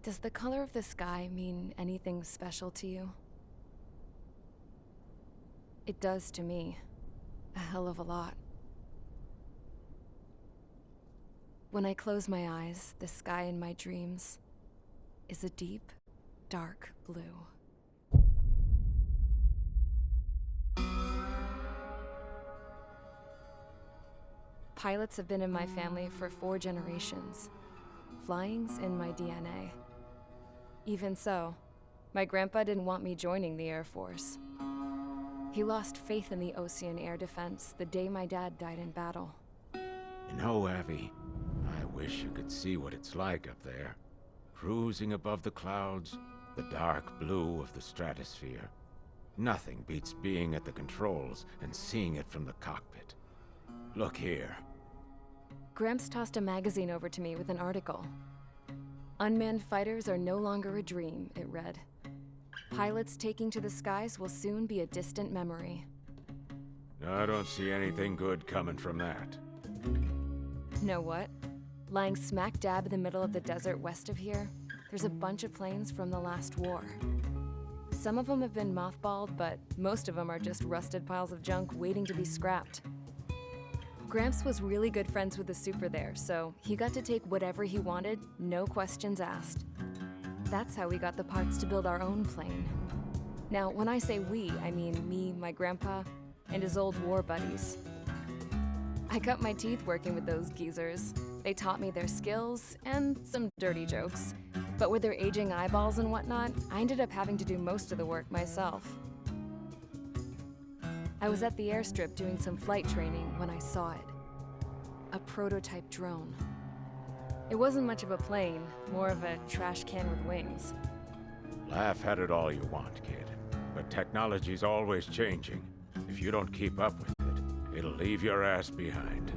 Does the color of the sky mean anything special to you? It does to me. A hell of a lot. When I close my eyes, the sky in my dreams is a deep, dark blue. Pilots have been in my family for 4 generations. Flying's in my DNA. Even so, my grandpa didn't want me joining the Air Force. He lost faith in the Ocean Air Defense the day my dad died in battle. You know, Abby, I wish you could see what it's like up there. Cruising above the clouds, the dark blue of the stratosphere. Nothing beats being at the controls and seeing it from the cockpit. Look here. Gramps tossed a magazine over to me with an article. Unmanned fighters are no longer a dream, it read. Pilots taking to the skies will soon be a distant memory. I don't see anything good coming from that. Know what? Lying smack dab in the middle of the desert west of here, there's a bunch of planes from the last war. Some of them have been mothballed, but most of them are just rusted piles of junk waiting to be scrapped. Gramps was really good friends with the super there, so he got to take whatever he wanted, no questions asked. That's how we got the parts to build our own plane. Now, when I say we, I mean me, my grandpa, and his old war buddies. I cut my teeth working with those geezers. They taught me their skills and some dirty jokes. But with their aging eyeballs and whatnot, I ended up having to do most of the work myself. I was at the airstrip doing some flight training when I saw it. A prototype drone. It wasn't much of a plane, more of a trash can with wings. Laugh at it all you want, kid. But technology's always changing. If you don't keep up with it, it'll leave your ass behind.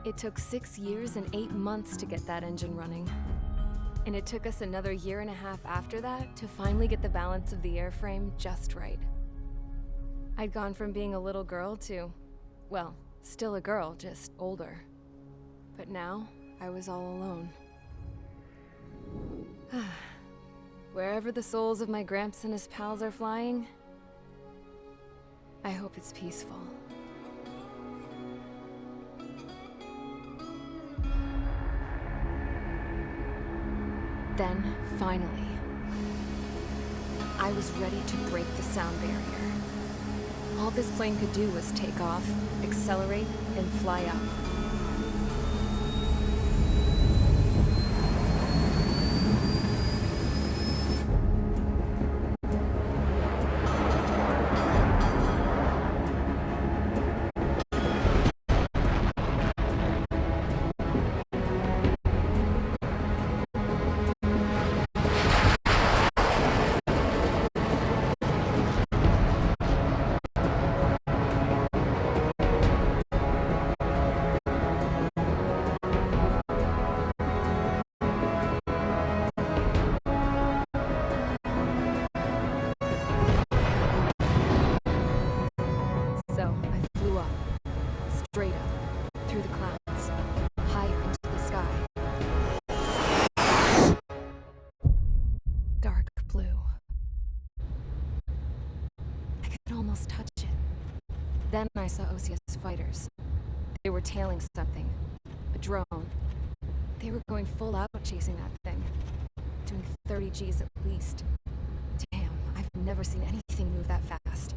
It took 6 years and 8 months to get that engine running. And it took us another 1.5 years after that to finally get the balance of the airframe just right. I'd gone from being a little girl to, well, still a girl, just older. But now, I was all alone. Wherever the souls of my Gramps and his pals are flying, I hope it's peaceful. Then, finally, I was ready to break the sound barrier. All this plane could do was take off, accelerate, and fly up. else touch it. Then I saw OCS fighters. They were tailing something. A drone. They were going full out chasing that thing. Doing 30 Gs at least. Damn, I've never seen anything move that fast.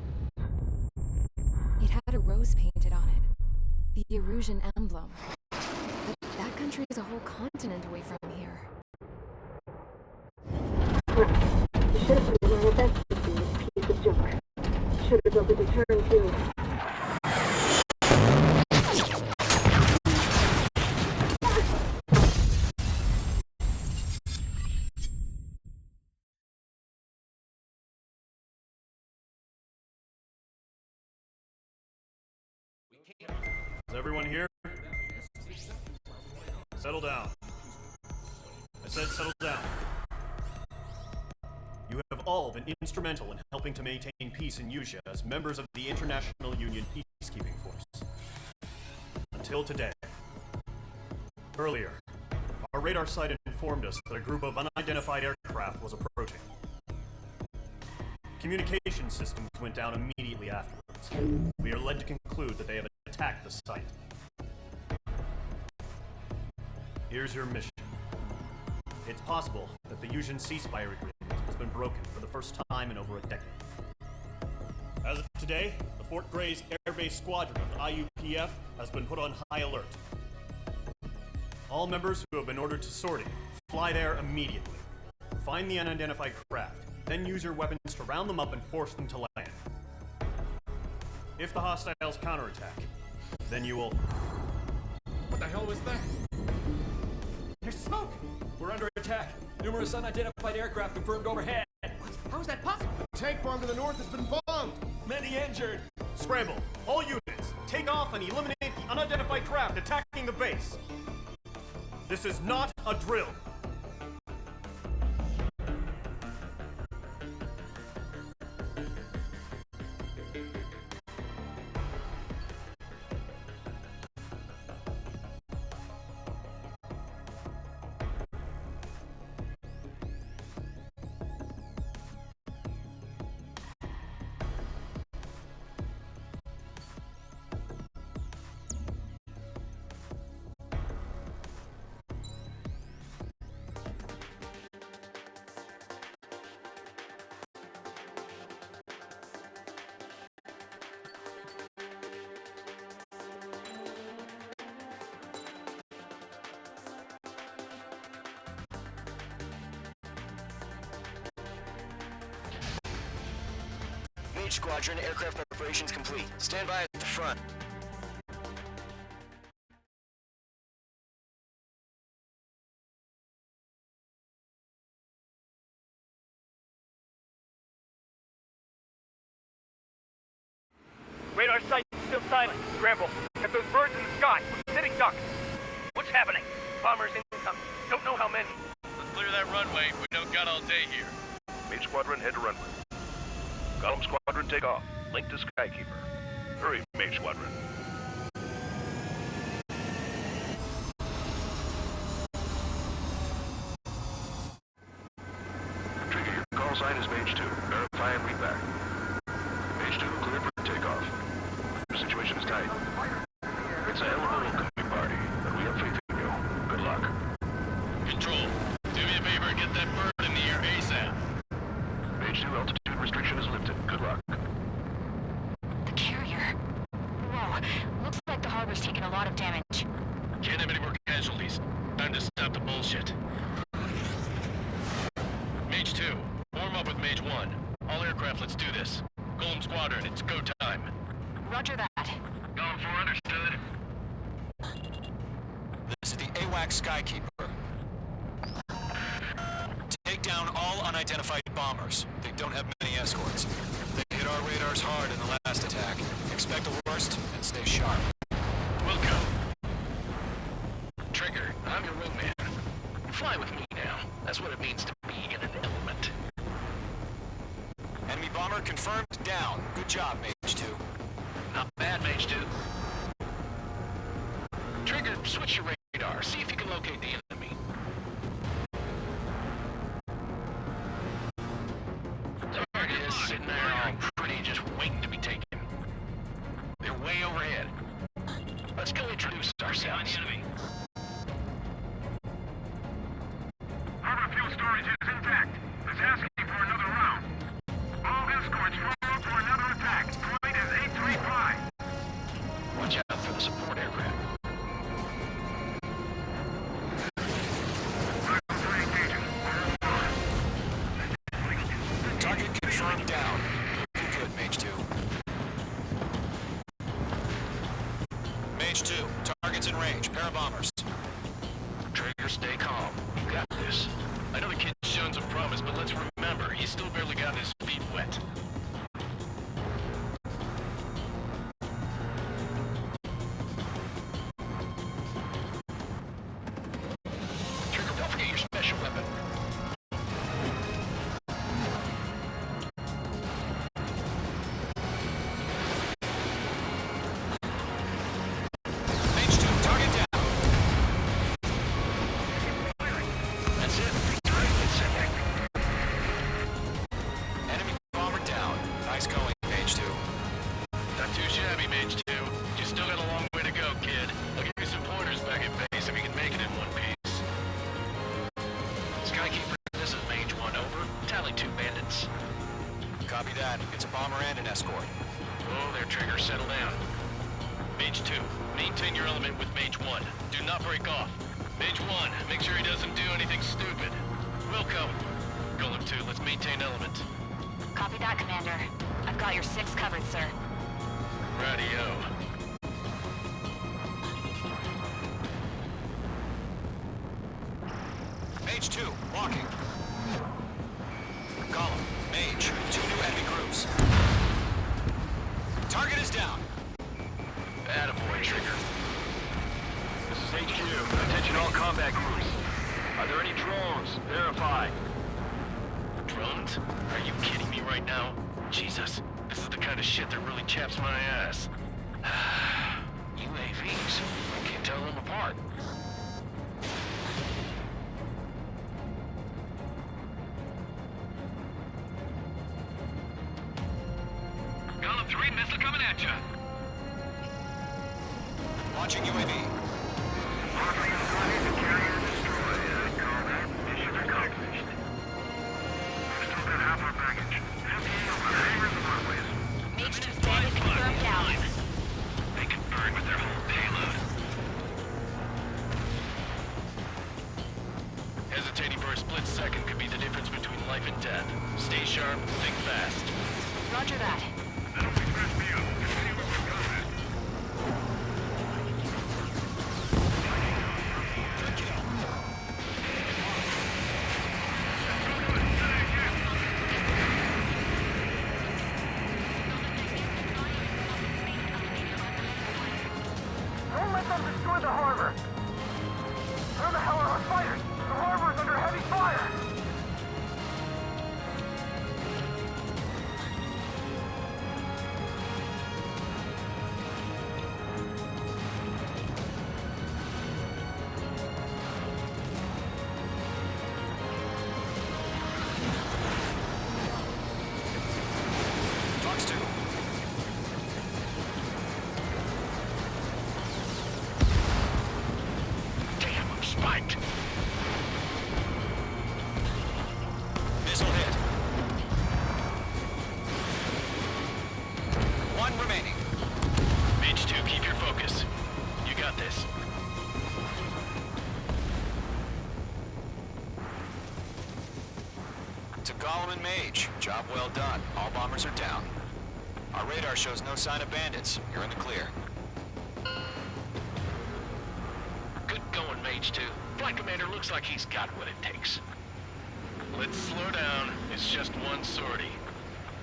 It had a rose painted on it. The Erusian emblem. But that country is a whole continent away from here. You should have put in my best to see this piece of junk. Should have built a deterrent too. Is everyone here? Settle down. I said settle down. You have all been instrumental in helping to maintain peace in Usha as members of the International Union Peacekeeping Force. Until today. Earlier, our radar site informed us that a group of unidentified aircraft was approaching. Communication systems went down immediately afterwards. We are led to conclude that they have attacked the site. Here's your mission. It's possible that the Usian ceasefire agreement has been broken for the first time in over a decade. As of today, the Fort Grays Air Base Squadron of the IUPF has been put on high alert. All members who have been ordered to sortie, fly there immediately. Find the unidentified craft, then use your weapons to round them up and force them to land. If the hostiles counterattack, then you will... What the hell was that? There's smoke! We're under attack. Numerous unidentified aircraft confirmed overhead. What? How is that possible? The tank farm to the north has been bombed! Many injured. Scramble! All units, take off and eliminate the unidentified craft attacking the base! This is not a drill! Mage Squadron, aircraft preparations complete. Stand by at the front. Radar site still silent. Scramble. Get those birds in the sky. We're sitting ducks. What's happening? Bombers incoming. Don't know how many. Let's clear that runway. We don't got all day here. Mage Squadron, head to runway. Column Squadron, take off. Link to Skykeeper. Hurry, Mage Squadron. Trigger, your call sign is Mage 2. Verify and read back. Mage 2, clear for takeoff. Your situation is tight. It's a hell of a welcoming party, but we have faith in you. Good luck. Control, do me a favor and get that bird in the air ASAP. Mage 2, altitude restriction is lifted. Good luck. The carrier. Whoa, looks like the harbor's taken a lot of damage. Can't have any more casualties. Time to stop the bullshit. Mage 2, warm up with Mage 1. All aircraft, let's do this. Golem Squadron, it's go time. Roger that. Going for understood. This is the AWAC Skykeeper. Take down all unidentified bombers. They don't have many escorts. They hit our radars hard in the last attack. Expect the worst and stay sharp. We'll go. Trigger, I'm your wingman. Fly with me now. That's what it means to be in an element. Enemy bomber confirmed down. Good job, Mage 2. Not bad, Mage 2. Trigger, switch your radar. See if you can locate the enemy. Target is sitting there all pretty, just waiting to be taken Let's go introduce ourselves. Harbor fuel storage is intact. It's asking for another round. All escorts roll up for another attack. Point is 835. Watch out for the support aircraft. Target confirmed down. Good, Mage 2. Mage 2, target's in range. Parabombers. Trigger, stay calm. You got this. I know the kid's shown some promise, but let's remember, he's still barely got his feet wet. Trigger, don't forget your special weapon. Mage 2, target down. That's it. That's it. Enemy bomber down. Nice going, Mage 2. Not too shabby, Mage 2. You still got a long way to go, kid. I'll give you some pointers back at base if you can make it in one piece. Skykeeper, this is Mage 1, over. Tally 2 bandits. Copy that. It's a bomber and an escort. Oh, their trigger, settle down. Mage 2, maintain your element with Mage 1. Do not break off. Mage 1, make sure he doesn't do anything stupid. Wilco. Golem 2, let's maintain element. Copy that, Commander. I've got your 6 covered, sir. Radio. Mage 2, walking. Column, Mage, 2 new enemy groups. Target is down. Attaboy, Trigger. This is HQ. Attention all combat groups. Are there any drones? Verify. Drones? Are you kidding me right now? Jesus, this is the kind of shit that really chaps my ass. UAVs. I can't tell them apart. Column 3, missile coming at you. Launching UAV. Mission accomplished. We've still got half our baggage. MPA over the hangars and runways. Mage 2's bandit confirmed down. They can burn with their whole payload. Hesitating for a split second could be the difference between life and death. Stay sharp, think fast. Roger that. That'll be scratch me up. Continue with your combat. Don't let them destroy the harbor! Where the hell are our fighters? The harbor is under heavy fire! Fox 2. Damn, I'm spiked. Missile hit. 1 remaining. Mage 2, keep your focus. You got this. To Golem and Mage, job well done. All bombers are down. Our radar shows no sign of bandits. You're in the clear. Good going, Mage 2. Flight Commander looks like he's got what it takes. Let's slow down. It's just one sortie.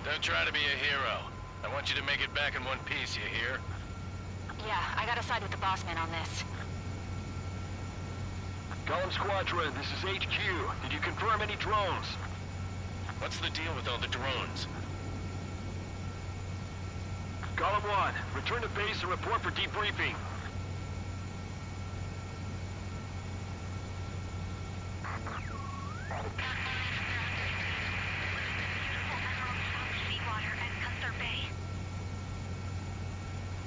Don't try to be a hero. I want you to make it back in one piece, you hear? Yeah, I gotta side with the boss man on this. Golem Squadron, this is HQ. Did you confirm any drones? What's the deal with all the drones? Golem 1, return to base and report for debriefing. Seawater and Gunther Bay.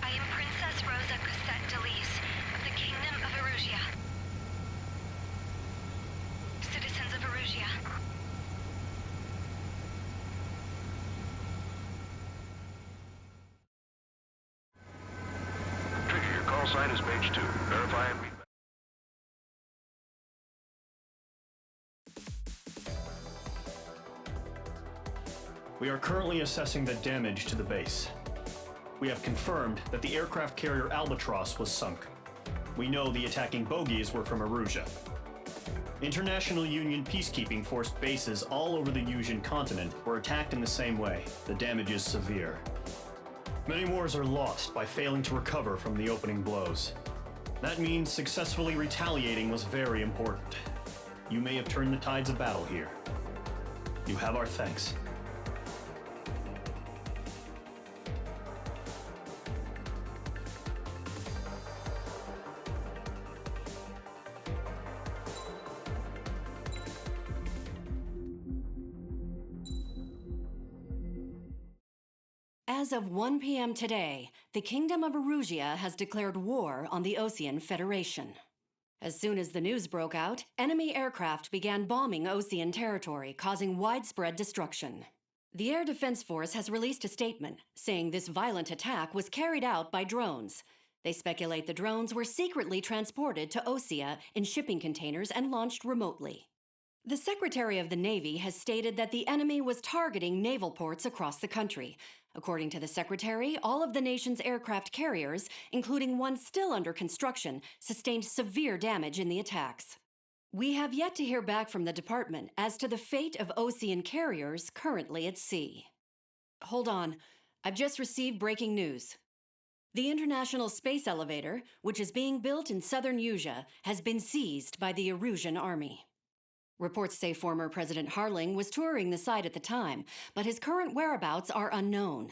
I am Princess Rosa Gusette Delise. sign is Mage 2. Verify and read back. We are currently assessing the damage to the base. We have confirmed that the aircraft carrier Albatross was sunk. We know the attacking bogies were from Erusia. International Union peacekeeping force bases all over the Yusian continent were attacked in the same way. The damage is severe. Many wars are lost by failing to recover from the opening blows. That means successfully retaliating was very important. You may have turned the tides of battle here. You have our thanks. As of 1 p.m. today, the Kingdom of Erusia has declared war on the Osean Federation. As soon as the news broke out, enemy aircraft began bombing Osean territory, causing widespread destruction. The Air Defense Force has released a statement saying this violent attack was carried out by drones. They speculate the drones were secretly transported to Osea in shipping containers and launched remotely. The Secretary of the Navy has stated that the enemy was targeting naval ports across the country. According to the Secretary, all of the nation's aircraft carriers, including one still under construction, sustained severe damage in the attacks. We have yet to hear back from the department as to the fate of Osean carriers currently at sea. Hold on, I've just received breaking news. The International Space Elevator, which is being built in southern Yuja, has been seized by the Erusian army. Reports say former President Harling was touring the site at the time, but his current whereabouts are unknown.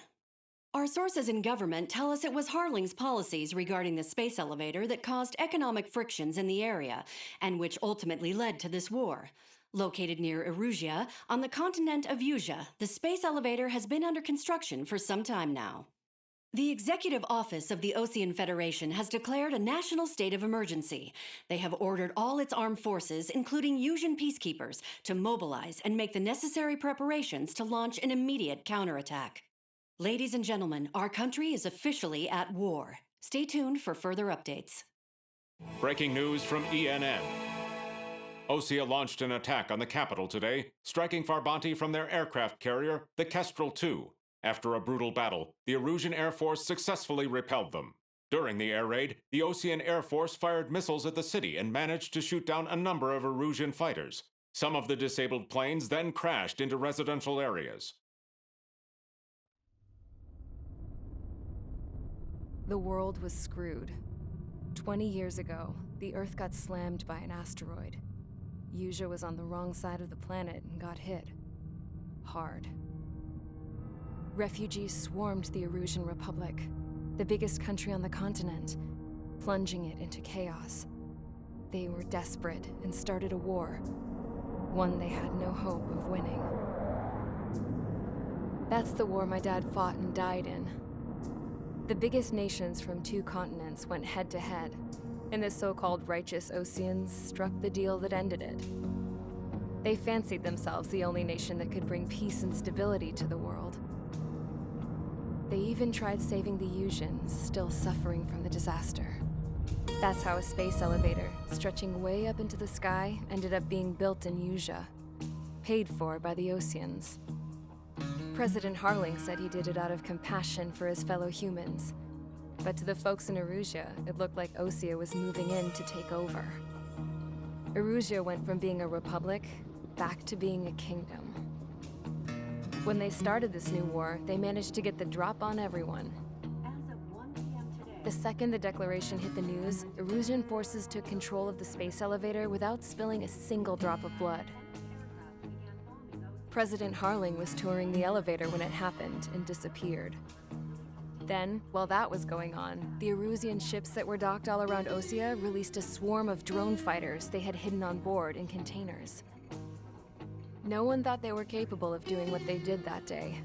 Our sources in government tell us it was Harling's policies regarding the space elevator that caused economic frictions in the area, and which ultimately led to this war. Located near Erusia, on the continent of Yuja, the space elevator has been under construction for some time now. The Executive Office of the Osean Federation has declared a national state of emergency. They have ordered all its armed forces, including Yusian peacekeepers, to mobilize and make the necessary preparations to launch an immediate counterattack. Ladies and gentlemen, our country is officially at war. Stay tuned for further updates. Breaking news from ENN. Osea launched an attack on the capital today, striking Farbanti from their aircraft carrier, the Kestrel II. After a brutal battle, the Erusian Air Force successfully repelled them. During the air raid, the Osean Air Force fired missiles at the city and managed to shoot down a number of Erusian fighters. Some of the disabled planes then crashed into residential areas. The world was screwed. 20 years ago, the Earth got slammed by an asteroid. Yuja was on the wrong side of the planet and got hit. Hard. Refugees swarmed the Erusian Republic, the biggest country on the continent, plunging it into chaos. They were desperate and started a war, one they had no hope of winning. That's the war my dad fought and died in. The biggest nations from 2 continents went head-to-head, and the so-called righteous Oseans struck the deal that ended it. They fancied themselves the only nation that could bring peace and stability to the world. They even tried saving the Yusians, still suffering from the disaster. That's how a space elevator, stretching way up into the sky, ended up being built in Yuja, paid for by the Oseans. President Harling said he did it out of compassion for his fellow humans. But to the folks in Erusia, it looked like Osea was moving in to take over. Erusia went from being a republic back to being a kingdom. When they started this new war, they managed to get the drop on everyone. The second the declaration hit the news, Erusian forces took control of the space elevator without spilling a single drop of blood. President Harling was touring the elevator when it happened and disappeared. Then, while that was going on, the Erusian ships that were docked all around Osea released a swarm of drone fighters they had hidden on board in containers. No one thought they were capable of doing what they did that day.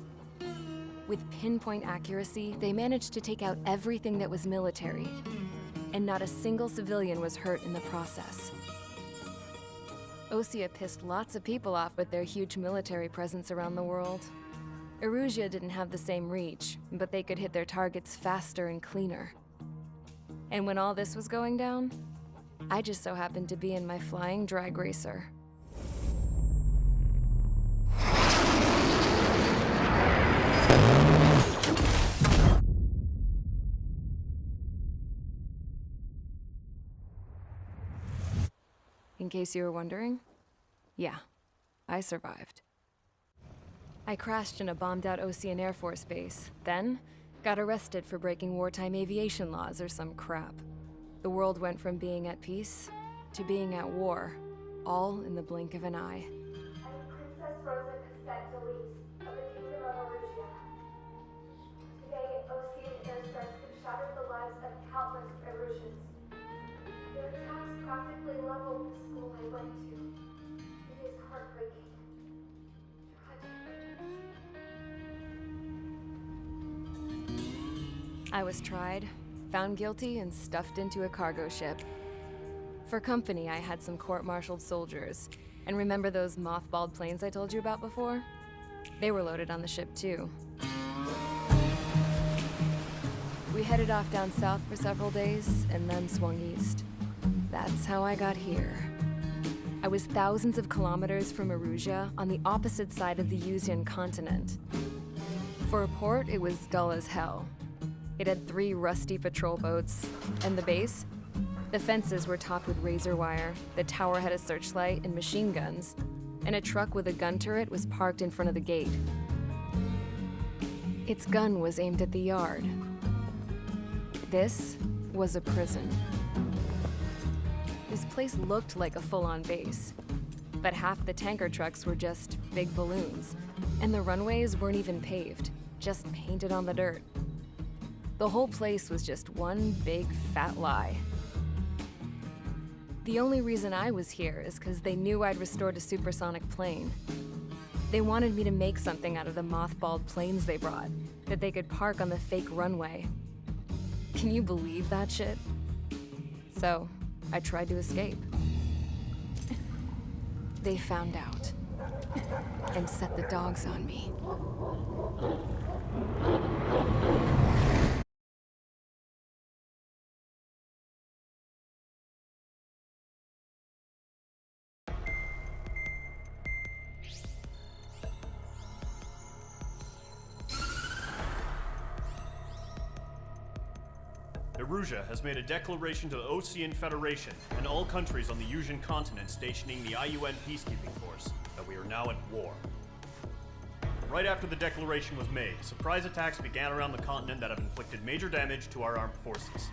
With pinpoint accuracy, they managed to take out everything that was military, and not a single civilian was hurt in the process. Osea pissed lots of people off with their huge military presence around the world. Erusia didn't have the same reach, but they could hit their targets faster and cleaner. And when all this was going down, I just so happened to be in my flying drag racer. In case you were wondering, yeah, I survived. I crashed in a bombed-out Ocean Air Force base, then got arrested for breaking wartime aviation laws or some crap. The world went from being at peace to being at war, all in the blink of an eye. I'm Princess Rosa Cassette Delise of the Kingdom of Erusia. Today, Ocean airstrikes have shattered the lives of countless Erusians. Their attacks practically leveled the school I went to. It is heartbreaking. I was tried, found guilty, and stuffed into a cargo ship. For company, I had some court-martialed soldiers. And remember those mothballed planes I told you about before? They were loaded on the ship, too. We headed off down south for several days, and then swung east. That's how I got here. I was thousands of kilometers from Erusia, on the opposite side of the Yuzian continent. For a port, it was dull as hell. It had 3 rusty patrol boats, and the base? The fences were topped with razor wire, the tower had a searchlight and machine guns, and a truck with a gun turret was parked in front of the gate. Its gun was aimed at the yard. This was a prison. This place looked like a full-on base, but half the tanker trucks were just big balloons, and the runways weren't even paved, just painted on the dirt. The whole place was just one big fat lie. The only reason I was here is because they knew I'd restored a supersonic plane. They wanted me to make something out of the mothballed planes they brought, that they could park on the fake runway. Can you believe that shit? So, I tried to escape. They found out, and set the dogs on me. Erusia has made a declaration to the Ocean Federation and all countries on the Yuzian continent stationing the IUN peacekeeping force that we are now at war. Right after the declaration was made, surprise attacks began around the continent that have inflicted major damage to our armed forces.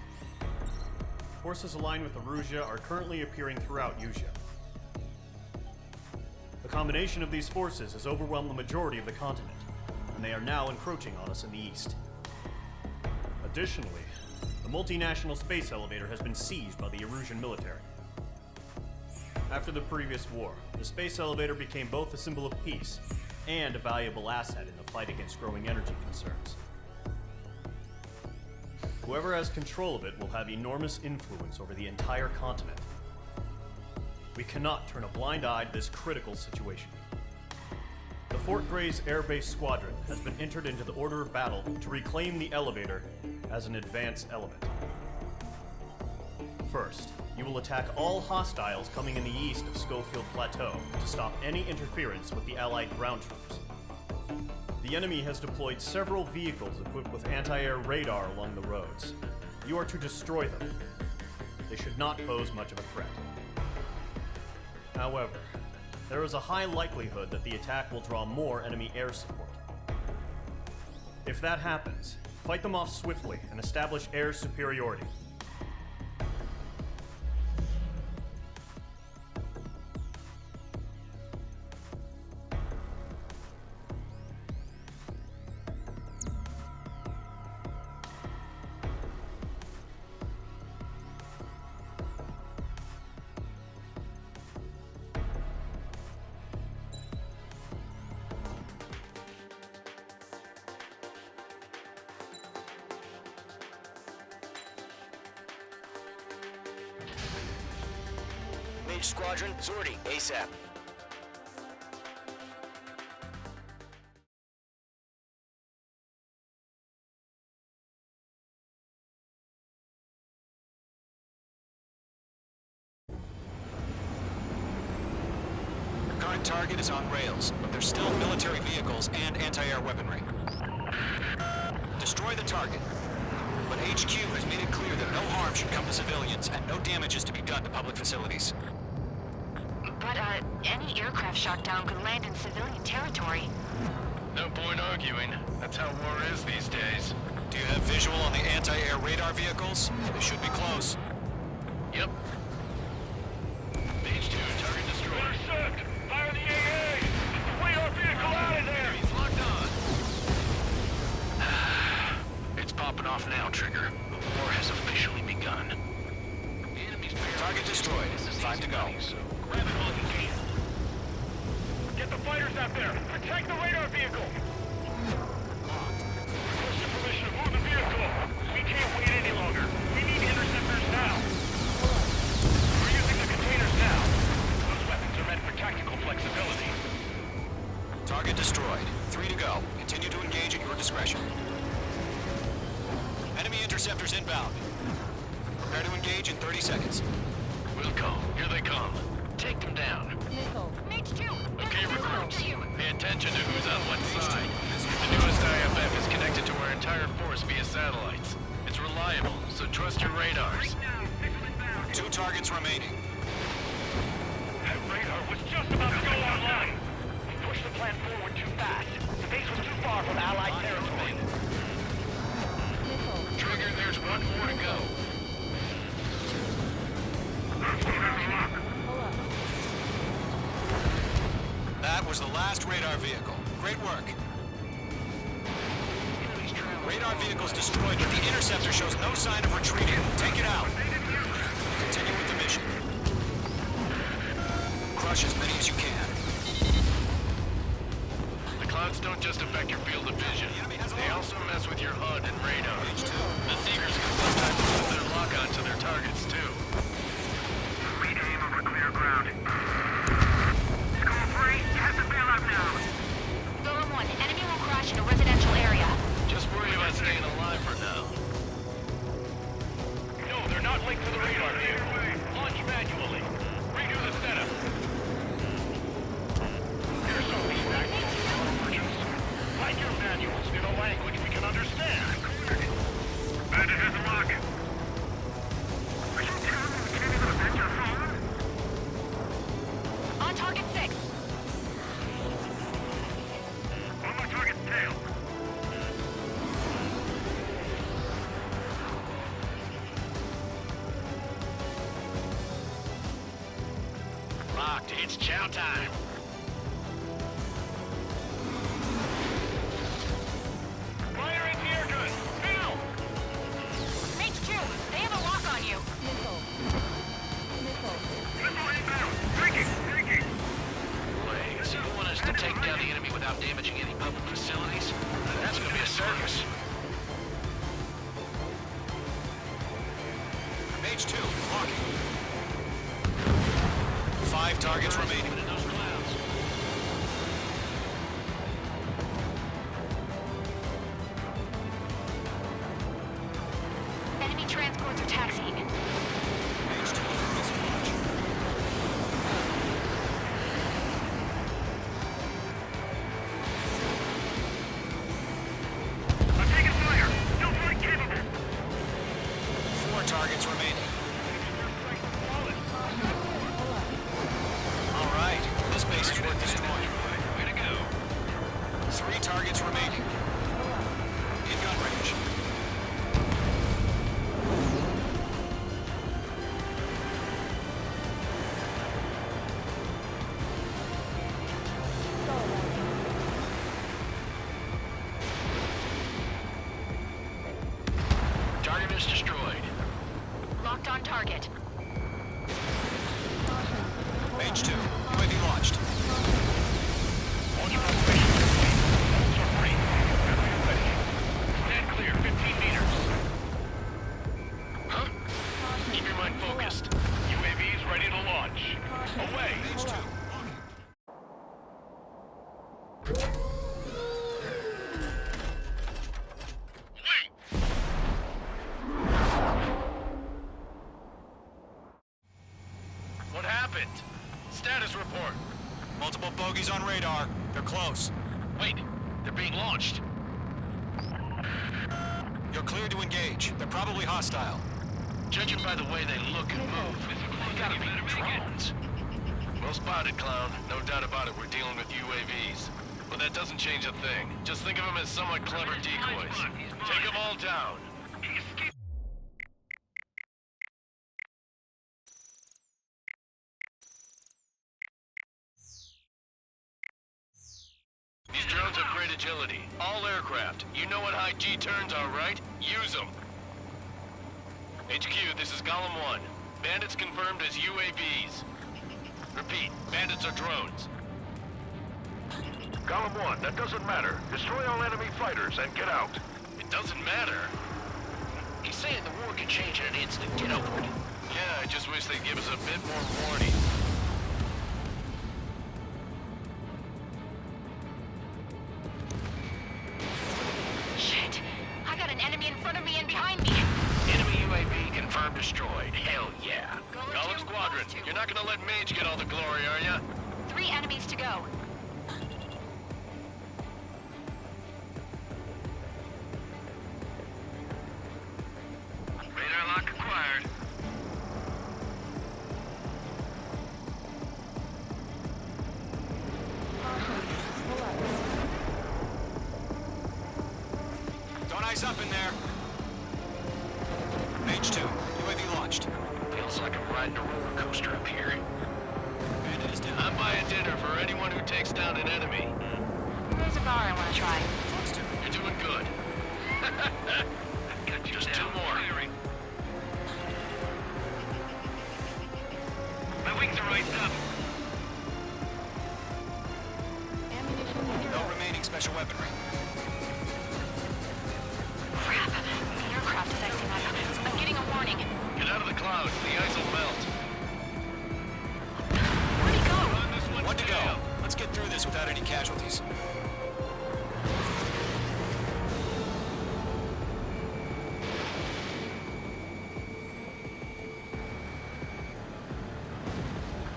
Forces aligned with Erusia are currently appearing throughout Yusia. The combination of these forces has overwhelmed the majority of the continent, and they are now encroaching on us in the east. Additionally, the multinational space elevator has been seized by the Erusian military. After the previous war, the space elevator became both a symbol of peace and a valuable asset in the fight against growing energy concerns. Whoever has control of it will have enormous influence over the entire continent. We cannot turn a blind eye to this critical situation. The Fort Gray's Air Base Squadron has been entered into the order of battle to reclaim the elevator as an advance element. First, you will attack all hostiles coming in the east of Schofield Plateau to stop any interference with the Allied ground troops. The enemy has deployed several vehicles equipped with anti-air radar along the roads. You are to destroy them. They should not pose much of a threat. However, there is a high likelihood that the attack will draw more enemy air support. If that happens, fight them off swiftly and establish air superiority. Mage Squadron, Zordy, ASAP. Current target is on rails, but there's still military vehicles and anti-air weaponry. Destroy the target. But HQ has made it clear that no harm should come to civilians and no damage is to be done to public facilities. But, any aircraft shot down could land in civilian territory. No point arguing. That's how war is these days. Do you have visual on the anti-air radar vehicles? They should be close. Yep. Mage 2, target destroyed. Intercept! Fire the AA! Get the radar vehicle out of there! He's locked on. It's popping off now, Trigger. The war has officially begun. The enemy's target destroyed. 5 to go. So grab it while you can. Get the fighters out there! Protect the radar vehicle! Requesting permission to move the vehicle! We can't wait any longer! We need interceptors now! We're using the containers now! Those weapons are meant for tactical flexibility. Target destroyed. 3 to go. Continue to engage at your discretion. Enemy interceptors inbound. Prepare to engage in 30 seconds. Wilco, here they come. Take them down. Mage 2! Okay, recruits. Pay attention to who's on what side. The newest IFF is connected to our entire force via satellites. It's reliable, so trust your radars. 2 targets remaining. That radar was just about to go online! We pushed the plan forward too fast. The base was too far from Allied territory. Trigger, there's one more to go. That was the last radar vehicle. Great work. Radar vehicle's destroyed, but the interceptor shows no sign of retreating. Take it out. Continue with the mission. Crush as many as you can. The clouds don't just affect your field of vision. They also mess with your HUD and radar. The Seekers can sometimes lose their lock-on to their targets, too. Read aim over clear ground. School 3, you have to bail out now. Golem 1, enemy will crash in a residential area. Just worry about staying alive for now. No, they're not linked to the radar vehicle. Launch manually. Redo the setup. Here's some feedback from our merchants. Write your manuals in a language we can understand. Bandit has a lock. Are you telling me we can't even avenge our phone? On target 6. On my target tail. Locked, it's chow time. Fire into air gun. Now! Mage 2, they have a lock on you. Missile inbound. Breaking. So you want us to take down the enemy without damaging any public facilities? That's gonna be a circus. Mage 2, locking. 5 targets remaining. In those clouds. Enemy transports are taxiing. Mage 2, missile launch. I'm taking fire. Still flight capable. 4 targets remaining. All right, this base is worth destroying. Way to go. 3 targets remaining. In gun range. Target is destroyed. Locked on target. Mage 2, UAV launched. Launch preparation complete. Bolts are free. Battery ready. Stand clear. 15 meters. Huh? Keep your mind focused. UAVs ready to launch. Away. Mage 2. What happened? Status report. Multiple UAVs on radar. They're close. Wait, they're being launched. You're cleared to engage. They're probably hostile. Judging by the way they look and move, they gotta be drones. Well spotted, Clown. No doubt about it, we're dealing with UAVs. But that doesn't change a thing. Just think of them as somewhat clever decoys. Take them all down. These drones have great agility. All aircraft. You know what high G turns are, right? Use them. HQ, this is Column 1. Bandits confirmed as UAVs. Repeat, bandits are drones. Column 1, that doesn't matter. Destroy all enemy fighters and get out. It doesn't matter. He's saying the war could change in an instant. Get over it. Yeah, I just wish they'd give us a bit more warning. Shit! I got an enemy in front of me and behind me! Enemy UAV confirmed destroyed. Hell yeah. Going Column to, Squadron, close to. you're not gonna let Mage get all the glory, are ya? 3 enemies to go. Radar lock acquired. Don't eyes up in there. Mage 2, UAV launched. Feels like I'm riding a roller coaster up here. Bandit is down. I'm buying dinner for anyone who takes down an enemy. There's a bar I want to try. You're doing good. Just 2 more. My wings are raised up. No remaining special weaponry. Crap! The aircraft is acting up. I'm getting a warning. Get out of the clouds. The ice will melt. Where'd he go? Run this one One to go. down. Let's get through this without any casualties.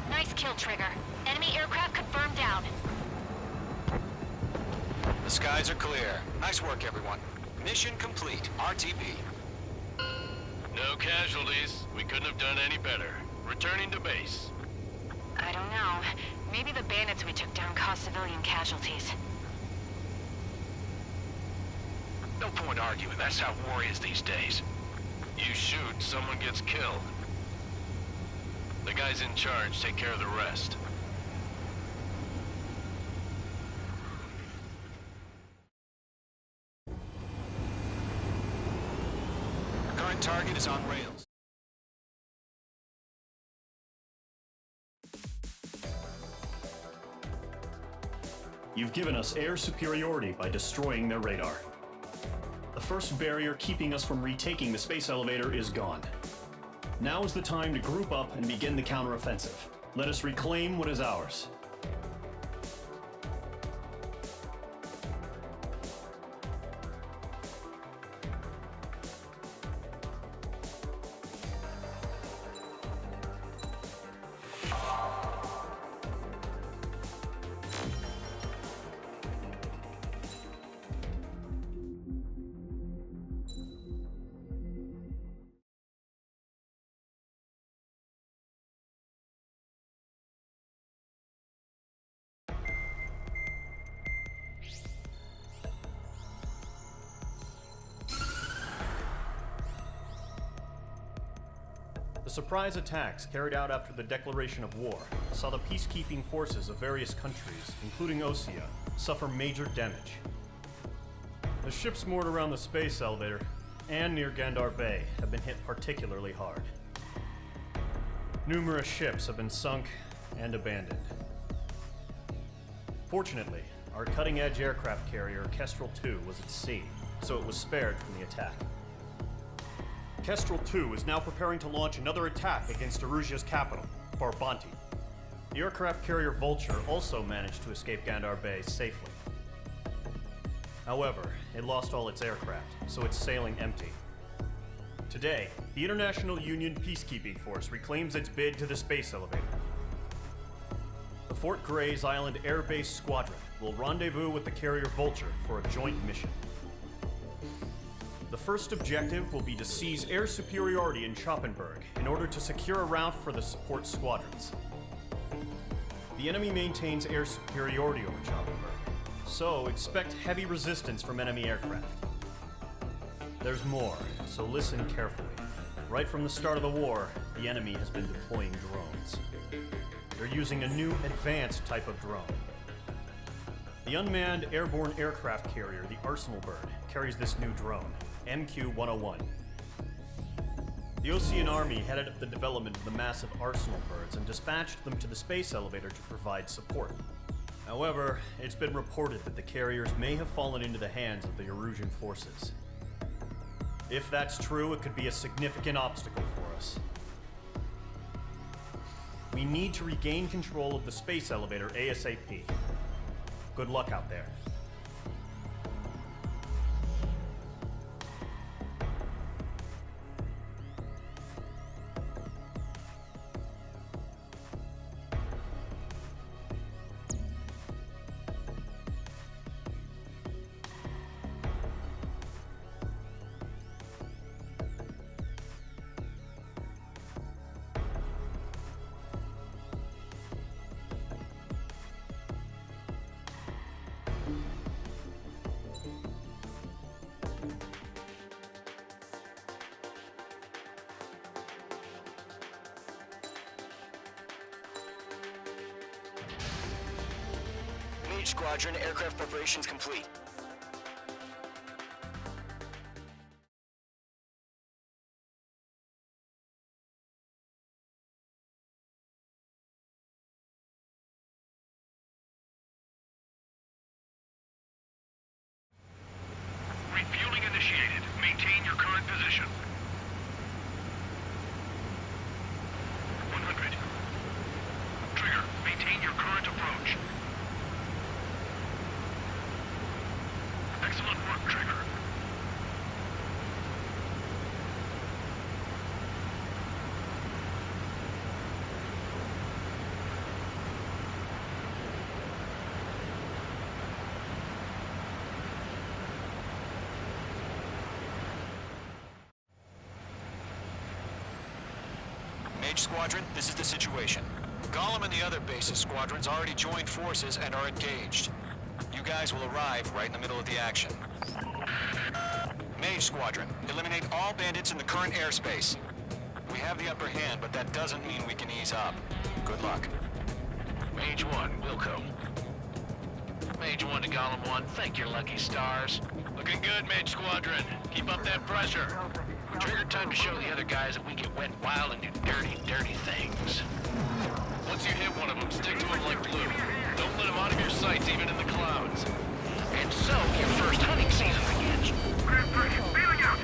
Nice kill, Trigger. Enemy aircraft confirmed down. The skies are clear. Nice work, everyone. Mission complete. RTB. No casualties. We couldn't have done any better. Returning to base. I don't know. Maybe the bandits we took down caused civilian casualties. No point arguing. That's how war is these days. You shoot, someone gets killed. The guys in charge take care of the rest. Current target is on rails. You've given us air superiority by destroying their radar. The first barrier keeping us from retaking the space elevator is gone. Now is the time to group up and begin the counteroffensive. Let us reclaim what is ours. The surprise attacks carried out after the declaration of war saw the peacekeeping forces of various countries, including Osea, suffer major damage. The ships moored around the space elevator and near Gandar Bay have been hit particularly hard. Numerous ships have been sunk and abandoned. Fortunately, our cutting-edge aircraft carrier Kestrel II was at sea, so it was spared from the attack. Kestrel II is now preparing to launch another attack against Erusia's capital, Farbanti. The aircraft carrier Vulture also managed to escape Gandar Bay safely. However, it lost all its aircraft, so it's sailing empty. Today, the International Union Peacekeeping Force reclaims its bid to the space elevator. The Fort Gray's Island Air Base Squadron will rendezvous with the carrier Vulture for a joint mission. The first objective will be to seize air superiority in Choppenburg in order to secure a route for the support squadrons. The enemy maintains air superiority over Choppenburg, so expect heavy resistance from enemy aircraft. There's more, so listen carefully. Right from the start of the war, the enemy has been deploying drones. They're using a new advanced type of drone. The unmanned airborne aircraft carrier, the Arsenal Bird, carries this new drone, MQ-101. The Osean Army headed up the development of the massive Arsenal Birds and dispatched them to the space elevator to provide support. However, it's been reported that the carriers may have fallen into the hands of the Erusian forces. If that's true, it could be a significant obstacle for us. We need to regain control of the space elevator ASAP. Good luck out there. Mage Squadron, aircraft preparations complete. Refueling initiated. Maintain your current position. 100. Trigger, maintain your current approach. Excellent work, Trigger. Mage Squadron, this is the situation. Gollum and the other base's squadrons already joined forces and are engaged. You guys will arrive right in the middle of the action. Mage Squadron, eliminate all bandits in the current airspace. We have the upper hand, but that doesn't mean we can ease up. Good luck. Mage 1, Wilco. Mage 1 to Gollum 1, thank your lucky stars. Looking good, Mage Squadron. Keep up that pressure. Trigger time to show the other guys that we get wet wild and do dirty, dirty things. Once you hit one of them, stick to them like glue. Don't let them out of your sights, even in the clouds. And so, your first hunting season begins. Grand Prix, feeling out!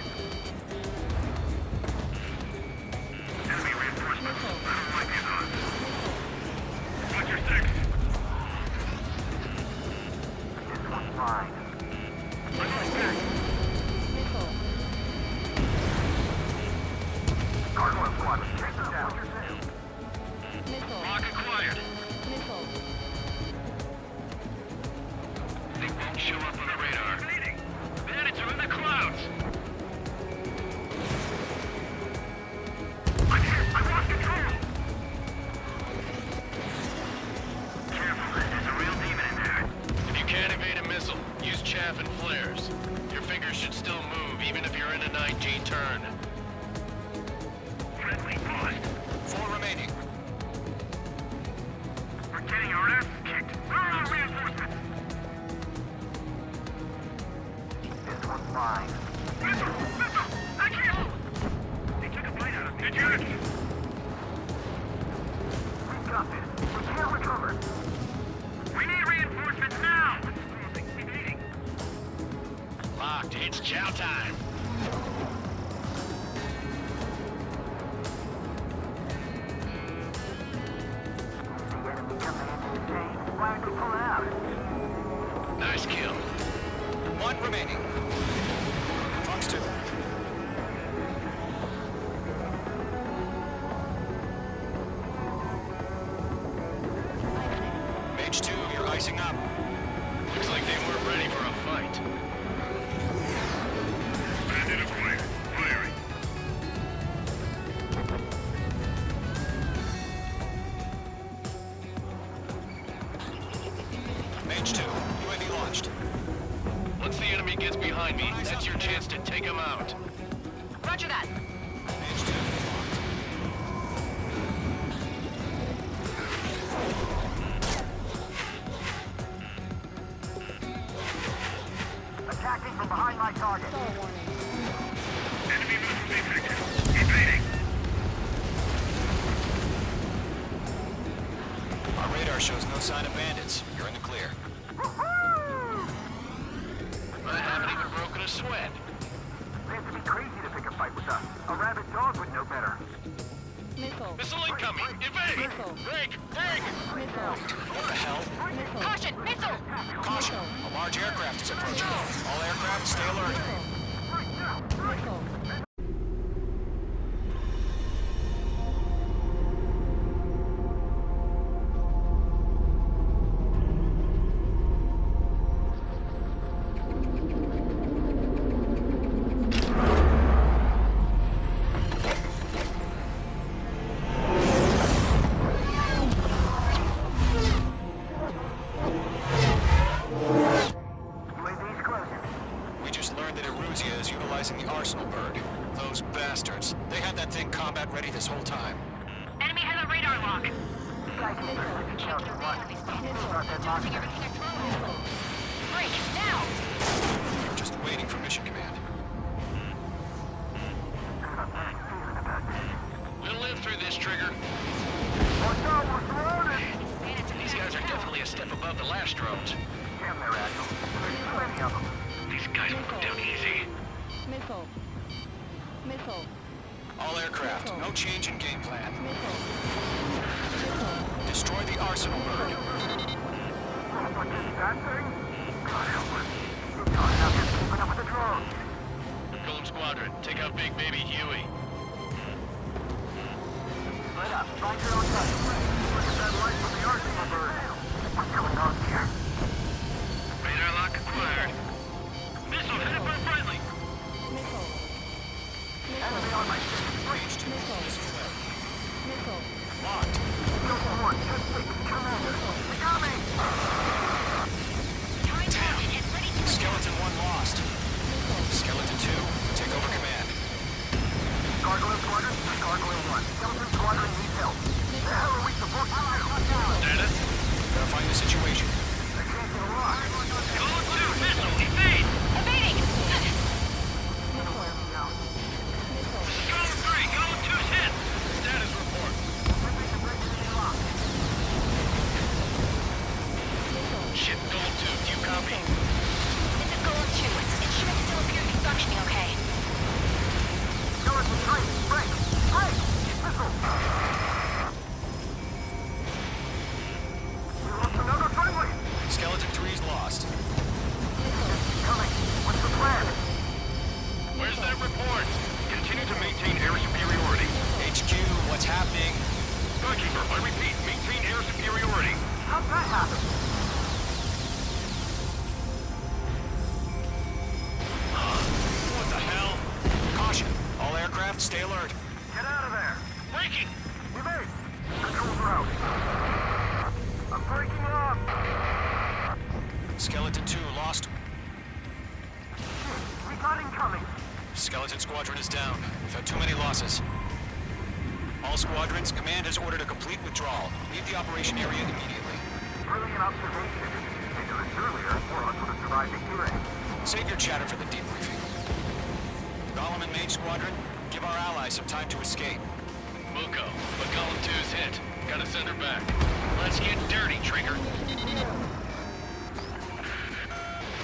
Enemy reinforcements. Might be on. Watch your six. This one's fine. Let's go back. Gargoyle squad, chase them down. Lock acquired. They won't show up on the radar. Bandits are in the clouds. I'm here. I lost control. Careful, there's a real demon in there. If you can't evade a missile, use chaff and flares. Your fingers should still move, even if you're in a 9G turn. Friendly paused. 4 remaining. We're getting our asses kicked. Where are our reinforcements? This one's fine. Missile! Missile! I can't! They took a bite out of me. Did you? We've got this. We can't recover. We need reinforcements now! Locked, it's chow time. The enemy command is saying, why don't we pull out? Nice kill. 1 remaining. Fox 2. behind me. That's your chance to take them out. Roger that. Mage 2 Attacking from behind my target. Enemy missile detected. Evading. Our radar shows no sign of bandits. You're in the clear. I haven't even broken a sweat. They have to be crazy to pick a fight with us. A rabid dog would know better. Missile incoming! Evade! Break! Break! What the hell? Caution! Missile! Caution! A large aircraft is approaching. All aircraft, stay alert. UAV's close. We just learned that Eruzia is utilizing the Arsenal bird. Those bastards. They had that thing combat ready this whole time. Enemy has a radar lock. Dodging everything they're throwing. Break, now! We're just waiting for mission command. We'll live through this, Trigger. Watch out, we're surrounded! These guys are definitely a step above the last drones. Damn, they're agile. There's plenty of them. These guys will go down easy. Missile. Missile. All aircraft, no change in game plan. Missile. Destroy the Arsenal bird. What is that thing? God help us. It's not enough just keeping up with the drones. Golem Squadron, take out Big Baby Huey. Split up. Find your own touch. Look at that light from the Arsenal bird. What's going on here? Radar lock acquired. Missile headed for friendly. Missile. Enemy on my ship. Mage 2, Missile. missile away. Missile. Locked. Kill someone. Just take commander. They got me! Time target is ready to Skeleton 1 lost. Skeleton 2, take over command. Gargoyle Squadron, this is Gargoyle 1. Skeleton Squadron needs help. The hell are we supposed to do? Status? Verifying the situation. They can't get a lock. Golem 2, missile, evade! evading! Golem 3, Golem 2's hit! Status report. Ship Golem 2, do you copy? This is Golem 2. It should still appear to be functioning okay. Skeleton 3, break! Break! Missile! We lost another friendly! Skeleton 3's lost. Coming. What's the plan? Where's that report? Continue to maintain air superiority. HQ, what's happening? Skykeeper, I repeat, maintain air superiority. How'd that happen? What the hell? Caution. All aircraft, stay alert. Get out of there! Breaking! Evade! Controls are out. I'm breaking up! Skeleton 2 lost. We got incoming! Skeleton Squadron is down. We've had too many losses. All squadrons, command has ordered a complete withdrawal. Leave the operation area immediately. Brilliant observation. If they did this earlier, more of us would have survived the hearing. Save your chatter for the debriefing. Golem and Mage Squadron, give our allies some time to escape. Muko, but Golem 2's hit. Gotta send her back. Let's get dirty, Trigger.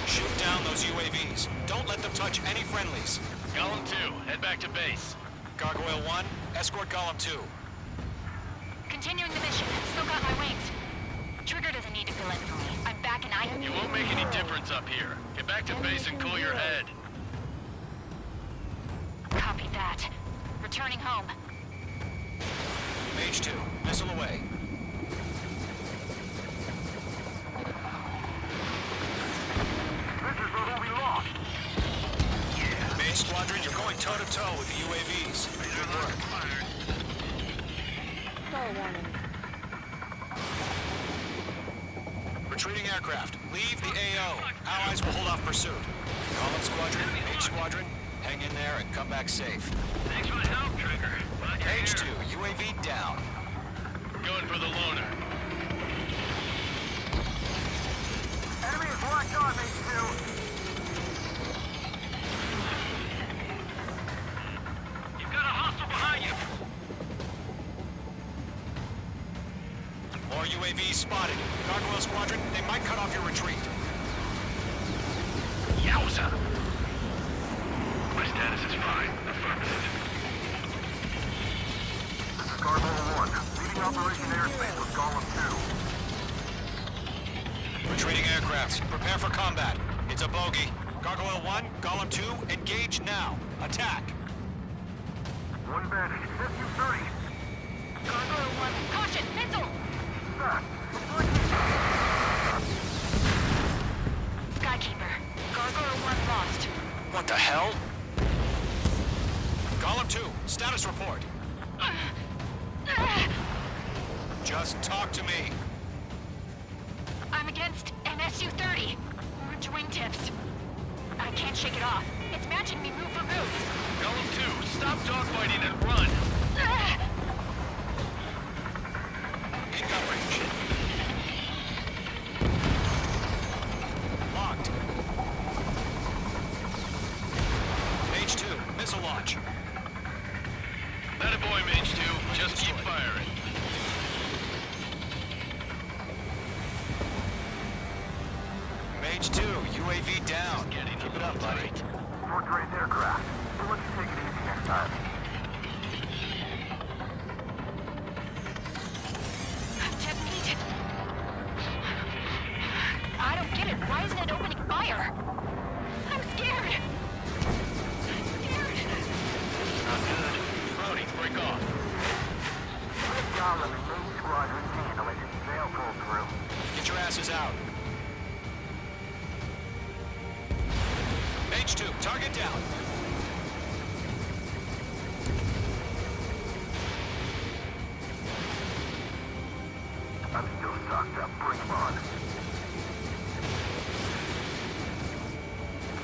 Shoot down those UAVs. Don't let them touch any friendlies. Golem 2, head back to base. Gargoyle 1, escort Golem 2. Continuing the mission. Still got my wings. Trigger doesn't need to fill in for me. I'm back and I... You won't make any difference up here. Get back to base and cool your head. Copy that. Returning home. Mage 2, missile away. This is where we lost. Mage Squadron, you're going toe-to-toe with the UAVs. Good work. Retreating aircraft. Leave the AO. Allies will hold off pursuit. Golem Squadron, Mage Squadron, hang in there and come back safe. Thanks for the help, Trigger. Mage 2, UAV down. Going for the loner. Enemy is locked on, Mage 2. You've got a hostile behind you. More UAVs spotted. Gargoyle Squadron, they might cut off your retreat. Yowza! My status is fine. Affirmative. This is Gargoyle 1, leading Operation Airspace with Golem 2. Retreating aircrafts, prepare for combat. It's a bogey. Gargoyle 1, Golem 2, engage now. Attack. One bandit, SU-30. Gargoyle 1, caution, missile! Skykeeper, Gargoyle 1 lost. What the hell? Golem 2, status report. Just talk to me. I'm against an SU-30. Orange wingtips. I can't shake it off. It's matching me move for move. Golem 2, stop dogfighting and run! In gun range. Locked. Mage 2, missile launch. Attaboy, Mage 2. Just keep firing. Mage 2, UAV down. Keep it up, buddy. Fort Gray's aircraft. We'll let you take it easy next time. Detonate. I don't get it. Why isn't it opening fire? I'm scared. Not good. Brody, break off. Good job, Lemon. Mage Squadron team to let your sail pull through. Get your asses out. Mage 2, target down. I'm still stocked up. Bring them on.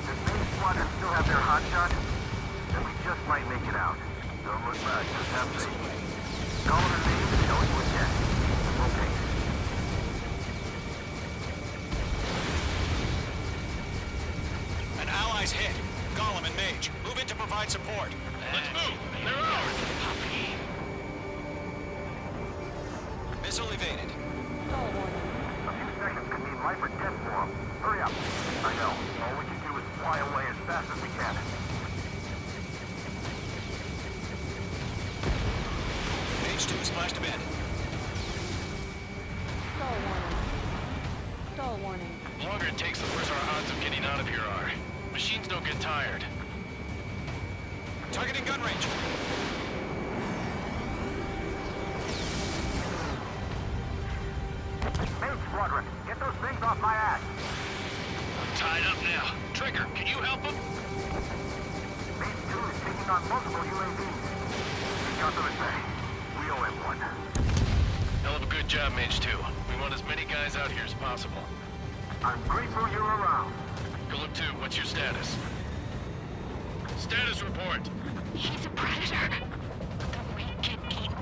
Does Mage Squadron still have their hotshot? Then we just might make it out. Don't look back. Just have faith. Call them a name and know you again. Okay. An ally's hit. Golem and Mage, move in to provide support. Let's move. They're ours. Missile evaded. A few seconds could mean life or death for them. Hurry up. I know. All we can do is fly away as fast as we can. Mage 2 splashed abandoned. Stall warning. The longer it takes, the worse our odds of getting out of here are. Machines don't get tired. Targeting gun range. Mage Squadron, get those things off my ass. I'm tied up now. Trigger, can you help him? Mage 2 is taking on multiple UAVs. We got them at bay. We owe him one. Hell of a good job, Mage 2. We want as many guys out here as possible. I'm grateful you're around. Golem 2, what's your status? Status report. He's a predator. The weak get eaten.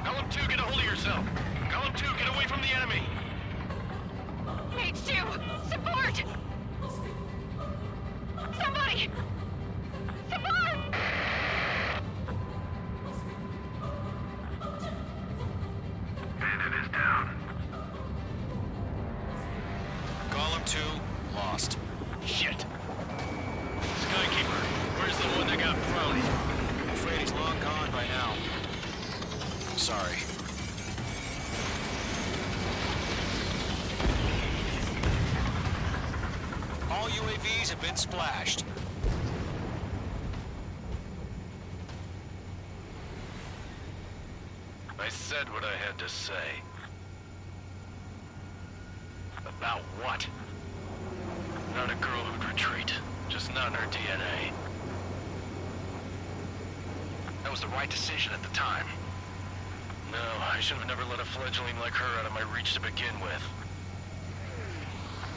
Golem 2, get a hold of yourself. Golem 2, get away from the enemy. Mage 2, support! Somebody! Support! Bandit is down. Golem 2, lost. Shit. Skykeeper, where's the one that got Brownie? I'm afraid he's long gone by now. Sorry. All UAVs have been splashed. I said what I had to say. About what? Not a girl who'd retreat. Just not in her DNA. That was the right decision at the time. No, I should have never let a fledgling like her out of my reach to begin with.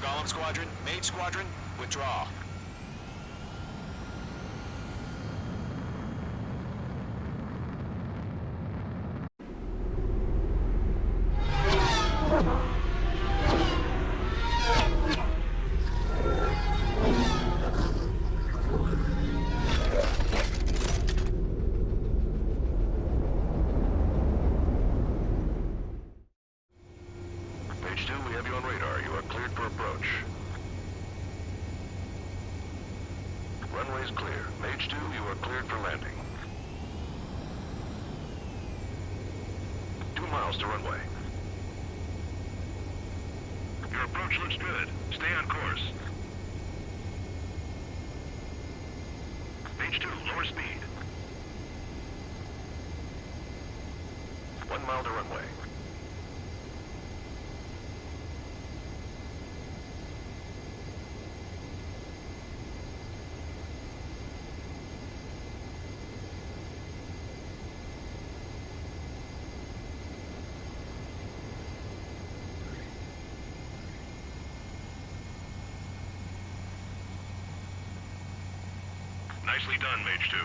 Golem Squadron, Mage Squadron, withdraw. Mage 2, we have you on radar. You are cleared for approach. Runway is clear. Mage 2, you are cleared for landing. 2 miles to runway. Your approach looks good. Stay on course. Mage 2, lower speed. 1 mile to runway. Nicely done, Mage 2.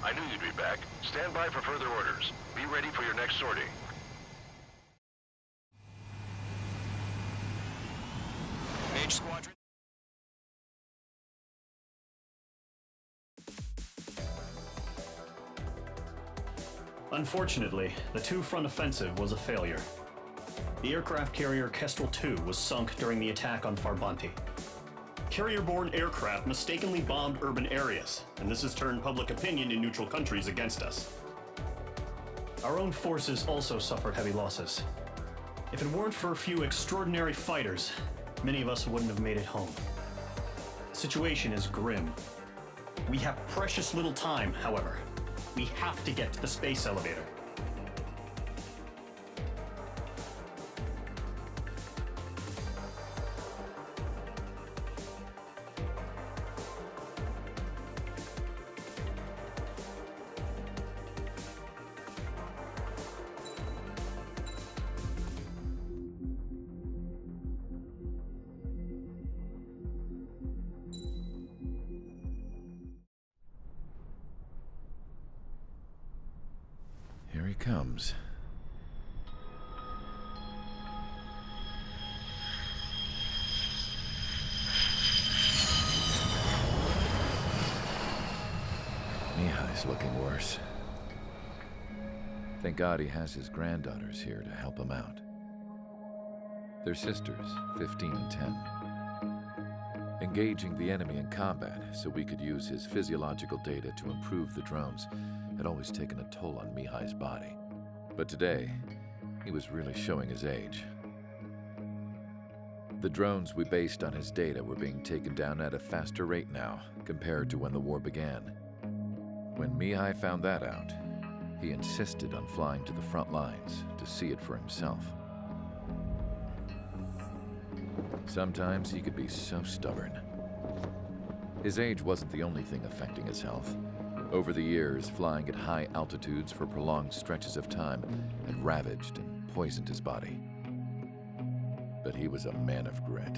I knew you'd be back. Stand by for further orders. Be ready for your next sortie. Mage Squadron. Unfortunately, the two-front offensive was a failure. The aircraft carrier Kestrel II was sunk during the attack on Farbanti. Carrier-borne aircraft mistakenly bombed urban areas, and this has turned public opinion in neutral countries against us. Our own forces also suffered heavy losses. If it weren't for a few extraordinary fighters, many of us wouldn't have made it home. The situation is grim. We have precious little time, however. We have to get to the space elevator. Here he comes. Mihai's looking worse. Thank God he has his granddaughters here to help him out. They're sisters, 15 and 10. Engaging the enemy in combat so we could use his physiological data to improve the drones had always taken a toll on Mihai's body. But today, he was really showing his age. The drones we based on his data were being taken down at a faster rate now compared to when the war began. When Mihai found that out, he insisted on flying to the front lines to see it for himself. Sometimes he could be so stubborn. His age wasn't the only thing affecting his health. Over the years, flying at high altitudes for prolonged stretches of time had ravaged and poisoned his body. But he was a man of grit.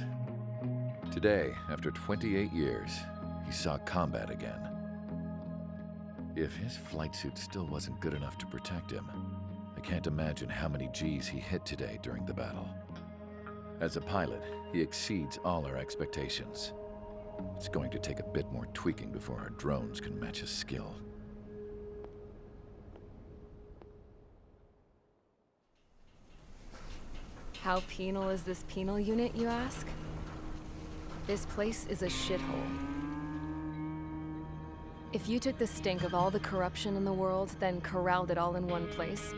Today, after 28 years, he saw combat again. If his flight suit still wasn't good enough to protect him, I can't imagine how many Gs he hit today during the battle. As a pilot, he exceeds all our expectations. It's going to take a bit more tweaking before our drones can match his skill. How penal is this penal unit, you ask? This place is a shithole. If you took the stink of all the corruption in the world, then corralled it all in one place,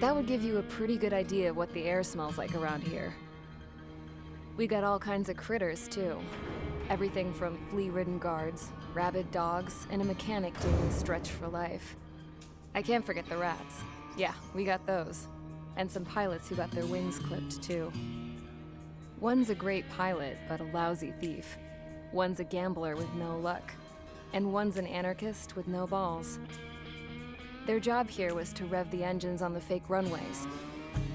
that would give you a pretty good idea of what the air smells like around here. We got all kinds of critters, too. Everything from flea-ridden guards, rabid dogs, and a mechanic doing the stretch for life. I can't forget the rats. Yeah, we got those. And some pilots who got their wings clipped, too. One's a great pilot, but a lousy thief. One's a gambler with no luck. And one's an anarchist with no balls. Their job here was to rev the engines on the fake runways.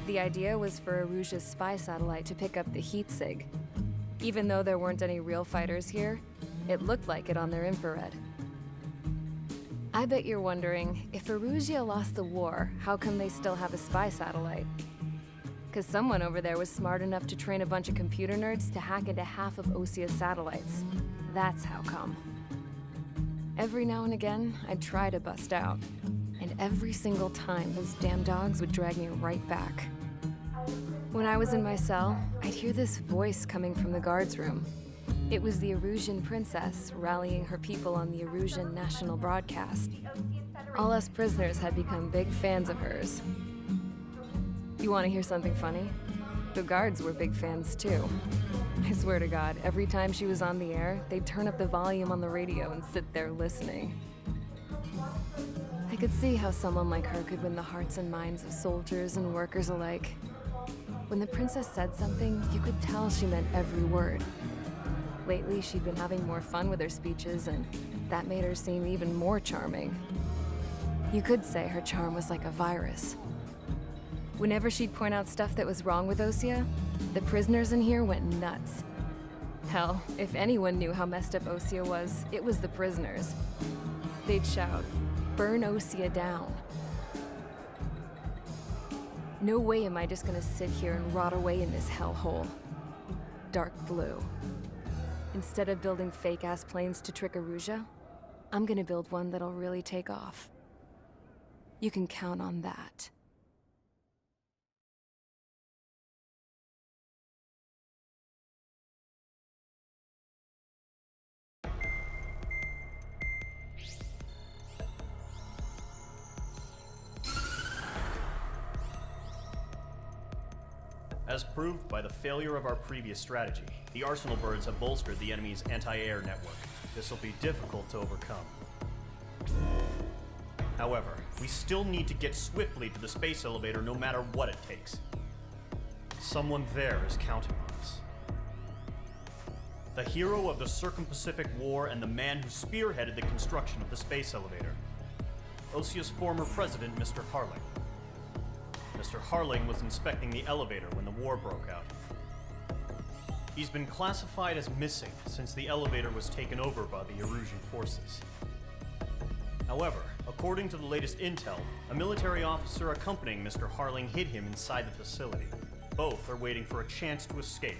The idea was for Erusia's spy satellite to pick up the heat sig. Even though there weren't any real fighters here, it looked like it on their infrared. I bet you're wondering, if Erusia lost the war, how come they still have a spy satellite? Because someone over there was smart enough to train a bunch of computer nerds to hack into half of Osia's satellites. That's how come. Every now and again, I'd try to bust out. And every single time, those damn dogs would drag me right back. When I was in my cell, I'd hear this voice coming from the guards room. It was the Erusian princess rallying her people on the Erusian national broadcast. All us prisoners had become big fans of hers. You want to hear something funny? The guards were big fans too. I swear to God, every time she was on the air, they'd turn up the volume on the radio and sit there listening. I could see how someone like her could win the hearts and minds of soldiers and workers alike. When the princess said something, you could tell she meant every word. Lately, she'd been having more fun with her speeches, and that made her seem even more charming. You could say her charm was like a virus. Whenever she'd point out stuff that was wrong with Osia, the prisoners in here went nuts. Hell, if anyone knew how messed up Osia was, it was the prisoners. They'd shout, "Burn Osia down." No way am I just gonna sit here and rot away in this hellhole. Dark blue. Instead of building fake-ass planes to trick Erusia, I'm gonna build one that'll really take off. You can count on that. As proved by the failure of our previous strategy, the Arsenal birds have bolstered the enemy's anti-air network. This will be difficult to overcome. However, we still need to get swiftly to the space elevator no matter what it takes. Someone there is counting on us. The hero of the Circum-Pacific War and the man who spearheaded the construction of the space elevator. Osia's former president, Mr. Harling. Mr. Harling was inspecting the elevator when the war broke out. He's been classified as missing since the elevator was taken over by the Erusian forces. However, according to the latest intel, a military officer accompanying Mr. Harling hid him inside the facility. Both are waiting for a chance to escape.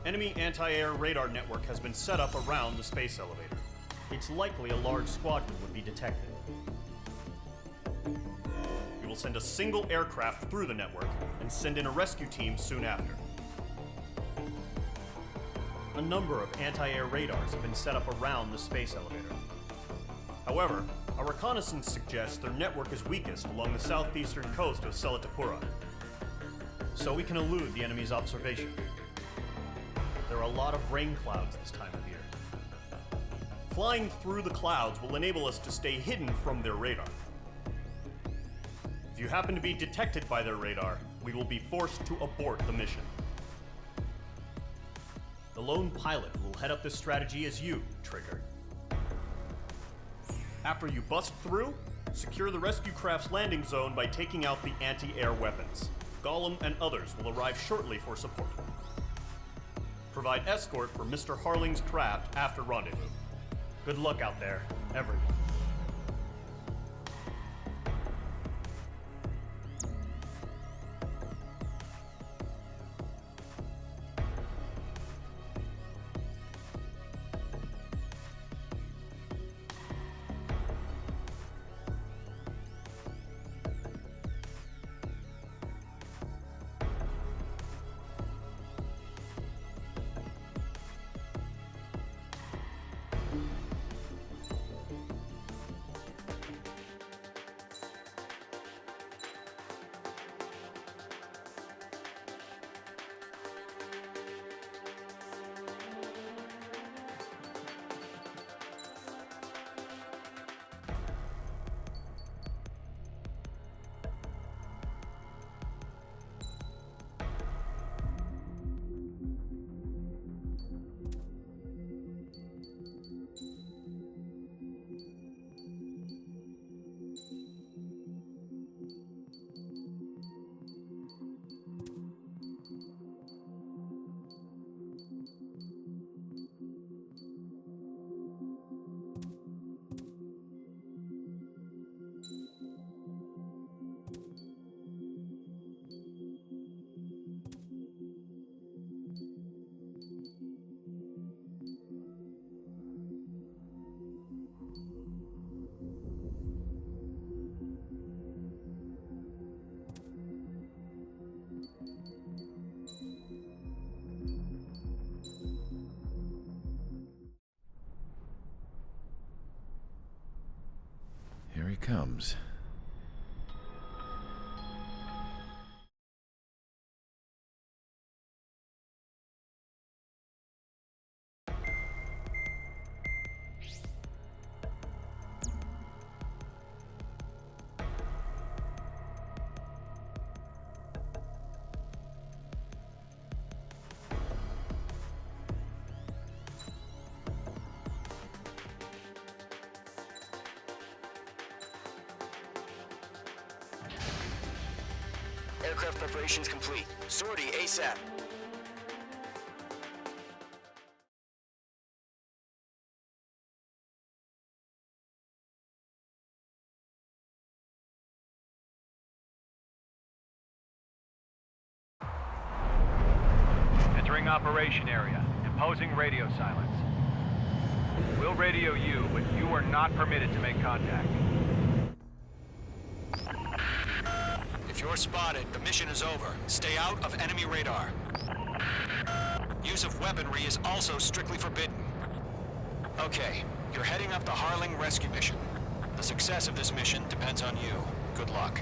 Enemy anti-air radar network has been set up around the space elevator. It's likely a large squadron would be detected. We will send a single aircraft through the network and send in a rescue team soon after. A number of anti-air radars have been set up around the space elevator. However, our reconnaissance suggests their network is weakest along the southeastern coast of Selatapura, so we can elude the enemy's observation. There are a lot of rain clouds this time of year. Flying through the clouds will enable us to stay hidden from their radar. If you happen to be detected by their radar, we will be forced to abort the mission. The lone pilot will head up this strategy as you, Trigger. After you bust through, secure the rescue craft's landing zone by taking out the anti-air weapons. Gollum and others will arrive shortly for support. Provide escort for Mr. Harling's craft after rendezvous. Good luck out there, everyone. comes. Aircraft preparations complete. Sortie ASAP. Entering operation area. Imposing radio silence. We'll radio you, but you are not permitted to make contact. If you're spotted, the mission is over. Stay out of enemy radar. Use of weaponry is also strictly forbidden. Okay, you're heading up the Harling rescue mission. The success of this mission depends on you. Good luck.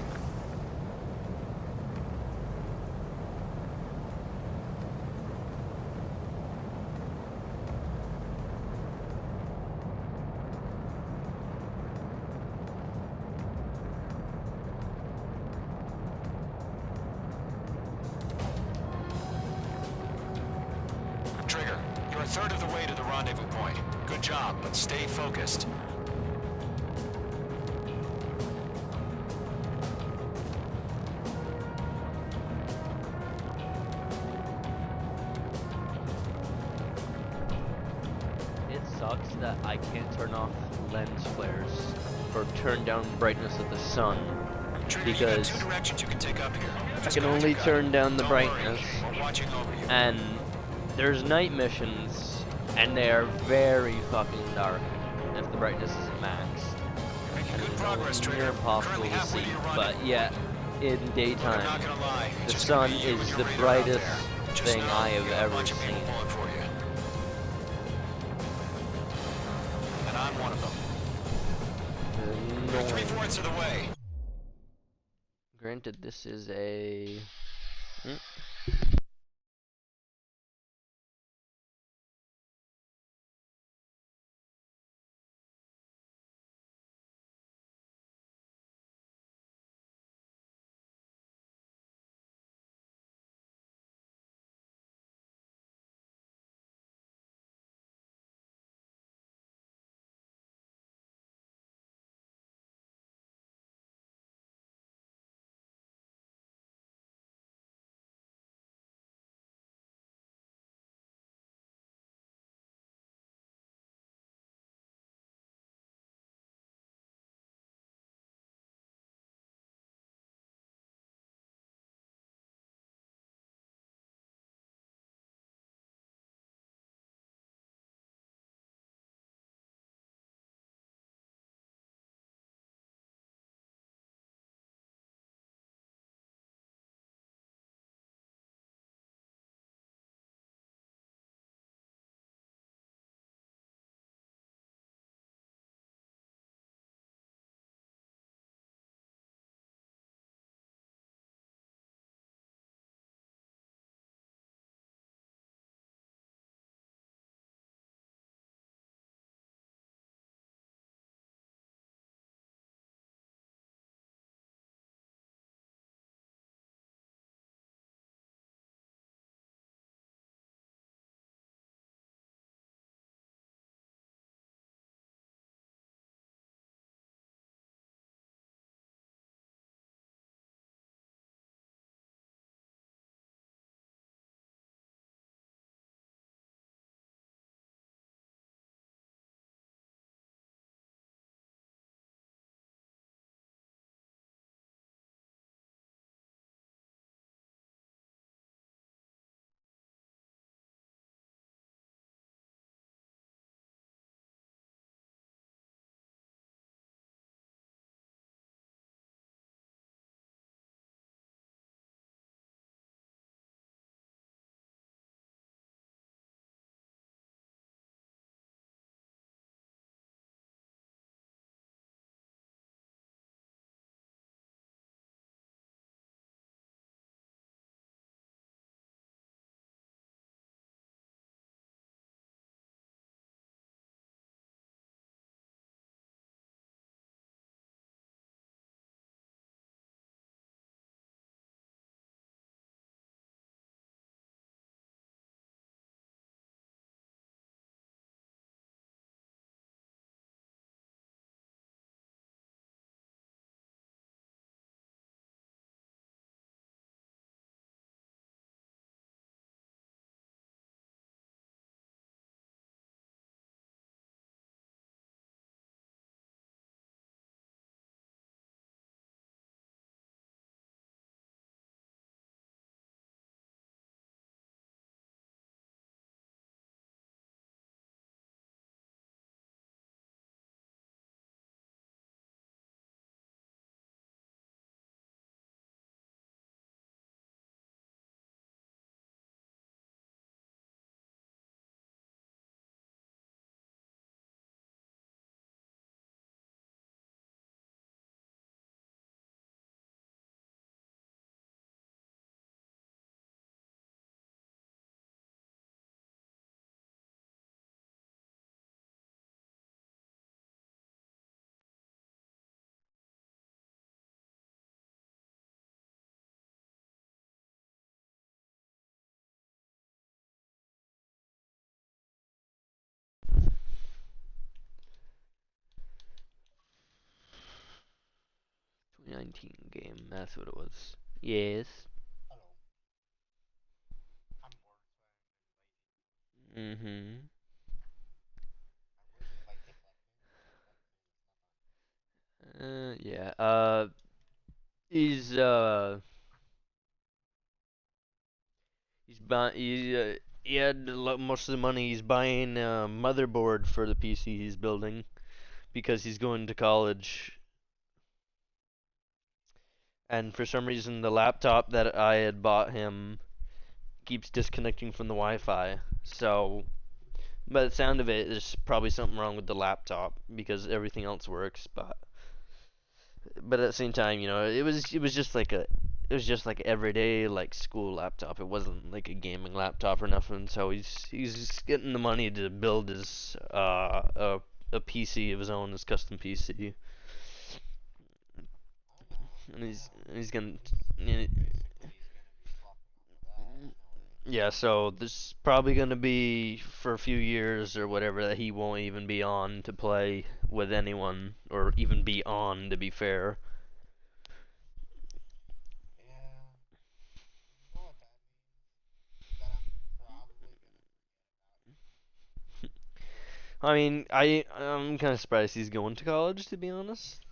Trigger, you're a third of the way to the rendezvous point. Good job, but stay focused. It sucks that I can't turn off lens flares or turn down the brightness of the sun Trigger, you got because two directions you can take up here. I Just can go with only your gut. turn down the Don't worry, brightness, we're watching over you. and there's night missions and they are very fucking dark if the brightness isn't maxed. And it's progress, near Trigger. impossible Currently to halfway see, to your but rendezvous. yet in I'm not daytime gonna lie, it's the just gonna sun be you and is your the radar out brightest there. Just thing know I you have got a ever bunch of people seen. pulling for you. And I'm one of them. You're 3/4 of the way. Granted, this is a... 19 game. That's what it was. Yes. Mm-hmm. Yeah. He's he had most of the money. He's buying a motherboard for the PC he's building because he's going to college. And for some reason, the laptop that I had bought him keeps disconnecting from the Wi-Fi. So, by the sound of it, there's probably something wrong with the laptop because everything else works. But at the same time, you know, it was just like everyday like school laptop. It wasn't like a gaming laptop or nothing. So he's getting the money to build his a PC of his own, his custom PC. And he's gonna, yeah. So there's probably gonna be for a few years or whatever that he won't even be on to play with anyone, or even be on, to be fair. I mean, I'm kind of surprised he's going to college, to be honest.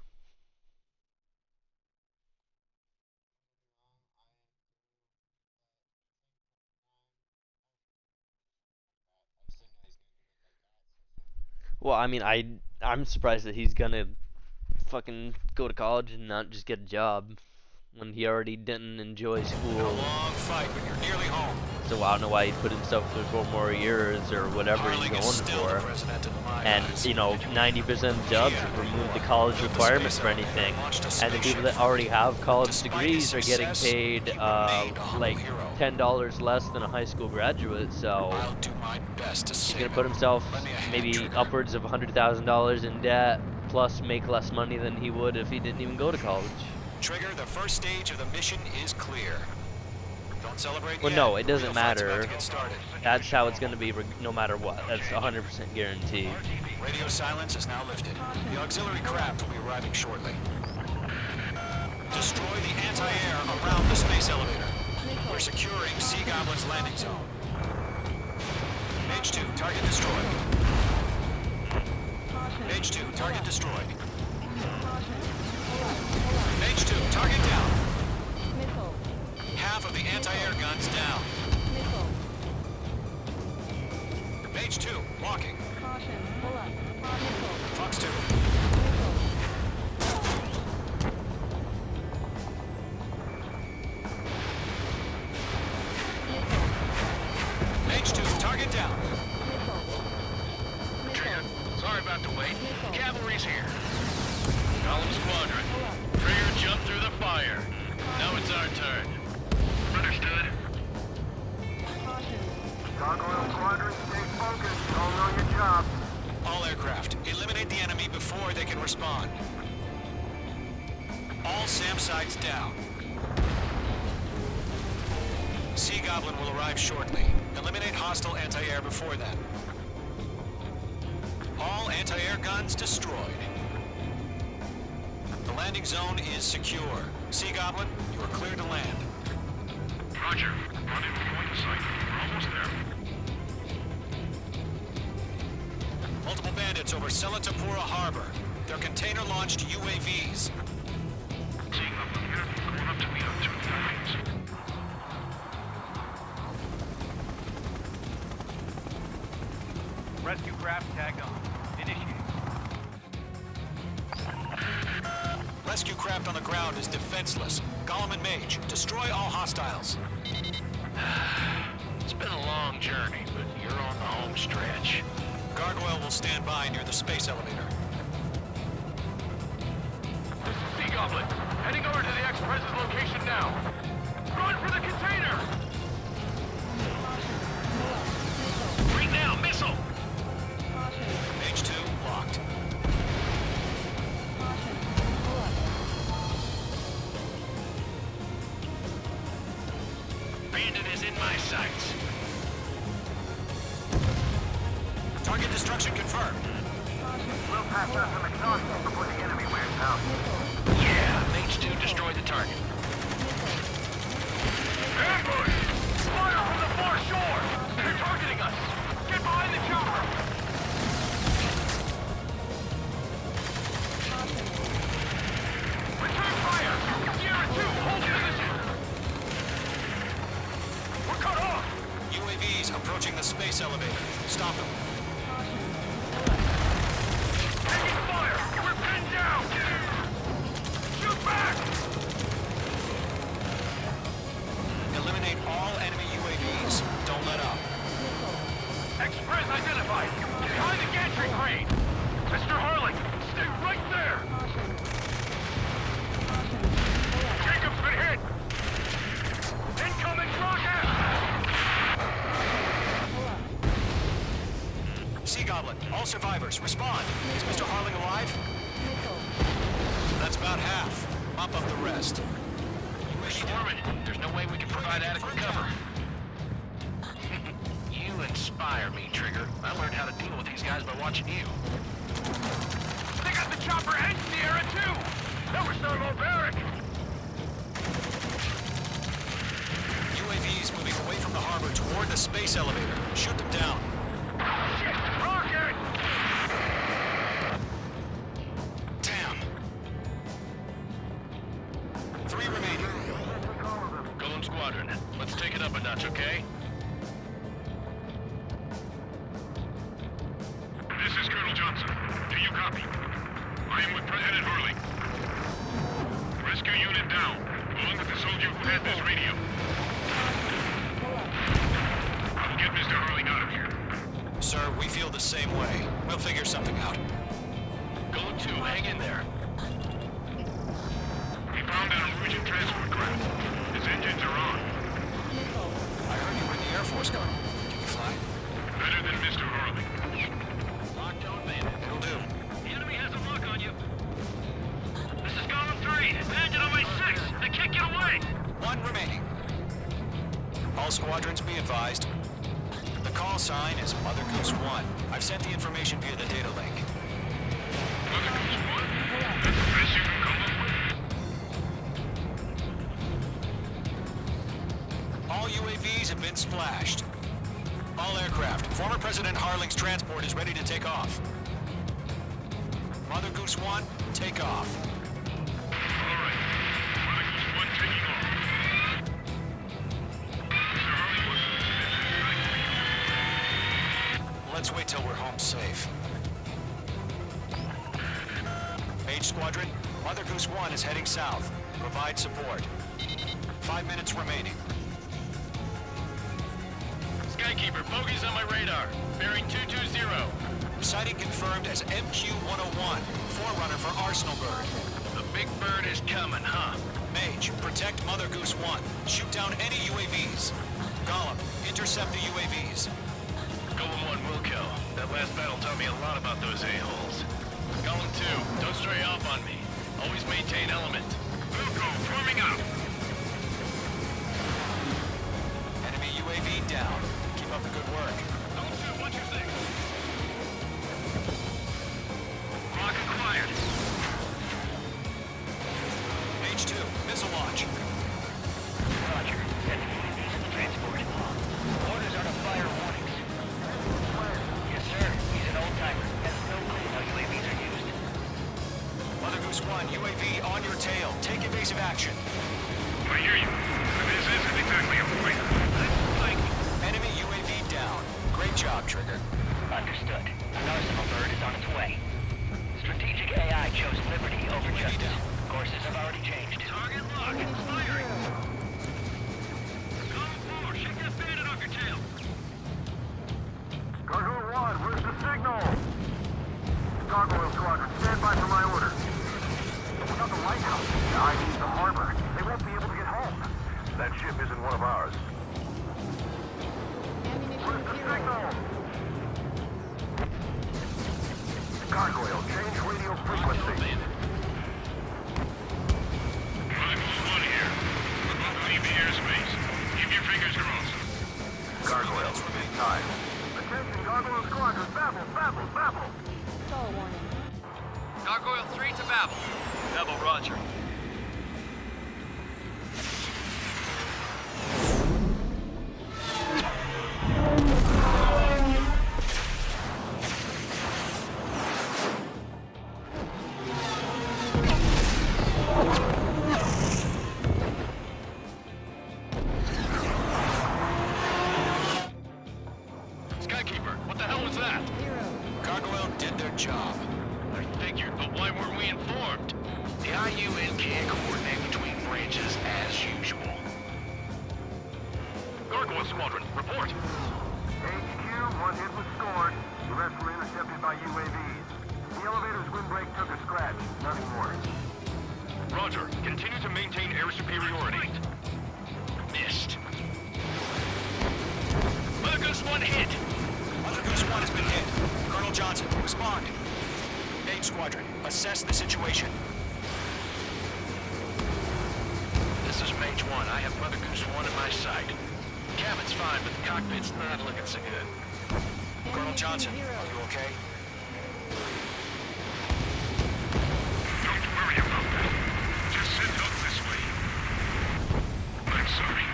Well, I mean, I'm surprised that he's gonna fucking go to college and not just get a job when he already didn't enjoy school. A long fight, but you're nearly home. So I don't know why he put himself through 4 more years or whatever he's going for. And, you know, 90% of jobs have removed the college requirements for anything. And the people that already have college degrees are getting paid like $10 less than a high school graduate. So he's going to put himself maybe upwards of $100,000 in debt, plus make less money than he would if he didn't even go to college. Trigger, the first stage of the mission is clear. Don't celebrate well, yet. no, it doesn't matter. Started. That's how it's going to be no matter what. That's 100% guaranteed. Radio silence is now lifted. The auxiliary craft will be arriving shortly. Destroy the anti-air around the space elevator. We're securing Sea Goblin's landing zone. Mage 2, target destroyed. Mage 2, target destroyed. Mage 2, target down. Half of the anti-air guns down. Mage 2, walking. Fox 2. Mage 2, target down. Trigger, sorry about the wait. Cavalry's here. Column Squadron. Trigger jumped through the fire. Now it's our turn. Understood. Gargoyle Squadron, stay focused. You all know your job. All aircraft, eliminate the enemy before they can respond. All SAM sites down. Sea Goblin will arrive shortly. Eliminate hostile anti-air before then. All anti-air guns destroyed. The landing zone is secure. Sea Goblin, you are clear to land. Roger. Rendezvous point in sight. We're almost there. Multiple bandits over Selatapura Harbor. They're container-launched UAVs. Seeing them from here, going up to meet up to the guys. Rescue craft tagged on. Initiate. Rescue craft on the ground is defenseless. Gollum and Mage, destroy all hostiles. It's been a long journey, but you're on the home stretch. Gargoyle will stand by near the space elevator. Sea Goblin, heading over to the Express's location now. Run for the container! Bring down, missile! Mage 2, locked. Bandit is in my sights. Target destruction confirmed. We'll pass out some exhaust before the enemy wears out. Yeah, Mage 2 destroyed the target. Ambush! Fire from the far shore! They're targeting us! Get behind the chopper! Return fire! Sierra 2, hold position! We're cut off! UAVs approaching the space elevator. Stop them. Taking fire! We're pinned down! Shoot back! Eliminate all enemy UAVs. Don't let up. Express identified! Behind the gantry crane! Mr. Harling, stay right there! Jacob's been hit! Incoming rocket! Sea Goblin, all survivors, respond. Is Mr. Harling alive? That's about half. Mop up the rest. We're swarming. There's no way we can provide adequate cover. You inspire me, Trigger. I learned how to deal with these guys by watching you. They got the chopper and Sierra too! That was thermobaric! UAVs moving away from the harbor toward the space elevator. Shoot them down. Shit! Rocket! Damn. 3 remaining. Golem Squadron, let's take it up a notch, okay? This is Colonel Johnson. Do you copy? I am with President Harling. Rescue unit down, along with the soldier who had this radio. I will get Mr. Harling out of here. Sir, we feel the same way. We'll figure something out. Golem 2, hang in there. We found an Norwegian transport craft. His engines are on. I heard you were in the Air Force Guard. Can you fly? Better than Mr. Harling. Locked-on bandit. It'll do. The enemy has a lock on you. This is Golem 3. Bandit on my 6. They can't get away. 1 remaining. All squadrons be advised. The call sign is Mother Goose 1. I've sent the information via the data link. Mother Goose 1? That's the best you can come up with? All UAVs have been splashed. All aircraft. Former President Harling's transport is ready to take off. Mother Goose 1, take off. All right. Mother Goose 1 taking off. Mr. Harling wants to Let's wait till we're home safe. Mage Squadron, Mother Goose 1 is heading south. Provide support. 5 minutes remaining. Skykeeper, bogey's on my radar. Bearing 220. Sighting confirmed as MQ-101, forerunner for Arsenal Bird. The big bird is coming, huh? Mage, protect Mother Goose 1. Shoot down any UAVs. Gollum, intercept the UAVs. Golem 1 will kill. That last battle taught me a lot about those a-holes. Golem 2, don't stray off on me. Always maintain element. Wilco, forming up. Enemy UAV down. Keep up the good work. Don't shoot. What's your thing? Rock acquired. Mage 2, missile launch. Roger. Transport. Orders are to fire warnings. Yes, sir. He's an old-timer. Has no clue how UAVs are used. Mother Goose 1, UAV on your tail. Take evasive action. I hear you. This isn't exactly a fight. Enemy UAV down. Great job, Trigger. Understood. An Arsenal Bird is on its way. Strategic AI chose liberty over justice. Courses have already changed. Target locked. Firing. Golem 4, shake that bandit off your tail. Gargoyle 1, where's the signal? Gargoyle Squadron, stand by for my order. Without the lighthouse, the ID's the harbor. They won't be able to get home. That ship isn't one of ours. Where's the signal? Gargoyle, change radio frequency. Gargoyle 1 here. Leave the airspace. Keep your fingers crossed. Gargoyles remain tied. Attention, Gargoyle Squadron. Babel. Gargoyle 3 to Babel. Babel, roger. What the hell was that? Gargoyle did their job. I figured, but why weren't we informed? The IUN can't coordinate between branches as usual. Gargoyle Squadron, report. HQ, one hit was scored. The rest were intercepted by UAVs. The elevator's windbreak took a scratch. Nothing more. Roger. Continue to maintain air superiority. Missed. Mother Goose 1 hit. Mother Goose 1 has been hit. Colonel Johnson, respond. Mage Squadron, assess the situation. This is Mage 1. I have Mother Goose 1 in my sight. Cabin's fine, but the cockpit's not looking so good. Colonel Johnson, are you okay? Don't worry about that. Just send up this way. I'm sorry.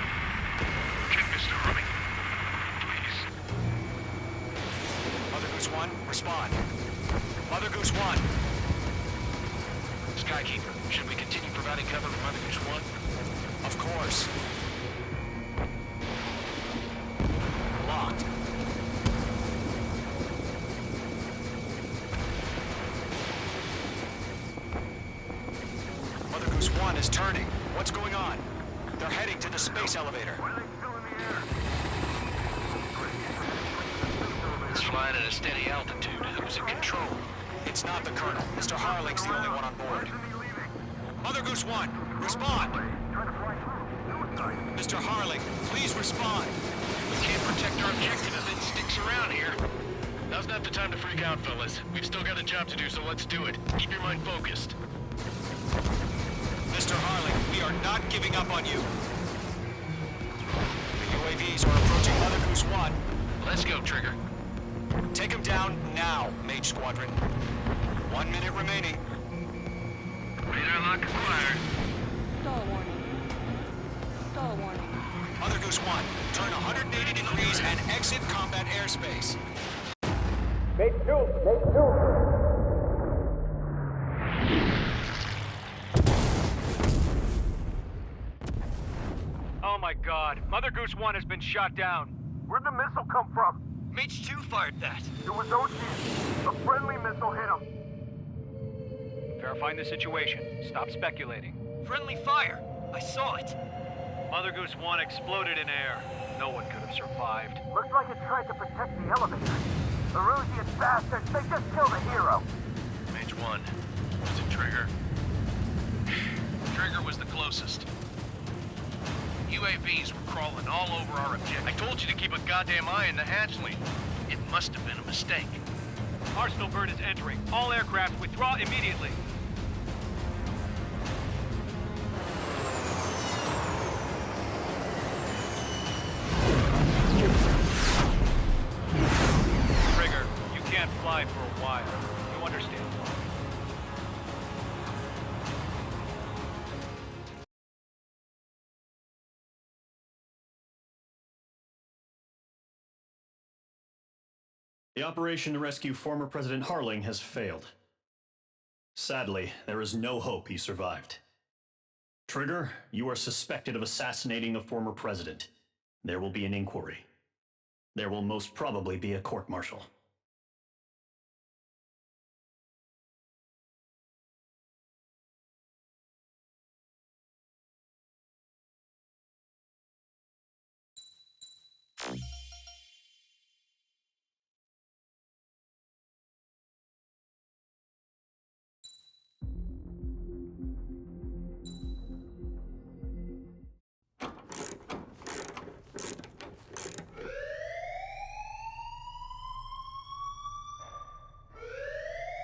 Get Mr. Hurley. Please. Mother Goose 1, respond. Mother Goose 1. Skykeeper, should we continue providing cover for Mother Goose 1? Of course. Locked. Mother Goose 1 is turning. What's going on? They're heading to the space elevator. It's flying at a steady altitude. Who's in control? It's not the Colonel. Mr. Harling's the only one on board. Mother Goose 1, respond! Mr. Harling, please respond! We can't protect our objective if it sticks around here. Now's not the time to freak out, fellas. We've still got a job to do, so let's do it. Keep your mind focused. Mr. Harling, we are not giving up on you. The UAVs are approaching Mother Goose 1. Let's go, Trigger. Take him down now, Mage Squadron. 1 minute remaining. Radar lock acquired. Stall warning. Stall warning. Mother Goose 1, turn 180 degrees and exit combat airspace. Mate 2! Mate 2! Oh my god. Mother Goose 1 has been shot down. Where'd the missile come from? Mage 2 fired that. It was Ocean. A friendly missile hit him. Verifying the situation. Stop speculating. Friendly fire. I saw it. Mother Goose 1 exploded in air. No one could have survived. Looks like it tried to protect the elevator. The Erusian bastards, they just killed a hero. Mage 1. Was it Trigger? Trigger was the closest. UAVs were crawling all over our objective. I told you to keep a goddamn eye on the hatchling. It must have been a mistake. Arsenal bird is entering. All aircraft withdraw immediately. Trigger, you can't fly for a while. You understand? The operation to rescue former President Harling has failed. Sadly, there is no hope he survived. Trigger, you are suspected of assassinating a former president. There will be an inquiry. There will most probably be a court-martial.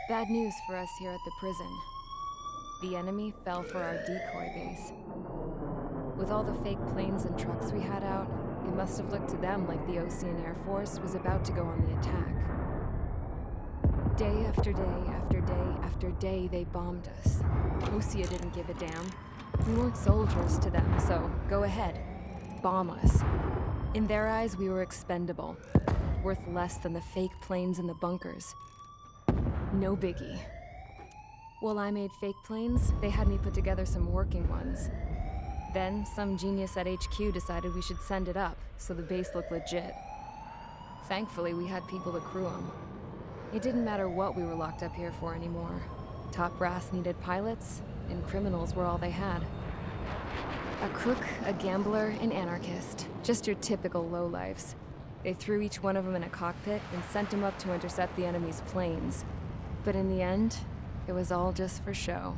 Bad news for us here at the prison. The enemy fell for our decoy base. With all the fake planes and trucks we had out, it must have looked to them like the Ocean Air Force was about to go on the attack. Day after day after day after day, they bombed us. Osea didn't give a damn. We weren't soldiers to them, so go ahead. Bomb us. In their eyes, we were expendable. Worth less than the fake planes in the bunkers. No biggie. While I made fake planes, they had me put together some working ones. Then, some genius at HQ decided we should send it up, so the base looked legit. Thankfully, we had people to crew them. It didn't matter what we were locked up here for anymore. Top brass needed pilots, and criminals were all they had. A crook, a gambler, an anarchist. Just your typical lowlifes. They threw each one of them in a cockpit and sent them up to intercept the enemy's planes. But in the end, it was all just for show.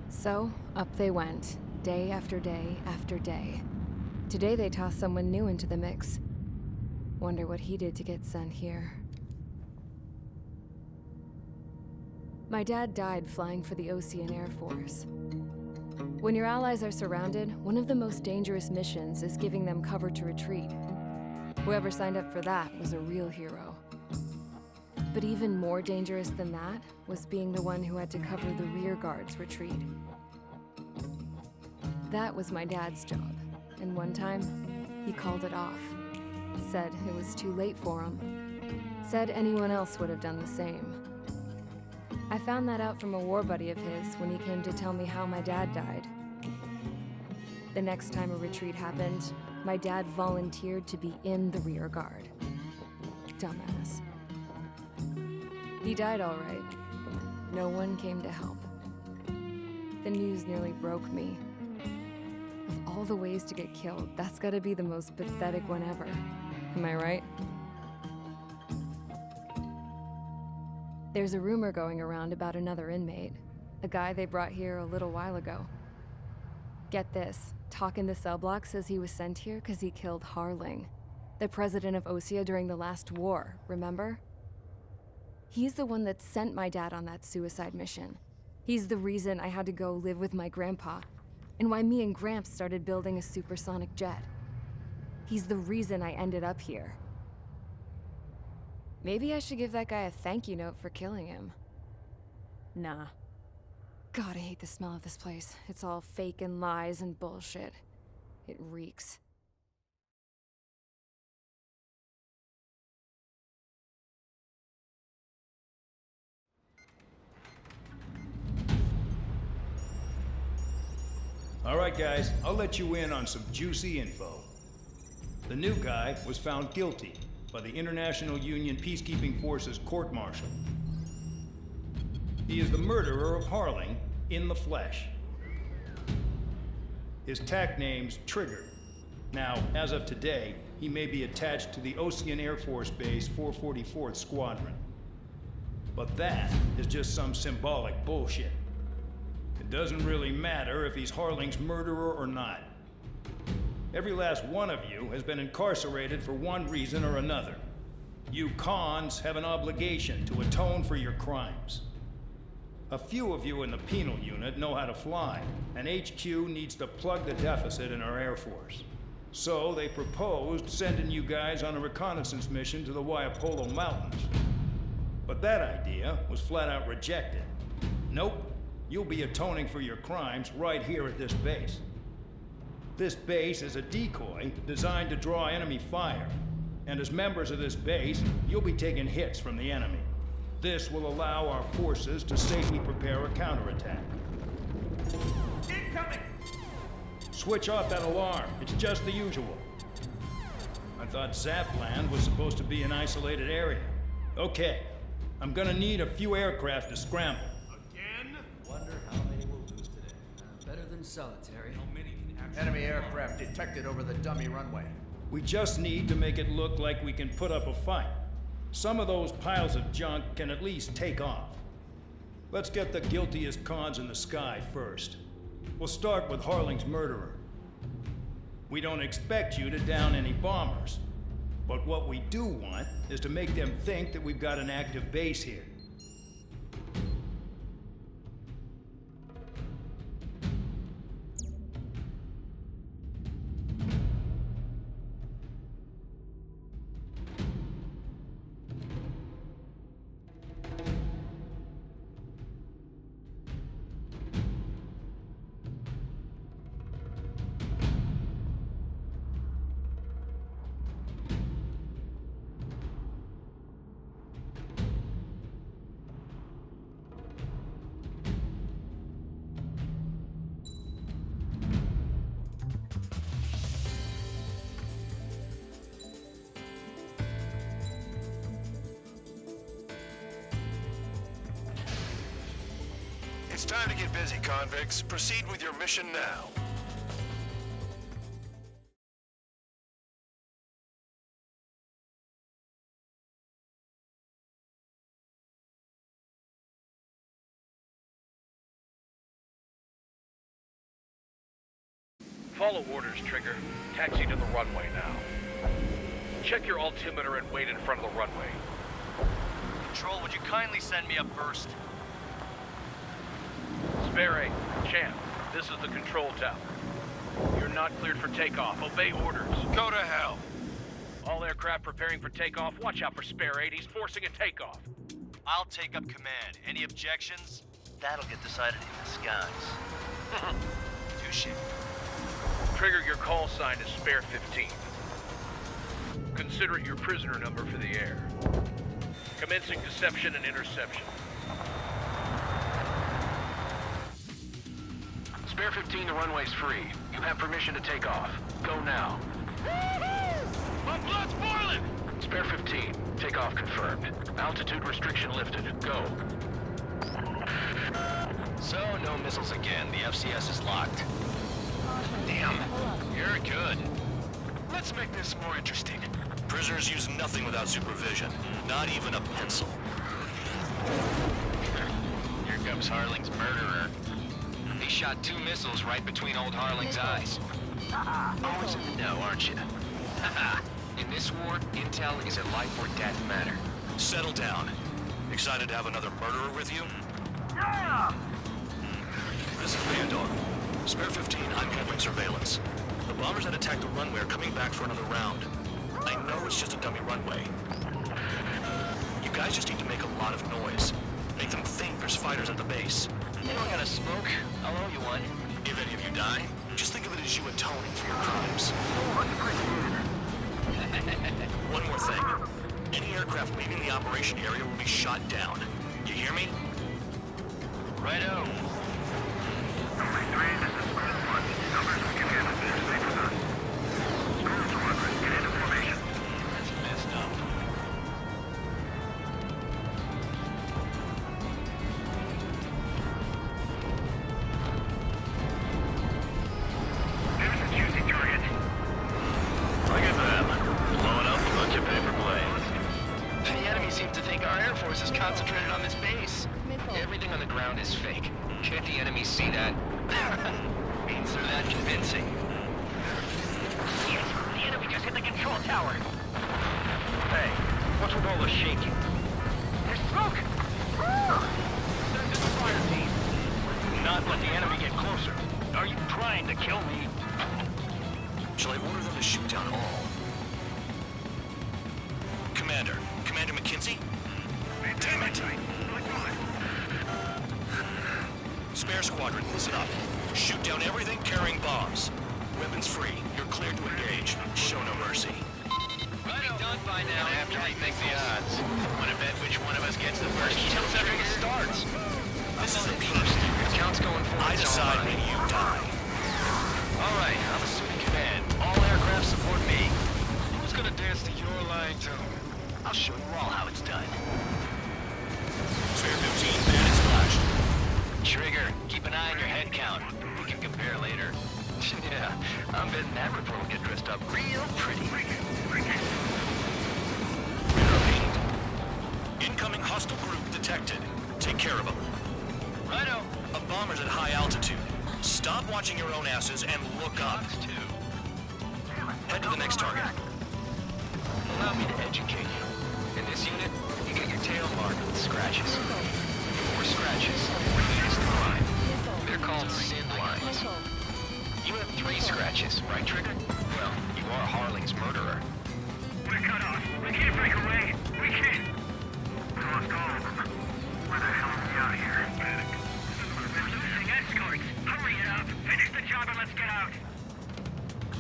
So, up they went, day after day after day. Today they tossed someone new into the mix. Wonder what he did to get sent here. My dad died flying for the Osean Air Force. When your allies are surrounded, one of the most dangerous missions is giving them cover to retreat. Whoever signed up for that was a real hero. But even more dangerous than that was being the one who had to cover the rear guard's retreat. That was my dad's job, and one time, he called it off. Said it was too late for him. Said anyone else would have done the same. I found that out from a war buddy of his when he came to tell me how my dad died. The next time a retreat happened, my dad volunteered to be in the rear guard. Dumbass. He died all right. No one came to help. The news nearly broke me. Of all the ways to get killed, that's gotta be the most pathetic one ever. Am I right? There's a rumor going around about another inmate. A guy they brought here a little while ago. Get this, talk in the cell block says he was sent here because he killed Harling, the president of Osea during the last war, remember? He's the one that sent my dad on that suicide mission. He's the reason I had to go live with my grandpa, and why me and Gramps started building a supersonic jet. He's the reason I ended up here. Maybe I should give that guy a thank you note for killing him. Nah. God, I hate the smell of this place. It's all fake and lies and bullshit. It reeks. All right, guys, I'll let you in on some juicy info. The new guy was found guilty by the International Union Peacekeeping Forces court-martial. He is the murderer of Harling in the flesh. His TAC name's Trigger. Now, as of today, he may be attached to the Osean Air Force Base 444th Squadron. But that is just some symbolic bullshit. It doesn't really matter if he's Harling's murderer or not. Every last one of you has been incarcerated for one reason or another. You cons have an obligation to atone for your crimes. A few of you in the penal unit know how to fly, and HQ needs to plug the deficit in our Air Force. So they proposed sending you guys on a reconnaissance mission to the Waiapolo Mountains. But that idea was flat out rejected. Nope, you'll be atoning for your crimes right here at this base. This base is a decoy designed to draw enemy fire, and as members of this base, you'll be taking hits from the enemy. This will allow our forces to safely prepare a counterattack. Incoming! Switch off that alarm. It's just the usual. I thought Zapland was supposed to be an isolated area. Okay, I'm gonna need a few aircraft to scramble. Again? Wonder how many we'll lose today. Better than solitary. How many can actually... Enemy aircraft detected over the dummy runway. We just need to make it look like we can put up a fight. Some of those piles of junk can at least take off. Let's get the guiltiest cons in the sky first. We'll start with Harling's murderer. We don't expect you to down any bombers. But what we do want is to make them think that we've got an active base here. It's time to get busy, convicts. Proceed with your mission now. Follow orders, Trigger. Taxi to the runway now. Check your altimeter and wait in front of the runway. Control, would you kindly send me up first? Spare 8, Champ, this is the control tower. You're not cleared for takeoff. Obey orders. Go to hell. All aircraft preparing for takeoff. Watch out for Spare 8. He's forcing a takeoff. I'll take up command. Any objections? That'll get decided in the skies. Touche. Trigger, your call sign is Spare 15. Consider it your prisoner number for the air. Commencing deception and interception. Spare 15, the runway's free. You have permission to take off. Go now. My blood's boiling! Spare 15, takeoff confirmed. Altitude restriction lifted. Go. So, no missiles again. The FCS is locked. Damn, you're good. Let's make this more interesting. Prisoners use nothing without supervision. Not even a pencil. Here comes Harling's murderer. He shot 2 missiles right between old Harling's eyes. Always in the know, aren't you? In this war, intel is a life or death matter. Settle down. Excited to have another murderer with you? Yeah! This is Vandor. Spare 15, I'm handling surveillance. The bombers that attacked the runway are coming back for another round. I know it's just a dummy runway. You guys just need to make a lot of noise. Make them think there's fighters at the base. Anyone got a smoke? I'll owe you one. If any of you die, just think of it as you atoning for your crimes. One more thing. Any aircraft leaving the operation area will be shot down. You hear me? Righto. Number 3, this is Squad 1. Numbers we can handle. Stay with us. Squad 1, get into formation. That's messed up. There's a juicy target. Look at them. Blowing up a bunch of paper planes. The enemy seems to think our Air Force is concentrated on this base. Everything on the ground is fake. Can't the enemy see that? Means they're that convincing. Yes, the enemy just hit the control tower. Hey, what's with all the shaking? There's smoke! Send in the fire team. Do not let the enemy get closer. Are you trying to kill me? Shall I order them to shoot down all? Commander McKinsey? Damn it! Spare squadron, listen up. Shoot down everything carrying bombs. Weapons free. You're cleared to engage. Show no mercy. We'll be done by now. I have to rethink the odds. Want to bet which one of us gets the first kill after it starts? This is the first. Count's going forward. I decide when you die. All right, I'm assuming command. All aircraft support me. Who's gonna dance to your line tune? I'll show you all how it's done. Spare 15, bandits flashed. Trigger, keep an eye on your head count. We can compare later. Yeah, I'm betting that report will get dressed up real pretty. Repeat. Incoming hostile group detected. Take care of them. Righto. A bomber's at high altitude. Stop watching your own asses and look up. Head to the next target. Allow me to educate you. In this unit, you get your tail marked with scratches. 4 scratches. Latest crime. They're called sin lines. You have 3 scratches, right, Trigger? Well, you are Harling's murderer. We're cut off. We can't break away. We can't. We lost all of them. Where the hell are we out of here? Panic. We're losing escorts. Hurry it up. Finish the job and let's get out.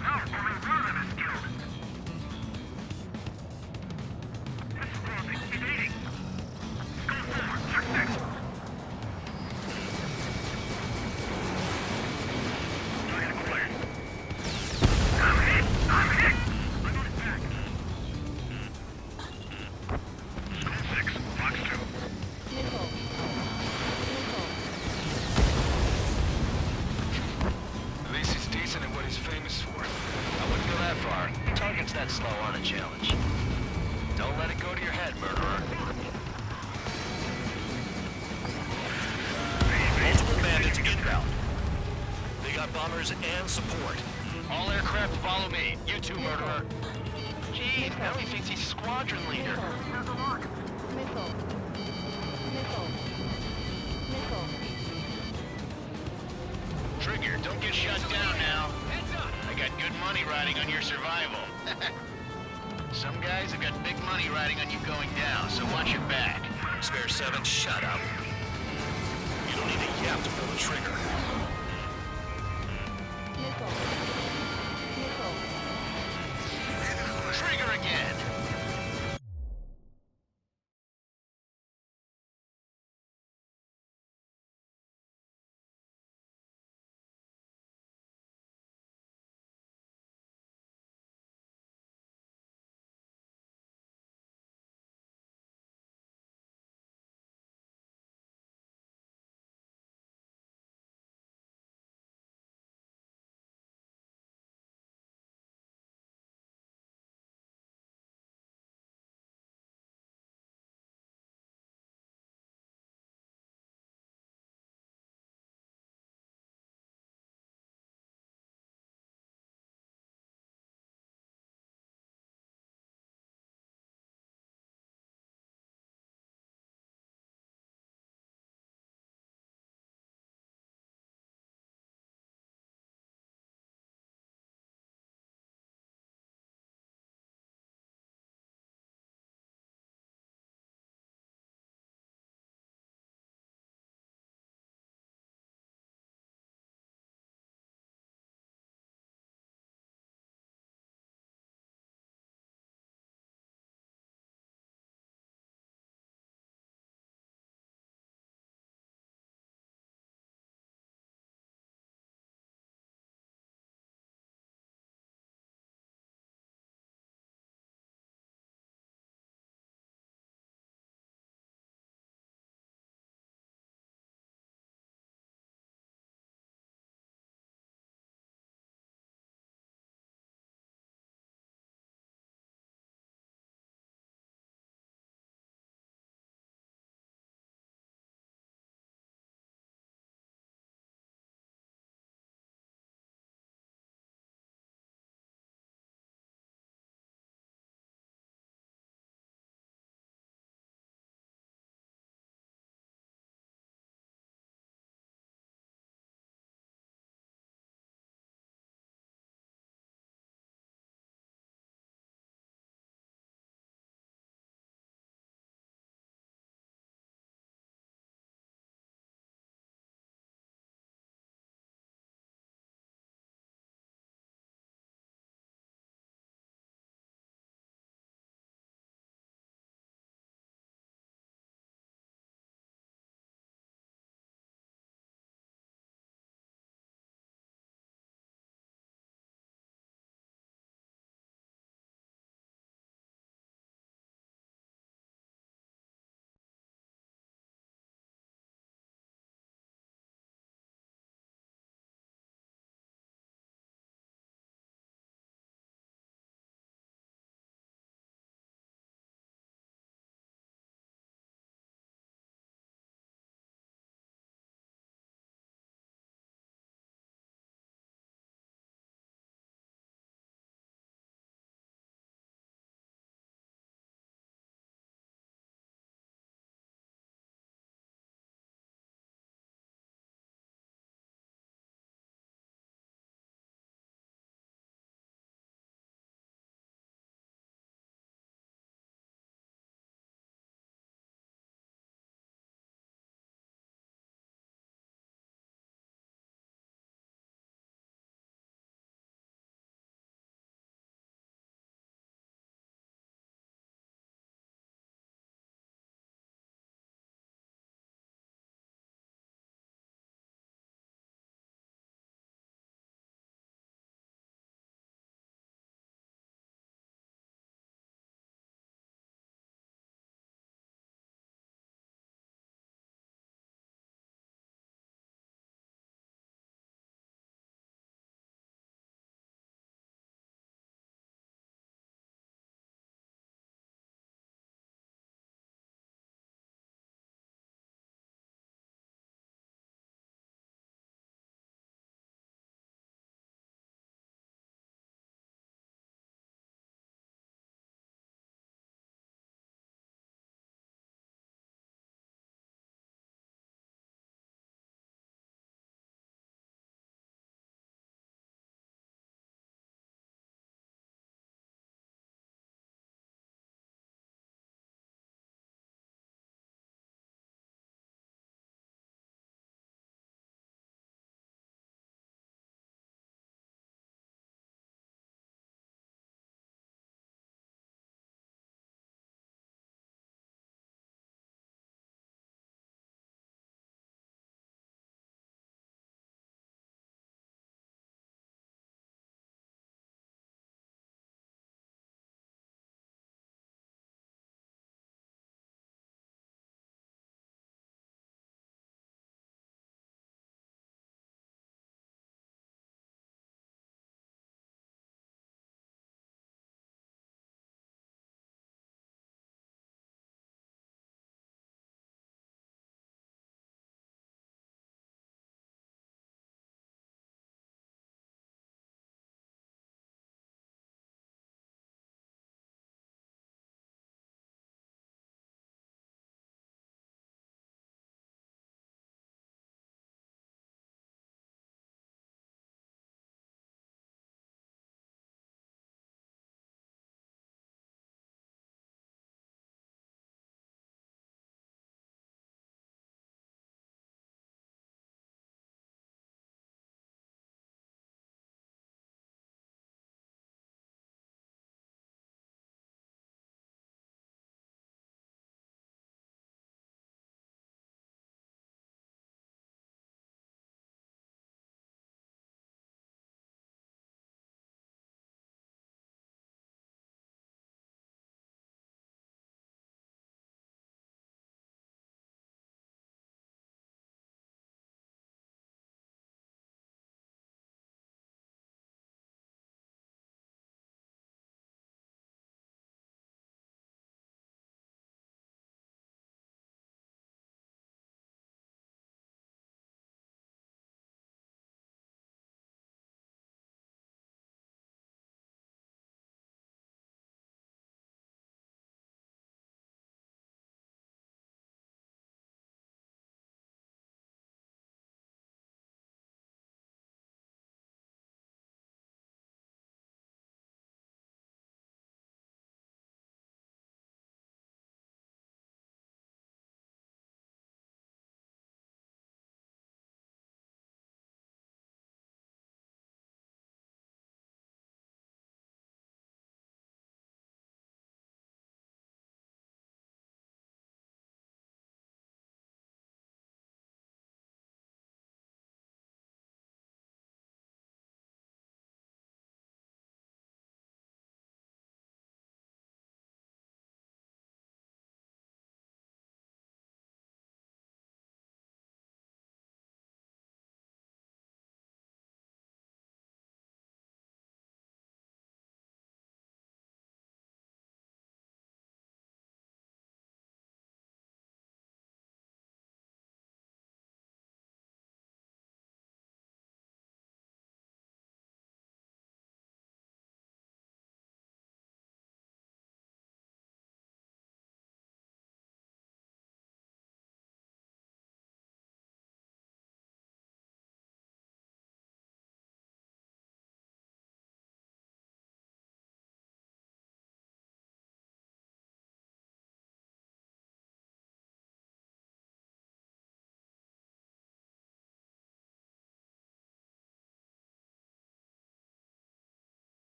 No, only one of them is killed. This squad is evading. Go forward. Check next. I'm hit! I'm on it back! bombers and support. All aircraft follow me. You too, murderer. Geez, now he thinks he's squadron leader. Missile. Missile. Missile. Trigger, don't get shut down now. I got good money riding on your survival. Some guys have got big money riding on you going down, so watch your back. Spare 7, shut up. You don't need a yap to pull the trigger. Missile. Missile. Trigger again!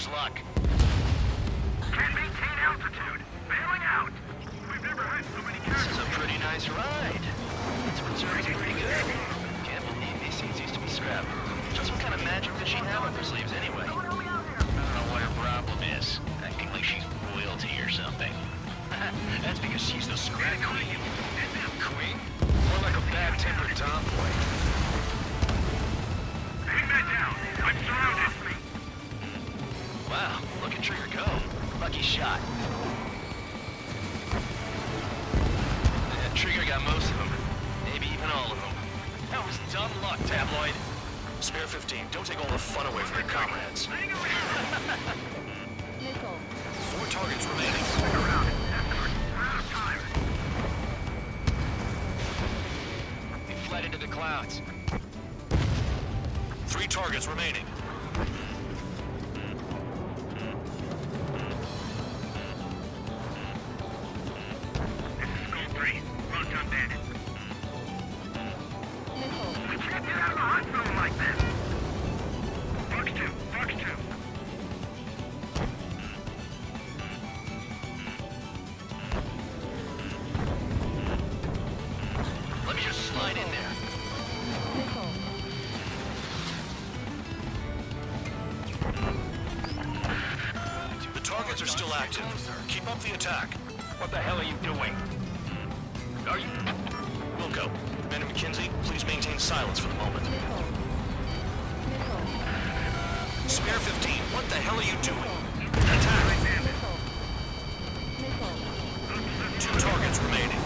Wish us luck. Can't maintain altitude. Bailing out. We've never had so many This is a pretty nice ride. It's preserved pretty good. Can't believe these seats used to be scrapped. Just what kind of magic does she have up her sleeves anyway? I don't know what her problem is. Acting like she's royalty or something. That's because she's the scrap queen. Queen? More like a bad-tempered tomboy. Hang that down. I'm surrounded. Wow, look at Trigger go. Lucky shot. Trigger got most of them. Maybe even all of them. That was dumb luck, Tabloid. Spare 15, don't take all the fun away from your comrades. Nickel. 4 targets remaining. Stick around. We're out of time. They fled into the clouds. 3 targets remaining. This is Gold 3. Proton bandit. Nickel. We can't get out of the hot zone like this. Fox 2. Fox 2. Let me just slide in there. Nickel. The targets are still active. Keep up the attack. What the hell are you doing? Are you... Wilco, Ben and McKinsey, please maintain silence for the moment. Nickel. Nickel. Spare 15, what the hell are you doing? Attack! Nickel. Nickel. 2 targets remaining.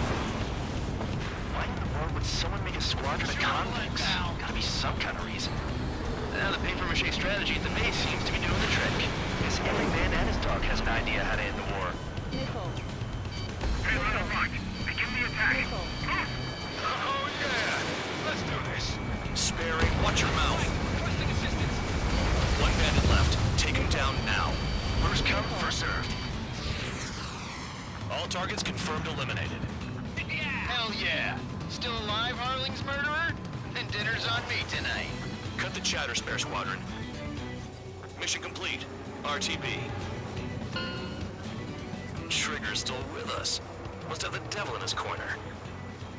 Why in the world would someone make a squadron of convicts? Gotta be some kind of reason. Now the paper-mache strategy at the base seems to be doing the trick. Guess every man and his dog has an idea how to end the war. Nickel. Hey, let him rock. Begin the attack. Nickel. Oh yeah! Let's do this. Sparing, watch your mouth. Requesting assistance. 1 bandit left. Take him down now. First come, first served. All targets confirmed eliminated. Hell yeah! Still alive, Harling's murderer? Then dinner's on me tonight. Cut the chatter, Spare Squadron. Mission complete. RTB. Trigger's still with us. Must have the devil in his corner.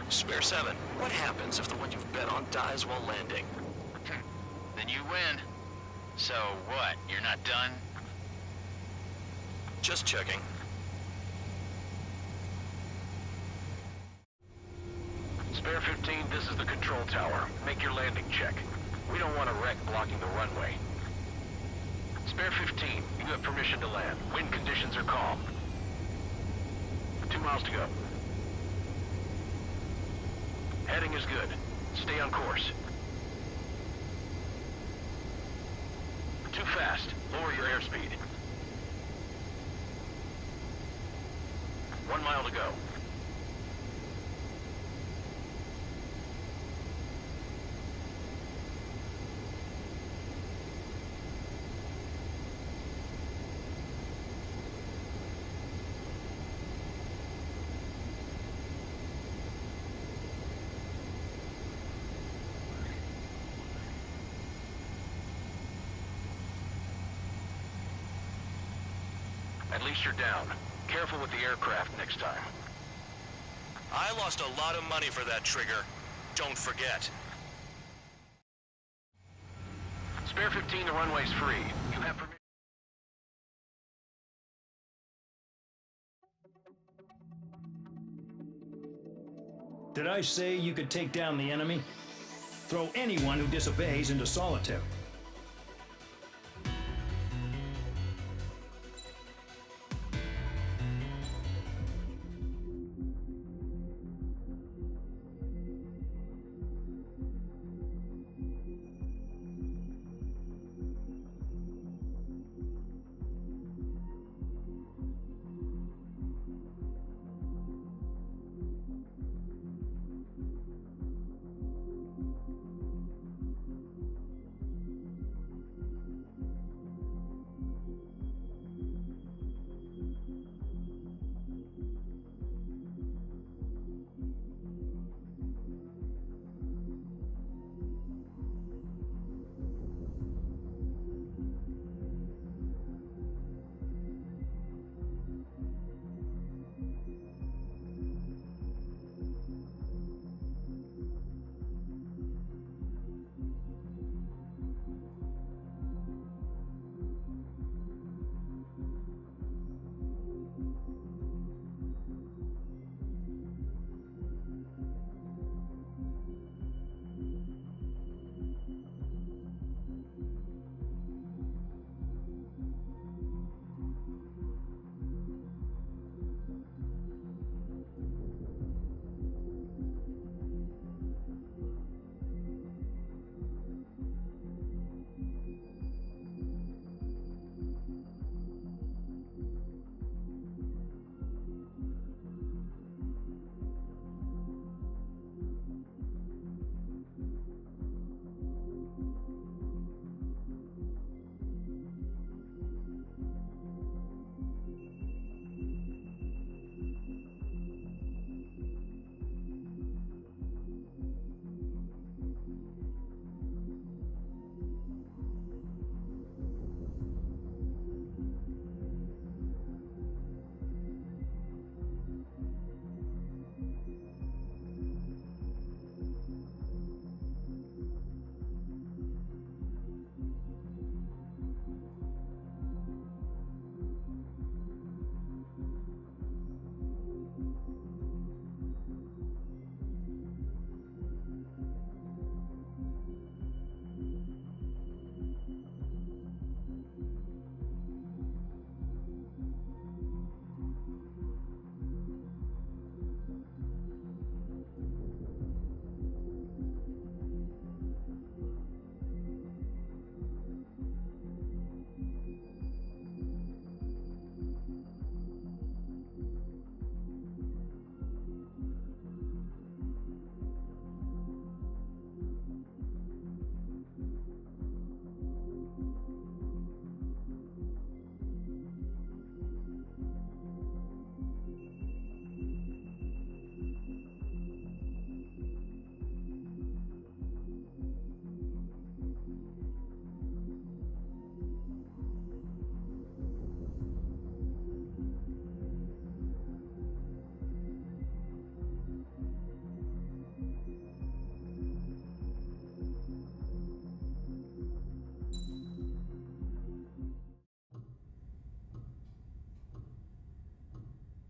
Spare 7, what happens if the one you've bet on dies while landing? Then you win. So what, you're not done? Just checking. Spare 15, this is the control tower. Make your landing check. We don't want a wreck blocking the runway. Spare 15, you have permission to land. Wind conditions are calm. 2 miles to go. Heading is good. Stay on course. Too fast. Lower your airspeed. 1 mile to go. At least you're down. Careful with the aircraft next time. I lost a lot of money for that Trigger. Don't forget. Spare 15, the runway's free. You have permission. Did I say you could take down the enemy? Throw anyone who disobeys into solitary.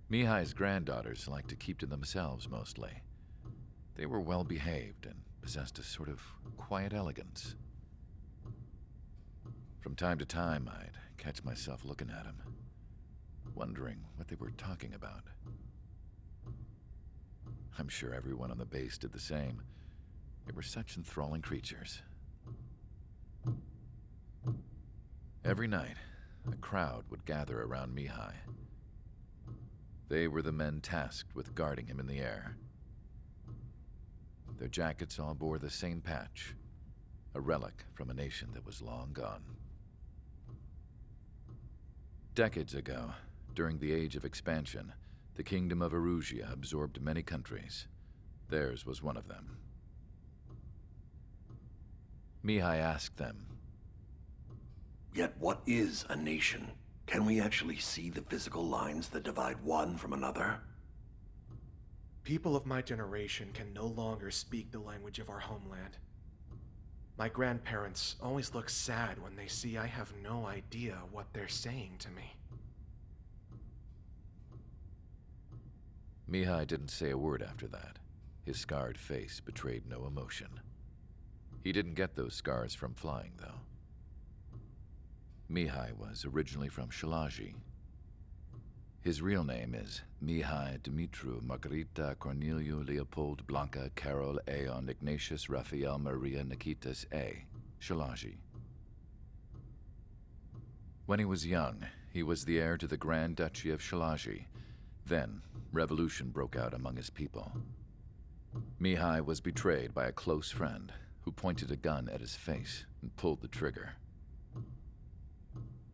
Mihai's granddaughters liked to keep to themselves mostly. They were well behaved and possessed a sort of quiet elegance. From time to time, I'd catch myself looking at them, wondering what they were talking about. I'm sure everyone on the base did the same. They were such enthralling creatures. Every night, a crowd would gather around Mihai. They were the men tasked with guarding him in the air. Their jackets all bore the same patch, a relic from a nation that was long gone. Decades ago, during the Age of Expansion, the Kingdom of Erusia absorbed many countries. Theirs was one of them. Mihai asked them, "Yet what is a nation? Can we actually see the physical lines that divide one from another?" People of my generation can no longer speak the language of our homeland. My grandparents always look sad when they see I have no idea what they're saying to me. Mihai didn't say a word after that. His scarred face betrayed no emotion. He didn't get those scars from flying, though. Mihai was originally from Shalaji. His real name is Mihai Dumitru Margarita Corneliu Leopold Blanca Carol Aeon Ignatius Raphael Maria Nikitas A. Shalaji. When he was young, he was the heir to the Grand Duchy of Shalaji. Then, revolution broke out among his people. Mihai was betrayed by a close friend who pointed a gun at his face and pulled the trigger.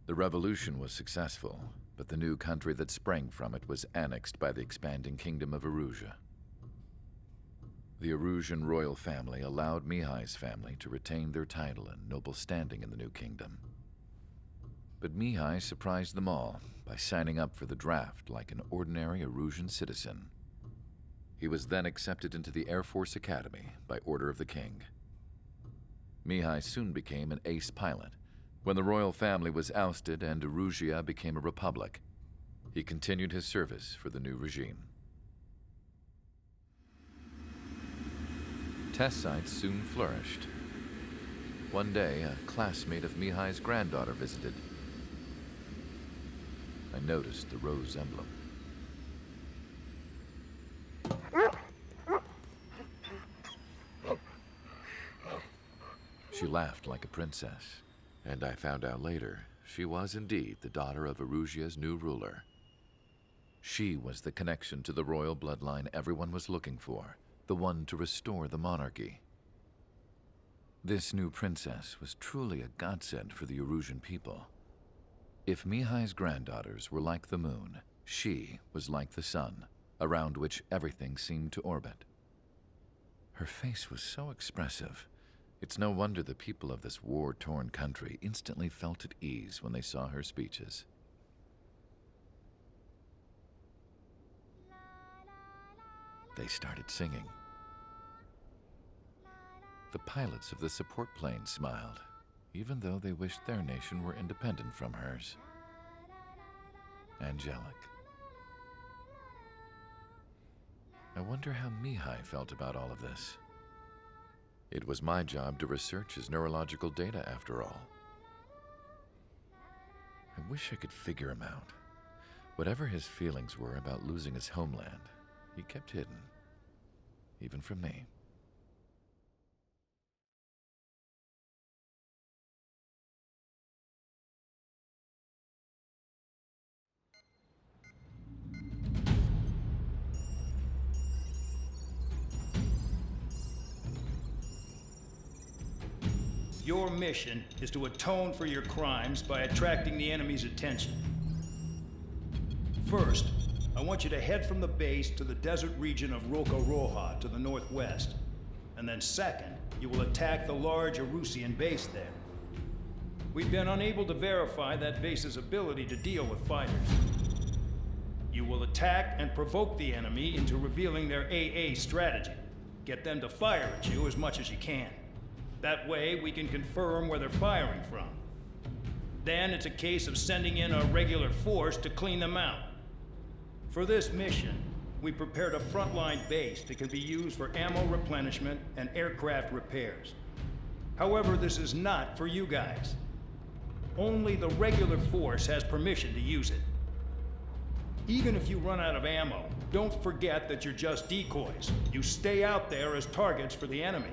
The revolution was successful, but the new country that sprang from it was annexed by the expanding Kingdom of Erusia. The Erusian royal family allowed Mihai's family to retain their title and noble standing in the new kingdom. But Mihai surprised them all by signing up for the draft like an ordinary Erusian citizen. He was then accepted into the Air Force Academy by order of the king. Mihai soon became an ace pilot. When the royal family was ousted and Erusia became a republic, he continued his service for the new regime. Test sites soon flourished. One day, a classmate of Mihai's granddaughter visited. I noticed the rose emblem. She laughed like a princess, and I found out later she was indeed the daughter of Erusia's new ruler. She was the connection to the royal bloodline everyone was looking for, the one to restore the monarchy. This new princess was truly a godsend for the Erusian people. If Mihai's granddaughters were like the moon, she was like the sun, around which everything seemed to orbit. Her face was so expressive. It's no wonder the people of this war-torn country instantly felt at ease when they saw her speeches. They started singing. The pilots of the support plane smiled, even though they wished their nation were independent from hers. Angelic. I wonder how Mihai felt about all of this. It was my job to research his neurological data, after all. I wish I could figure him out. Whatever his feelings were about losing his homeland, he kept hidden, even from me. Your mission is to atone for your crimes by attracting the enemy's attention. First, I want you to head from the base to the desert region of Roca-Roja to the northwest. And then second, you will attack the large Erusian base there. We've been unable to verify that base's ability to deal with fighters. You will attack and provoke the enemy into revealing their AA strategy. Get them to fire at you as much as you can. That way, we can confirm where they're firing from. Then it's a case of sending in a regular force to clean them out. For this mission, we prepared a frontline base that can be used for ammo replenishment and aircraft repairs. However, this is not for you guys. Only the regular force has permission to use it. Even if you run out of ammo, don't forget that you're just decoys. You stay out there as targets for the enemy.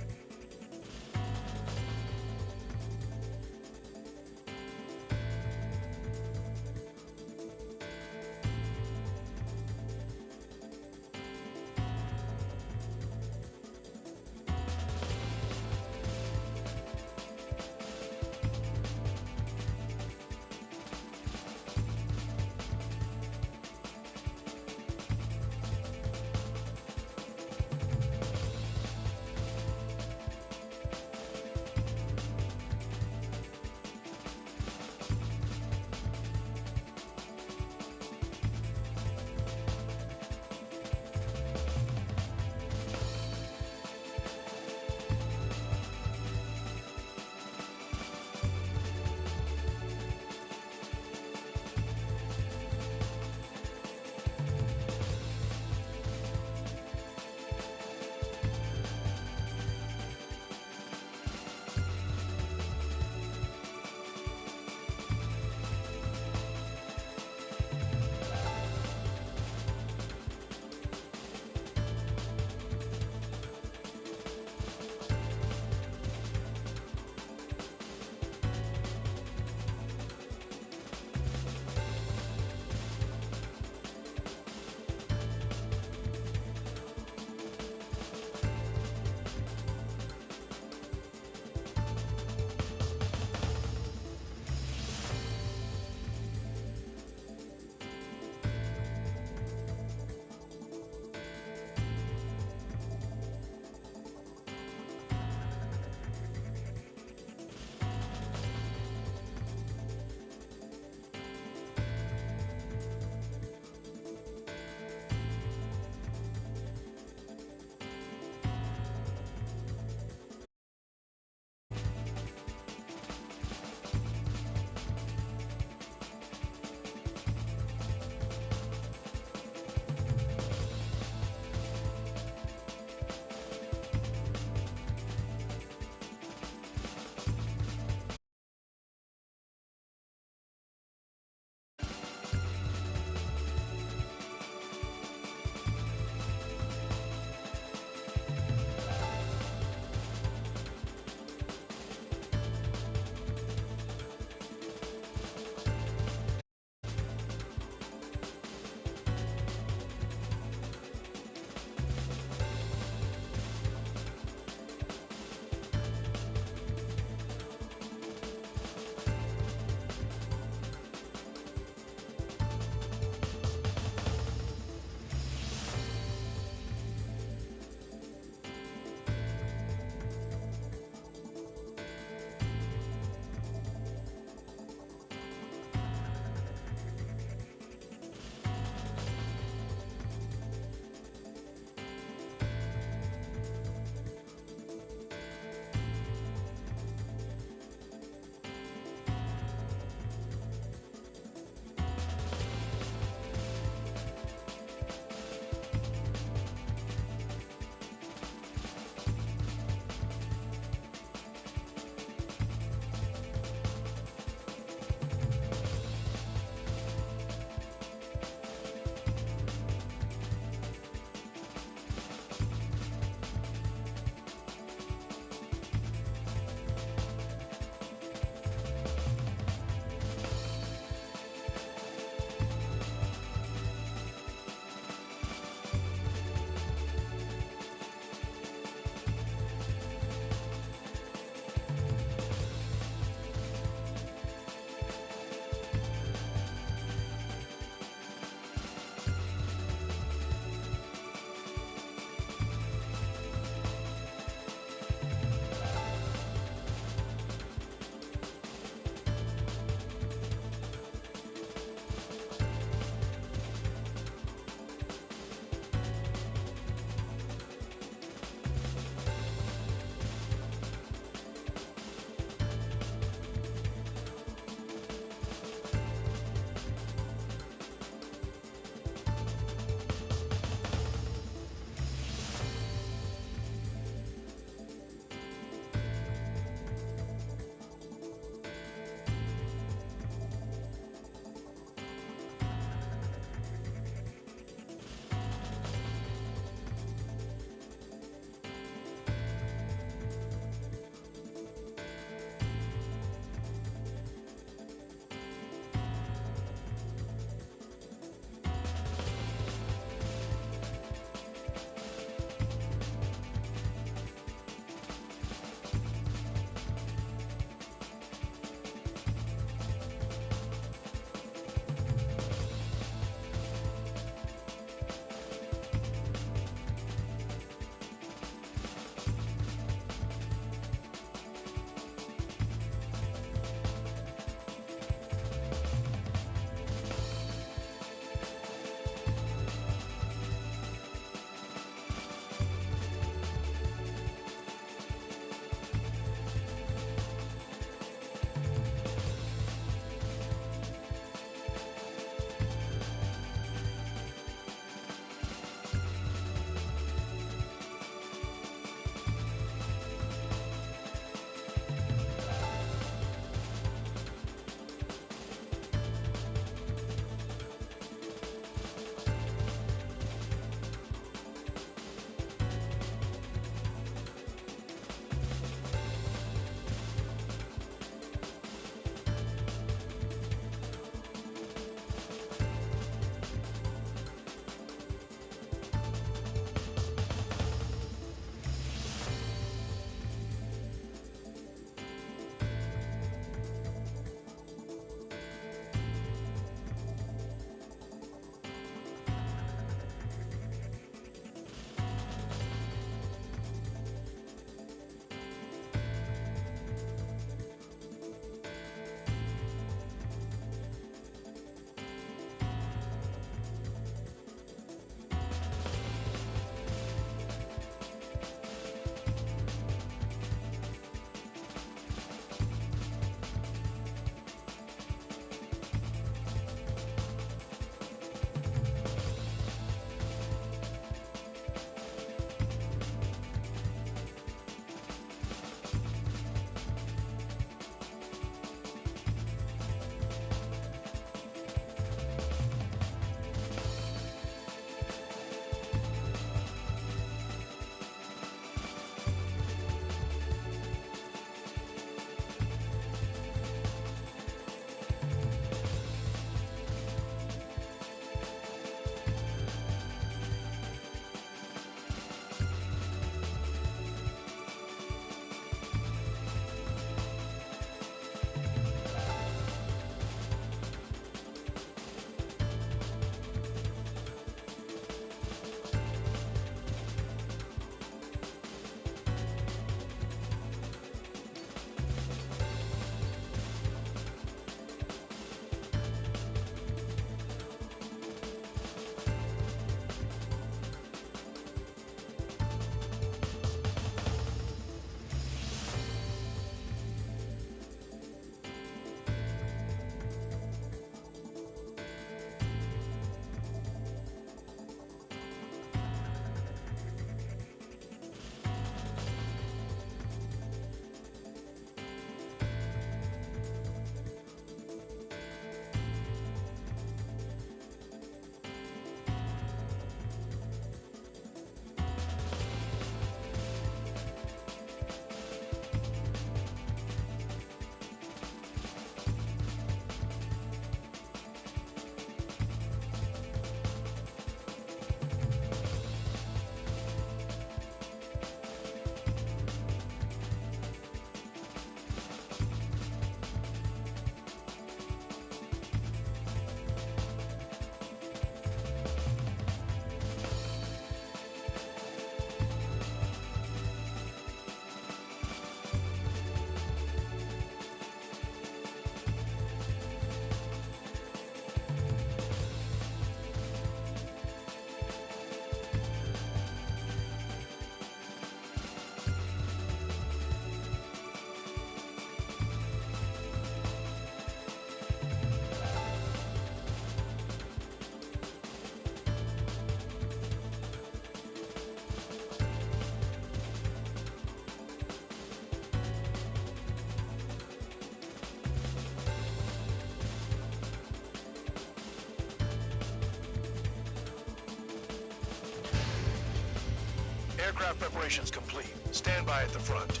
Aircraft preparations complete. Stand by at the front.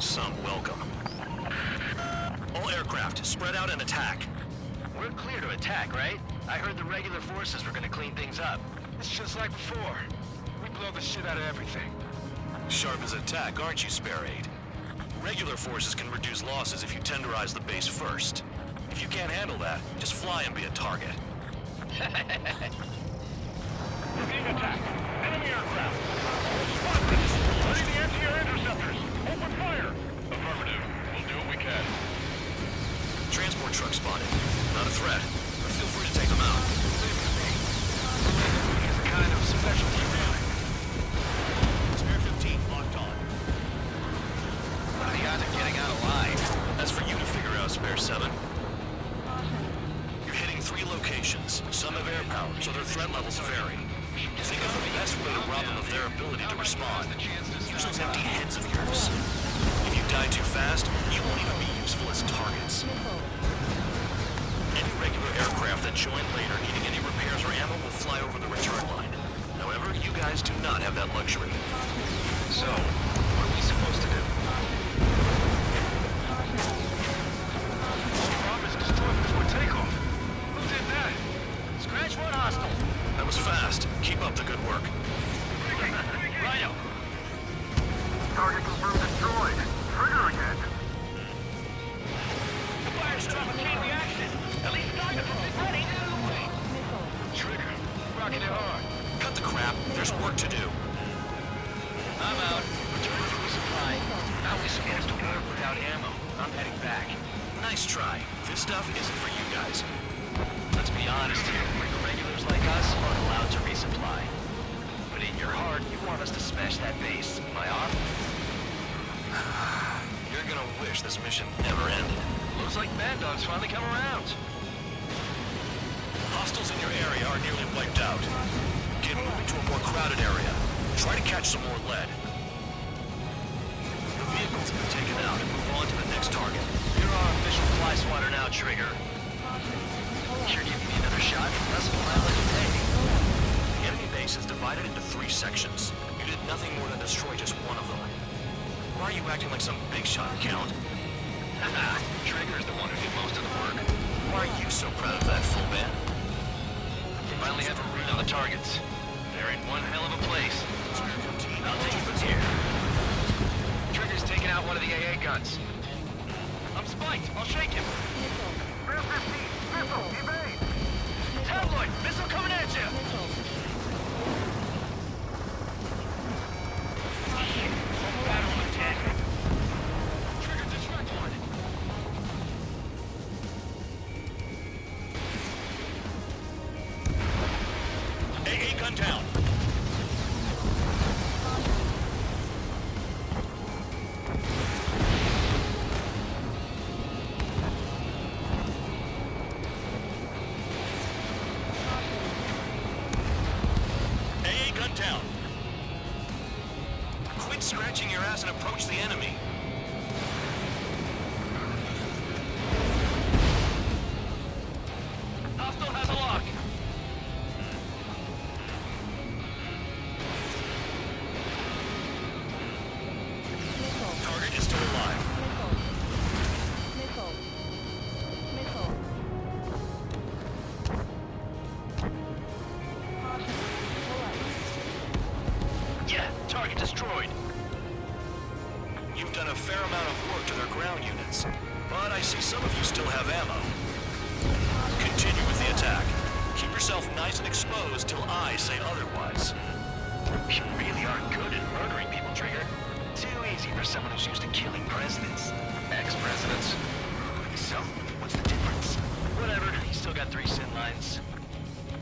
Some welcome. All aircraft, spread out and attack. We're clear to attack, right? I heard the regular forces were gonna clean things up. It's just like before. We blow the shit out of everything. Sharp as attack, aren't you, Spare Aid? Regular forces can reduce losses if you tenderize the base first. If you can't handle that, just fly and be a target. We're being attacked. Enemy aircraft. Squadrons, ready the anti-air interceptors. Open fire. Affirmative. We'll do what we can. Transport truck spotted. Not a threat, but feel free to take them out. It's kind of specialty, really. Spare 15 locked on. What are the odds of getting out alive? That's for you to figure out, Spare 7. You're hitting 3 locations. Some have air power, so their threat levels vary. Think of the best way to rob them of their ability to respond. Use those empty heads of yours. If you die too fast, you won't even be useful as targets. Any regular aircraft that join later needing any repairs or ammo will fly over the return line. However, you guys do not have that luxury. So, what are we supposed to do? Bomb is destroyed before takeoff. Who did that? Scratch one hostile. That was fast. Keep up the good work. Rhino. Target confirmed destroyed. Trigger again. The firestorm became reaction. At least start it from ready. Trigger. Rocking it hard. Cut the crap. There's work to do. I'm out. Return to resupply. How are we supposed to work without ammo? I'm heading back. Nice try. This stuff isn't for you guys. Let's be honest here. Regulars like us aren't allowed to resupply. But in your heart, you want us to smash that base. Am I off? You're gonna wish this mission never ended. Looks like Mad Dog's finally come around. Hostiles in your area are nearly wiped out. Get moving to a more crowded area. Try to catch some more lead. The vehicles have been taken out and move on to the next target. You're our official fly swatter now, Trigger. You're giving me another shot? That's what I like to take. The enemy base is divided into 3 sections. You did nothing more than destroy just one of them. Why are you acting like some big shot, Count? Haha, Trigger's the one who did most of the work. Why are you so proud of that, full man? Finally have a read on the targets. They're in one hell of a place. I'll take it from here. Trigger's taking out one of the AA guns. I'm spiked. I'll shake him. Real 15. Missile. Evade. Tabloid! Missile coming at you! Battle attack. Trigger distract one. AA gun down. AA gun down. Quit scratching your ass and approach the enemy. Hostile has a lock. Target is still alive. Missile. Missile. Yeah, target destroyed. You've done a fair amount of work to their ground units, but I see some of you still have ammo. Continue with the attack. Keep yourself nice and exposed till I say otherwise. You really are good at murdering people, Trigger. Too easy for someone who's used to killing presidents. Ex-presidents. So, what's the difference? Whatever, you still got 3 sin lines.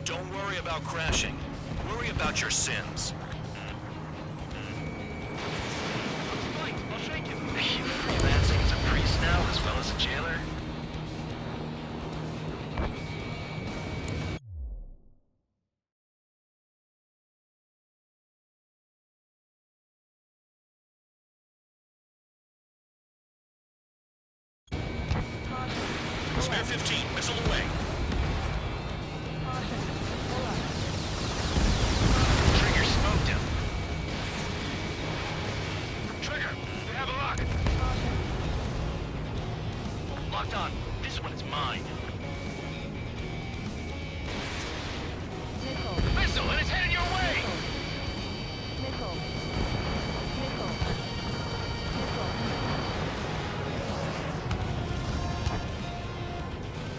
Don't worry about crashing. Worry about your sins. I'll shake him. You freelancing as a priest now, as well as a jailer? Spare 15, missile away. Trigger smoked him. Trigger, you have a lock. Locked on. This one is mine. Missile, and it's headed your way! Missile.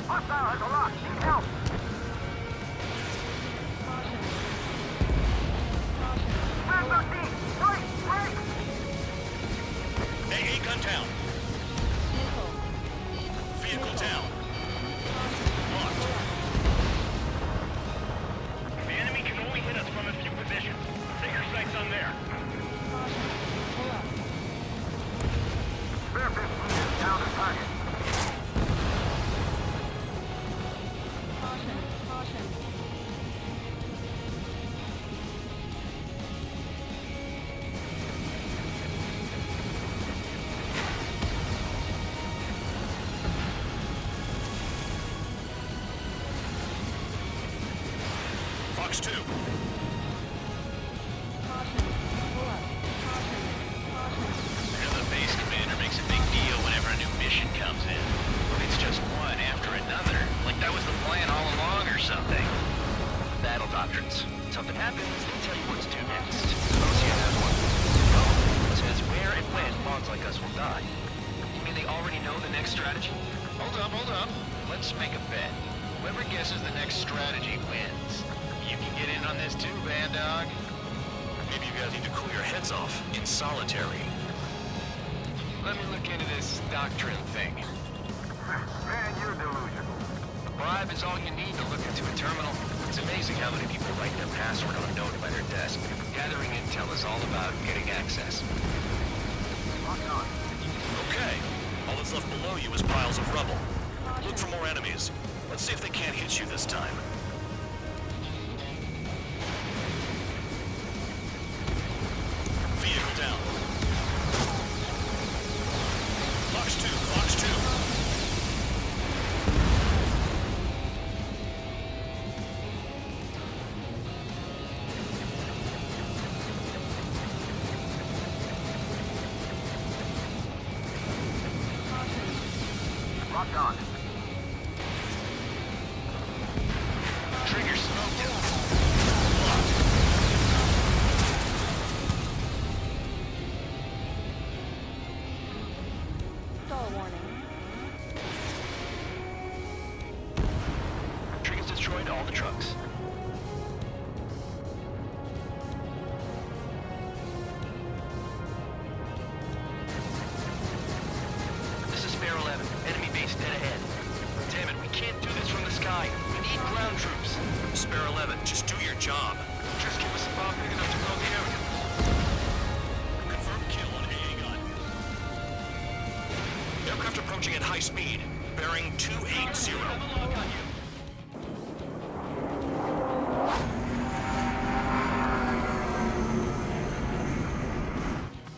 Hostile has a lock. Need help. Man 13! Break! AA gun down. Vehicle down. Locked. The enemy can only hit us from a few positions. Take your sights on there. Spare 15 is down to target. Fox 2. The base commander makes a big deal whenever a new mission comes in. But it's just one after another. Like that was the plan all along or something. Battle doctrines. Something happens, they tell you what to do next. OCN has one. It says where and when pawns like us will die. You mean they already know the next strategy? Hold up. Let's make a bet. Whoever guesses the next strategy wins. You can get in on this too, Bandog. Maybe you guys need to cool your heads off in solitary. Let me look into this doctrine thing. Man, you're delusional. A bribe is all you need to look into a terminal. It's amazing how many people write their password on a note by their desk. Gathering intel is all about getting access. Okay. All that's left below you is piles of rubble. Look for more enemies. Let's see if they can't hit you this time. Vehicle down. Fox 2, Fox 2. Locked on. Trigger smoked him. Stall warning. Trigger's destroyed all the trucks. This is Spare 11. Enemy base dead ahead. Damn it, we can't do this from the sky. We need ground troops. Spare 11, just do your job. Just give us a bomb big enough to blow the area. Confirmed kill on AA gun. Aircraft approaching at high speed. Bearing 280.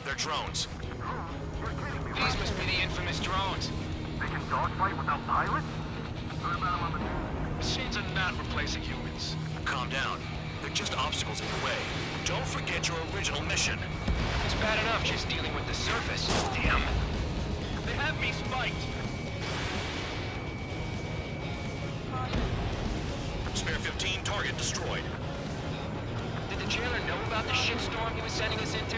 They're drones. These must be the infamous drones. They can dogfight without pilots? Heard about them on the news. Machines are not replacing humans. Calm down. They're just obstacles in the way. Don't forget your original mission. It's bad enough just dealing with the surface. Damn. They have me spiked. Spare 15, target destroyed. Did the jailer know about the shitstorm he was sending us into?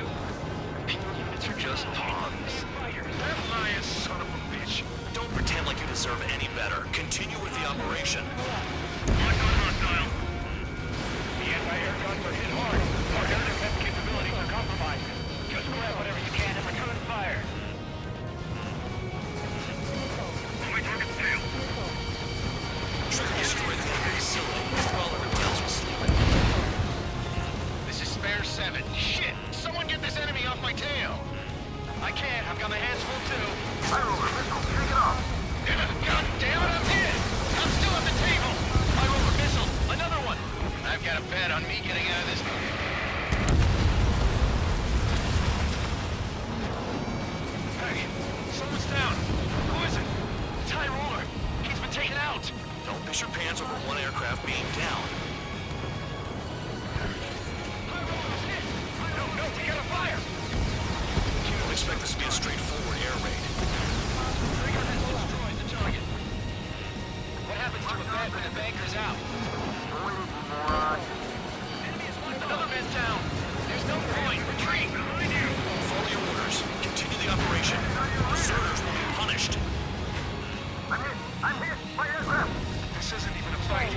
Units are just pawns. They're lying, son of a bitch. Don't pretend like you deserve any better. Continue with the operation. Locked on hostile. The anti-air guns are hit hard. Our air defense capabilities are compromised. Just grab whatever you can and return fire. Only target's tail. Trigger destroyed the facility while everyone else was sleeping. This is Spare 7. Shit! Someone get this enemy off my tail! I can't. I've got my hands full too. Pyro, missile, shake it off. God damn it, I'm hit! I'm still at the table! Pyro missile! Another one! I've got a bet on me getting out of this. Hey, someone's down. Who is it? Ty Roller. He's been taken out! Don't piss your pants over one aircraft being down. No, we got a fire! You don't expect this to be a straightforward air raid. Trigger has destroyed the target. What happens to a bed when the banker's out? Enemy has locked another man down. There's no point. Retreat! Behind you! Follow your orders. Continue the operation. Deserters will be punished. I'm hit! My aircraft! This isn't even a fight.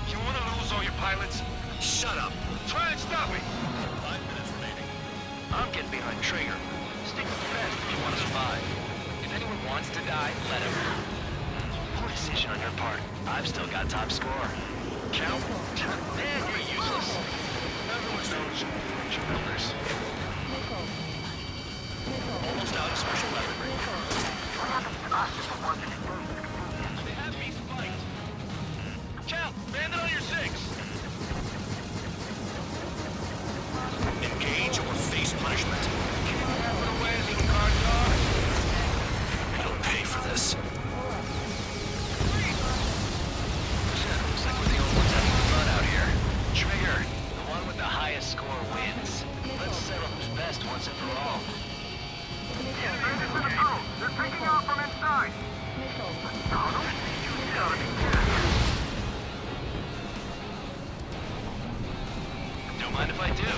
You want to lose all your pilots? Shut up. Try and stop me! 5 minutes remaining. I'm getting behind Traeger. Stick with the best if you want to survive. If anyone wants to die, let him. Poor decision on your part. I've still got top score. Count? Man, you're useless. Everyone knows your numbers. Almost out of special weaponry. What happens to us if we're working engaged? They have me spiked. Count! Bandit on your 6! Engage or face punishment. Put away, little guard dog. You'll pay for this. Looks like we're the only ones having fun out here. Trigger, the one with the highest score wins. Let's settle who's best once and for all. Bandits in the tunnel! They're taking off from inside! Tunnel? You gotta be kidding me! Don't mind if I do.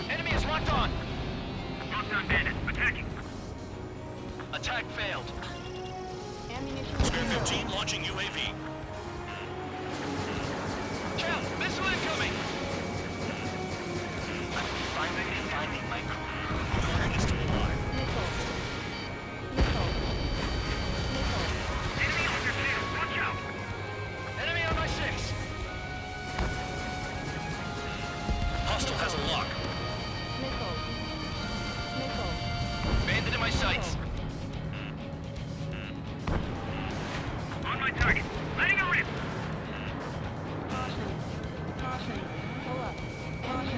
Enemy is locked on! Locked on bandits, attacking! Attack failed. Spear 15 launching UAV. Count! Missile incoming! I'm finally finding my crew. Target is still alive. Enemy on your tail! Watch out! Enemy on my 6! Hostile has a lock. Bandit in my sights. On my target! Letting it rip!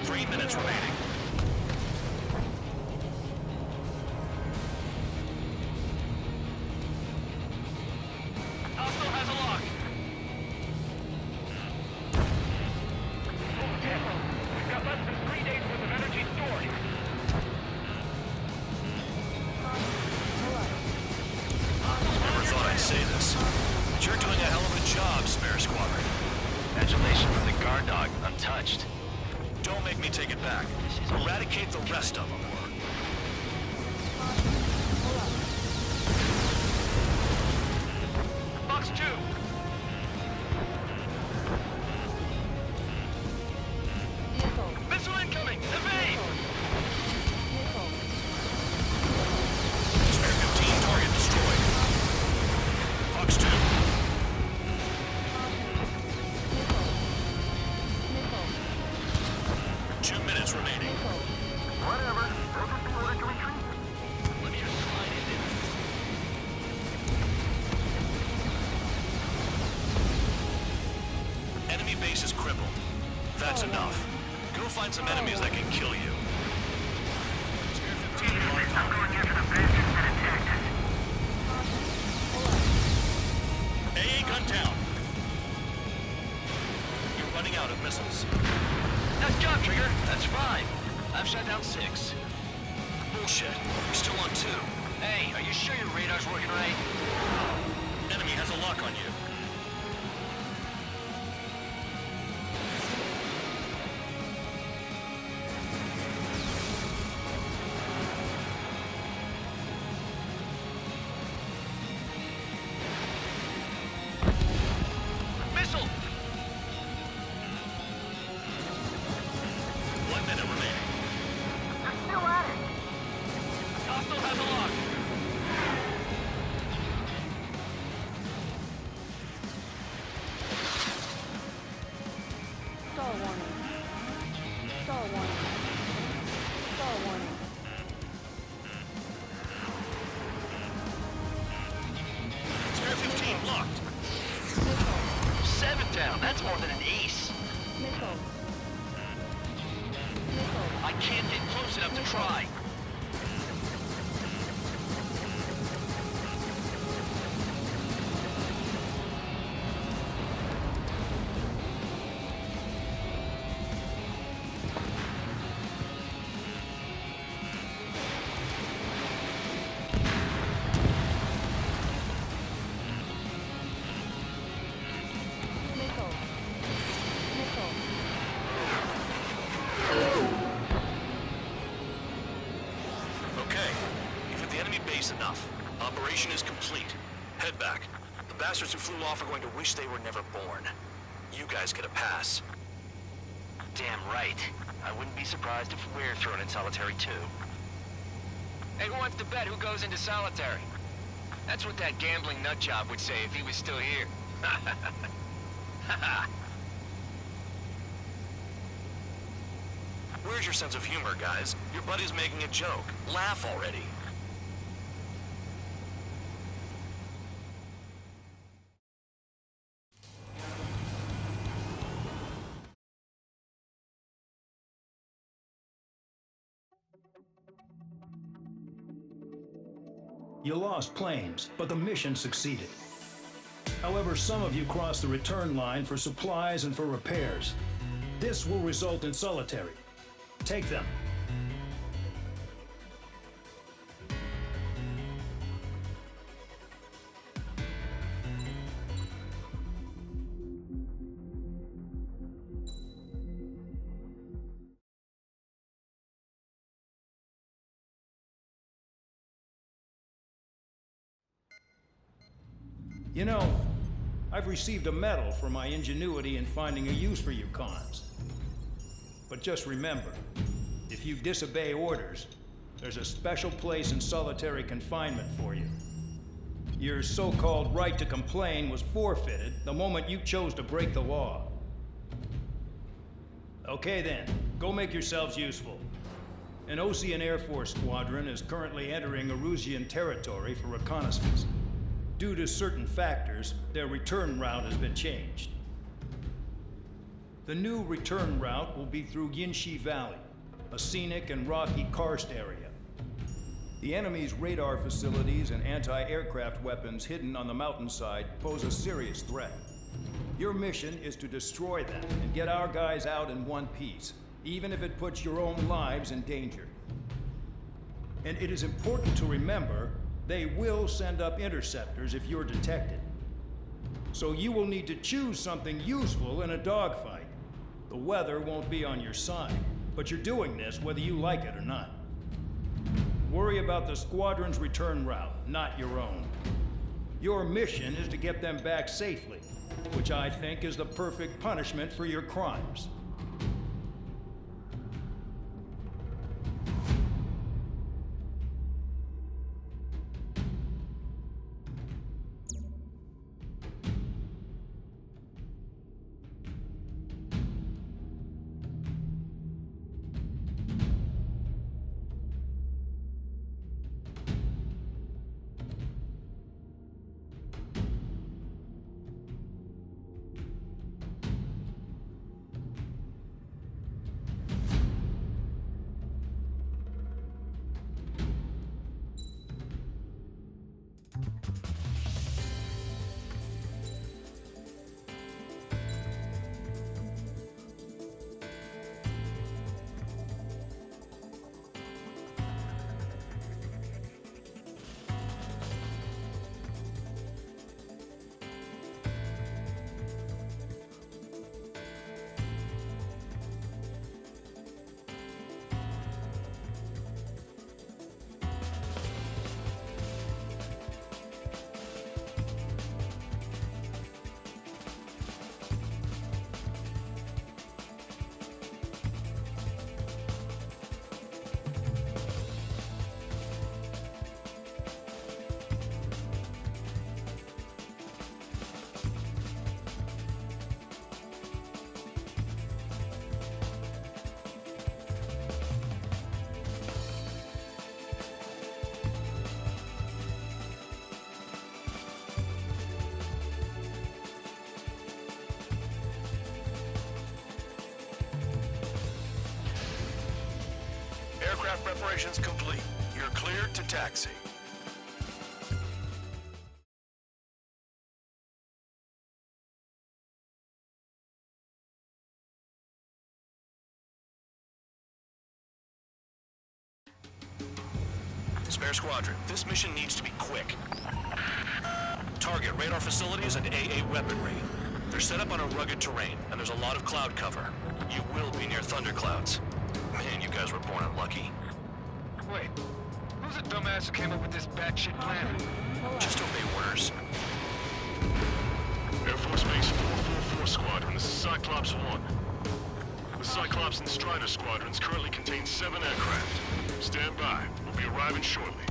3 minutes remaining. Hostile has a lock. We've got less than 3 days worth of energy stored! Never thought I'd say this, but you're doing a hell of a job, Spare Squadron. Adulation for the guard dog, untouched. Don't make me take it back. Eradicate the rest of them. Box 2! Missile incoming! Evade! Spare 15 target destroyed. Fox 2. Two minutes remaining. Whatever. They'll just be ordered to retreat. Let me just slide in. Enemy base is crippled. That's enough. Go find some enemies that can kill you. Spear 15 locked I'm on. going after the bandits that attacked us. AA gun down. You're running out of missiles. Nice job, Trigger. That's 5. I've shot down 6. Bullshit. You're still on 2. Hey, are you sure your radar's working right? Enemy has a lock on you. Missile! 1 minute remaining. They're still at it! Hostile has a lock. Star warning. Star warning. Star warning. Spare 15 locked. 7 down. That's more than an ace. Missile. I can't get close enough to try. Enough's enough. Operation is complete. Head back. The bastards who flew off are going to wish they were never born. You guys get a pass. Damn right. I wouldn't be surprised if we're thrown in solitary too. Hey, who wants to bet who goes into solitary? That's what that gambling nutjob would say if he was still here. Where's your sense of humor, guys? Your buddy's making a joke. Laugh already. You lost planes, but the mission succeeded. However, some of you crossed the return line for supplies and for repairs. This will result in solitary. Take them. You know, I've received a medal for my ingenuity in finding a use for you cons. But just remember, if you disobey orders, there's a special place in solitary confinement for you. Your so-called right to complain was forfeited the moment you chose to break the law. Okay then, go make yourselves useful. An Osean Air Force squadron is currently entering Erusian territory for reconnaissance. Due to certain factors, their return route has been changed. The new return route will be through Yinshi Valley, a scenic and rocky karst area. The enemy's radar facilities and anti-aircraft weapons hidden on the mountainside pose a serious threat. Your mission is to destroy them and get our guys out in one piece, even if it puts your own lives in danger. And it is important to remember they will send up interceptors if you're detected. So you will need to choose something useful in a dogfight. The weather won't be on your side, but you're doing this whether you like it or not. Worry about the squadron's return route, not your own. Your mission is to get them back safely, which I think is the perfect punishment for your crimes. Aircraft preparations complete. You're cleared to taxi. Spare squadron, this mission needs to be quick. Target radar facilities and AA weaponry. They're set up on a rugged terrain, and there's a lot of cloud cover. You will be near thunderclouds. Man, you guys were born unlucky. Wait, Who's the dumbass who came up with this batshit plan? Just obey orders. Air Force Base 444 Squadron, this is Cyclops 1. The Cyclops and Strider squadrons currently contain 7 aircraft. Stand by. We'll be arriving shortly.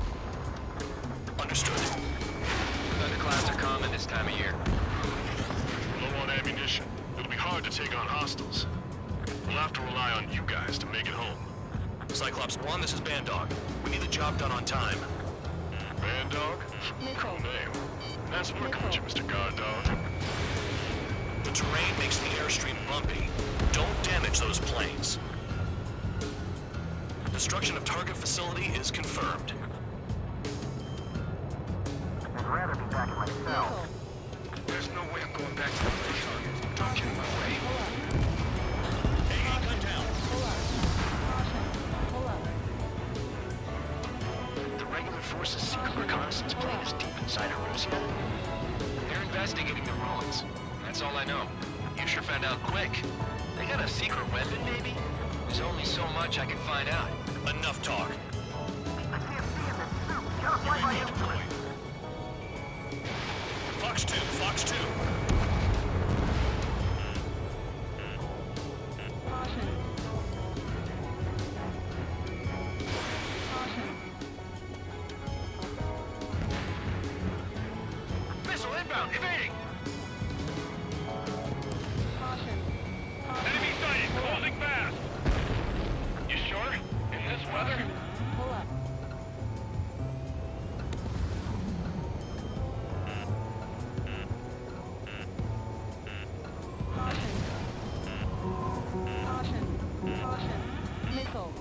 Understood. Thunderclouds are common this time of year. Low on ammunition. It'll be hard to take on hostiles. We'll have to rely on you guys to make it home. Cyclops 1, this is Bandog. We need the job done on time. Bandog? Cool name. Nice working with you, Mr. Guard Dog. The terrain makes the airstream bumpy. Don't damage those planes. Destruction of target facility is confirmed. I'd rather be back in my cell. There's no way I'm going back to the target. Don't get in my way. Hey, come down. Hold up. The regular force's secret reconnaissance plane is deep inside Erusia. They're investigating the ruins. That's all I know. You sure found out quick. They got a secret weapon, maybe? There's only so much I can find out. Enough talk. I can't see in this suit. Gotta fly by him. Fox 2, Fox 2. Caution. Missile inbound, evading! Enemy sighted, closing fast! You sure? In this weather? Pull up. Caution. Missile.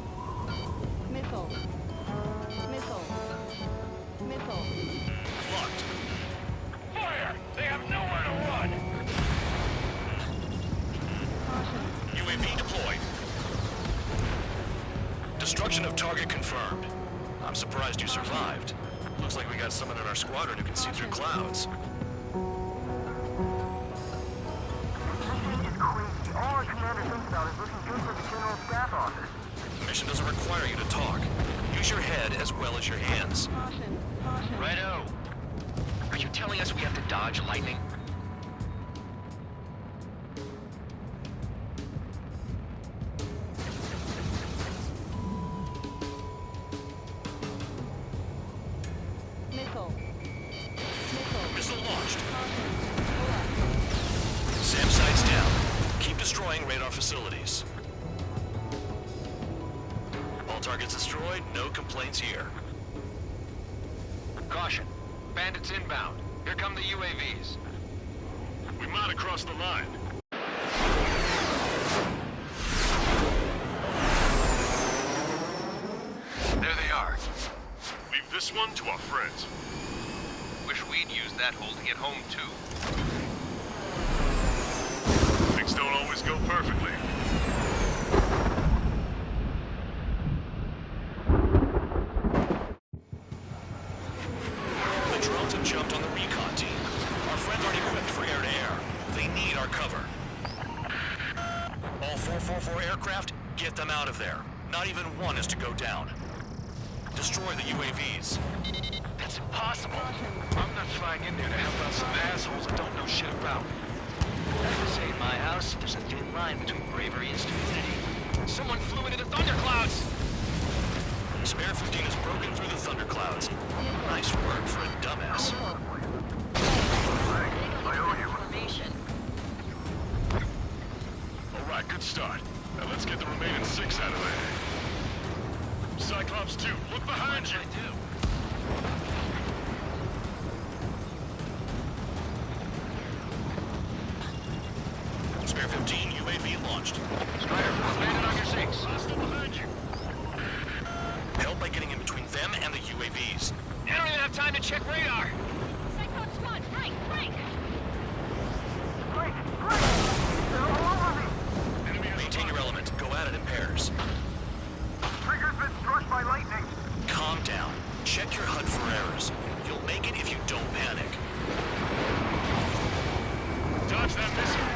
Locked. Fire! They have nowhere to run! UAV deployed. Destruction of target confirmed. I'm surprised you survived. Looks like we got someone in our squadron who can see through clouds. Crazy. All our commander thinks about is looking good for the general staff office. The mission doesn't require you to talk. Use your head as well as your hands. Righto. Are you telling us we have to dodge lightning? Missile launched. SAM sights down. Keep destroying radar facilities. All targets destroyed, no complaints here. Caution. Bandits inbound. Here come the UAVs. We might have crossed the line. There they are. Leave this one to our friends. Wish we'd used that hole to get home, too. Things don't always go perfectly. The drones have jumped on the recon team. Our friends aren't equipped for air-to-air. They need our cover. All 444 aircraft, get them out of there. Not even one is to go down. Destroy the UAVs. That's impossible. I'm not flying in there to help out some assholes I don't know shit about. As they say in my house, there's a thin line between bravery and stupidity. Someone flew into the thunderclouds! Spare 15 has broken through the thunderclouds. Nice work for a dumbass. I owe you. All right, good start. Now let's get the remaining 6 out of there. Cyclops 2, look behind you! Spare 15, UAV launched. Strider 4 landed on your 6. Hostile behind you. Help by getting in between them and the UAVs. I don't even have time to check radar. Cyclops 1, Frank! They're all over me! Maintain your element. Go at it in pairs. Trigger's been struck by lightning. Calm down. Check your HUD for errors. You'll make it if you don't panic. Dodge that missile.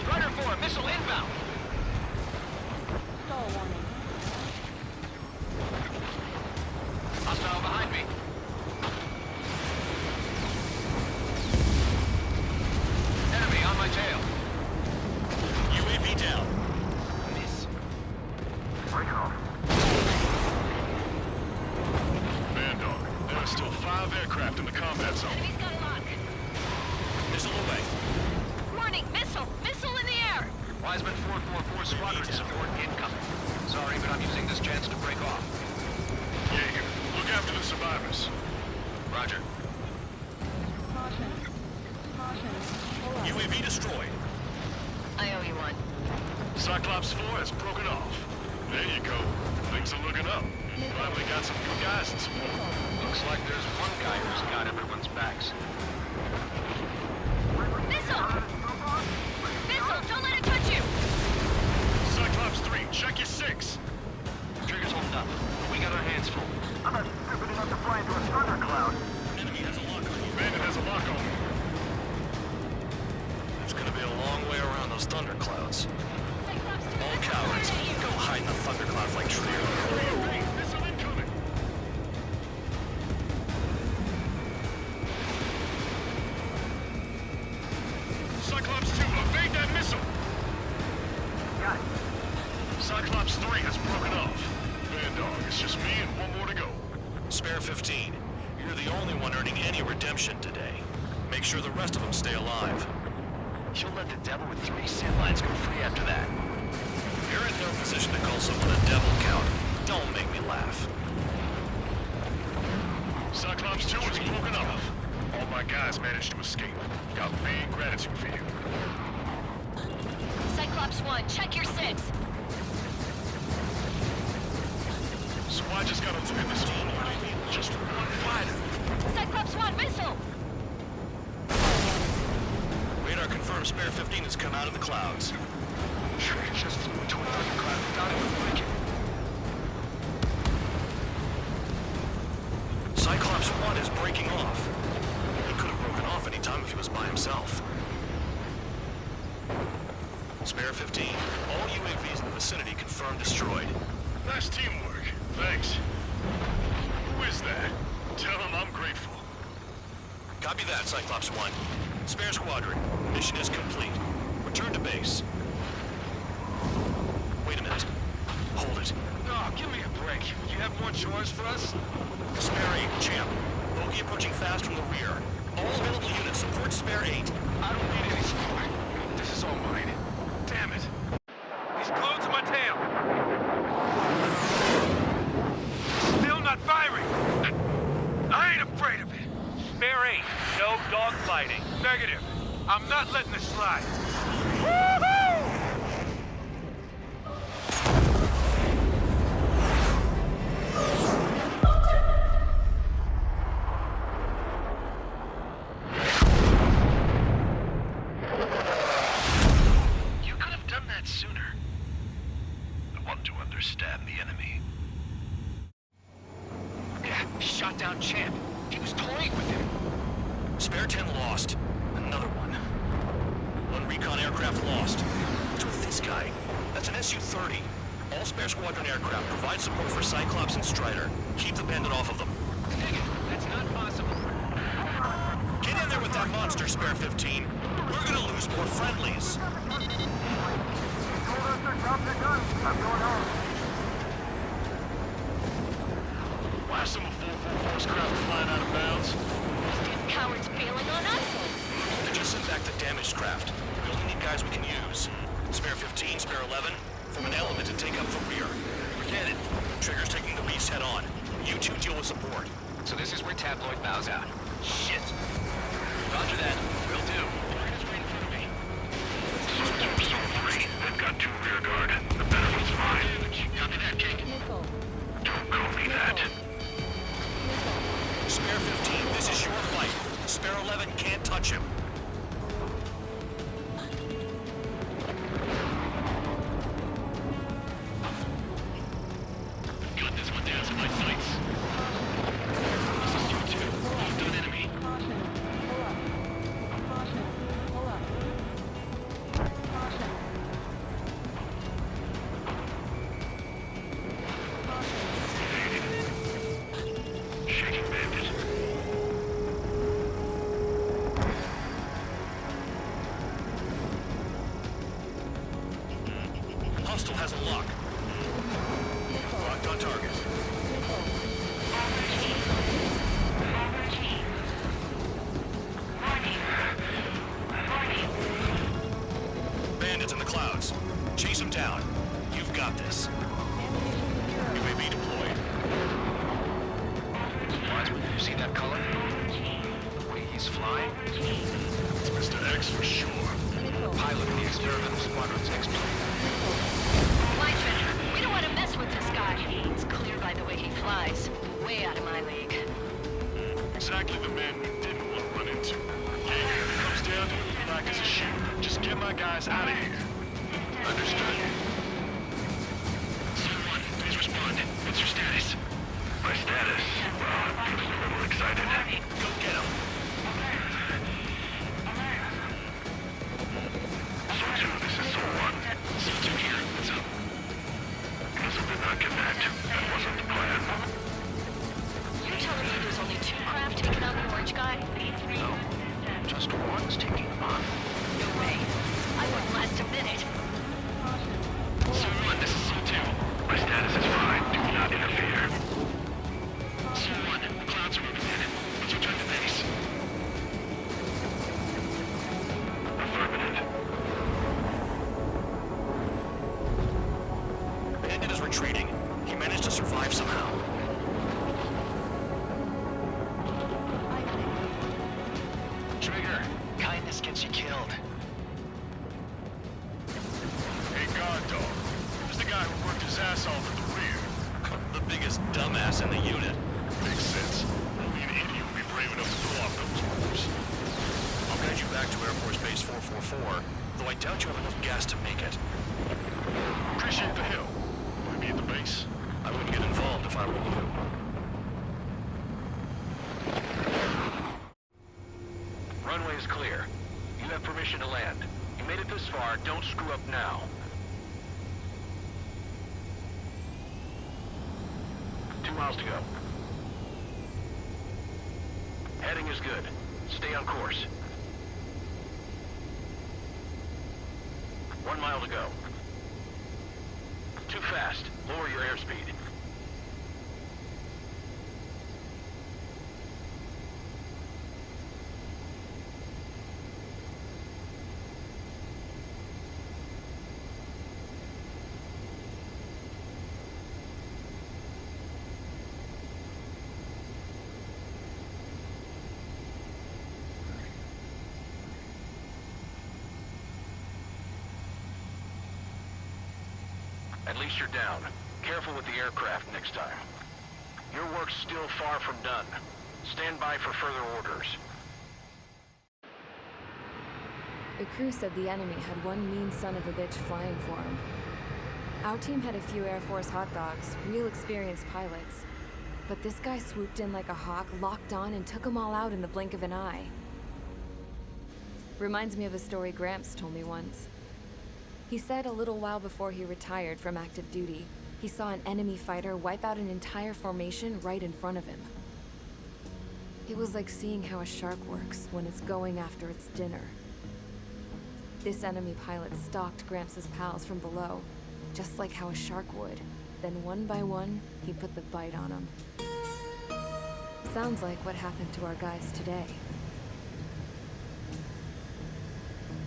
Strider 4, missile inbound. Live aircraft in the combat zone. Enemy's got a lock. Missile away. Warning, missile! Missile in the air! Wiseman 444 squadron support incoming. Sorry, but I'm using this chance to break off. Jaeger, look after the survivors. Roger. Caution. Caution. Pull up. UAV destroyed. I owe you one. Cyclops 4 has broken off. There you go. Things are looking up. Finally got some good guys in support. Looks like there's one guy who's got everyone's backs. Missile! Missile, don't let it touch you! Cyclops 3, check your 6. Trigger's holding up. We got our hands full. I'm not stupid enough to fly into a thundercloud. Enemy has a lock on you. Bandit has a lock on him. It's gonna be a long way around those thunderclouds. All cowards, go hide in the thunderclouds like Trier. Missile incoming. Cyclops 2, evade that missile. Got it. Cyclops 3 has broken off. Dog, it's just me and one more to go. Spare 15. You're the only one earning any redemption today. Make sure the rest of them stay alive. You'll let the devil with 3 sin lines go free after that. You're in no position to call someone a devil, Count. Don't make me laugh. Cyclops 2 is broken off. All my guys managed to escape. Got big gratitude for you. Cyclops 1, check your 6. Squad just got onto this team. Just one fighter. Cyclops 1, missile! Radar confirms Spare 15 has come out of the clouds. Just flew into a thundercloud without even blinking. Cyclops 1 is breaking off. He could have broken off any time if he was by himself. Spare 15. All UAVs in the vicinity confirmed destroyed. Nice teamwork. Thanks. Who is that? Tell him I'm grateful. Copy that, Cyclops 1. Spare Squadron. Mission is complete. Return to base. Wait a minute. Hold it. Oh, give me a break. You have more chores for us? Spare 8, Champ. Bogey approaching fast from the rear. All available units support Spare 8. I don't need any support. This is all mine. Damn it. He's glued to my tail. Still not firing. I ain't afraid of it. Spare 8. No dogfighting. Negative. I'm not letting this slide. Woohoo! You could have done that sooner. I want to understand the enemy. Yeah, shot down Champ. He was toying with him. Spare 10 lost. Another one. One recon aircraft lost. What's with this guy? That's an Su-30. All Spare Squadron aircraft provide support for Cyclops and Strider. Keep the bandit off of them. Dang it, that's not possible. Get in there with that monster, Spare 15. We're gonna lose more friendlies. Why some 444's craft flying out of bounds? These cowards bailing on us? They just sent back the damaged craft. We only need guys we can use. Spare 15, Spare 11, form an element to take up the rear. Forget it. Trigger's taking the beast head on. You two deal with support. So this is where Tabloid bows out. Shit. Roger that. Will do. Target's right in front of me. They've got 2 rear guard. The better one's mine. Copy that, King. Missile. Don't call me that. Spare 15, this is your fight. Spare 11 can't touch him. Got this one down to my sights. This is you two. You've done enemy. Caution. Pull up. status. UAV deployed. Wiseman, you see that color? The way he's flying? It's Mr. X for sure. Pilot of the experimental squadron's X-plane. Wiseman, we don't want to mess with this guy. It's clear by the way he flies. Way out of my league. Exactly the man we didn't want to run into. Yeah, if it comes down to it, black as a shoe. Just get my guys out of here. Understood. Someone, please respond. What's your status? My status? Well, I'm a little excited. Go get him. So 2, this is Sol 1. Sol 2 here. What's up? Guess we did not connect. That wasn't the plan. You're telling me there's only 2 craft taking on the orange guy? No. Just one's taking him on. No way. I wouldn't last a minute. Sol 1, this is Sol 2. My status is fine. Do not interfere. Sol 1, the clouds are moving in. Let's return to base. Affirmative. Bandit is retreating. He managed to survive somehow. Trigger, kindness gets you killed. Hey, guard dog. Who's the guy who worked his ass off at the rear? The biggest dumbass in the unit. Makes sense. Only an idiot would be brave enough to pull off those moves. I'll guide you back to Air Force Base 444, though I doubt you have enough gas to make it. Appreciate the help. Will we be at the base? I wouldn't get involved if I were you. Runway is clear. You have permission to land. You made it this far. Don't screw up now. Two miles to go. Heading is good. Stay on course. 1 mile to go. Too fast. Lower your airspeed. At least you're down. Careful with the aircraft next time. Your work's still far from done. Stand by for further orders. The crew said the enemy had one mean son of a bitch flying for him. Our team had a few Air Force hot dogs, real experienced pilots. But this guy swooped in like a hawk, locked on, and took them all out in the blink of an eye. Reminds me of a story Gramps told me once. He said a little while before he retired from active duty, he saw an enemy fighter wipe out an entire formation right in front of him. It was like seeing how a shark works when it's going after its dinner. This enemy pilot stalked Gramps' pals from below, just like how a shark would. Then one by one, he put the bite on them. Sounds like what happened to our guys today.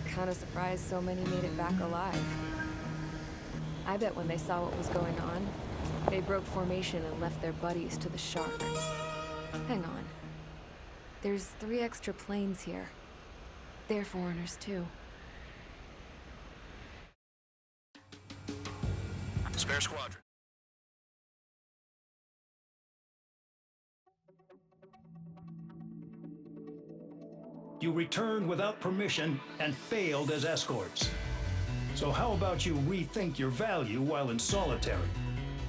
Kinda surprised so many made it back alive. I bet when they saw what was going on, they broke formation and left their buddies to the shark. Hang on. There's 3 extra planes here. They're foreigners too. Spare squadron. You returned without permission and failed as escorts. So how about you rethink your value while in solitary?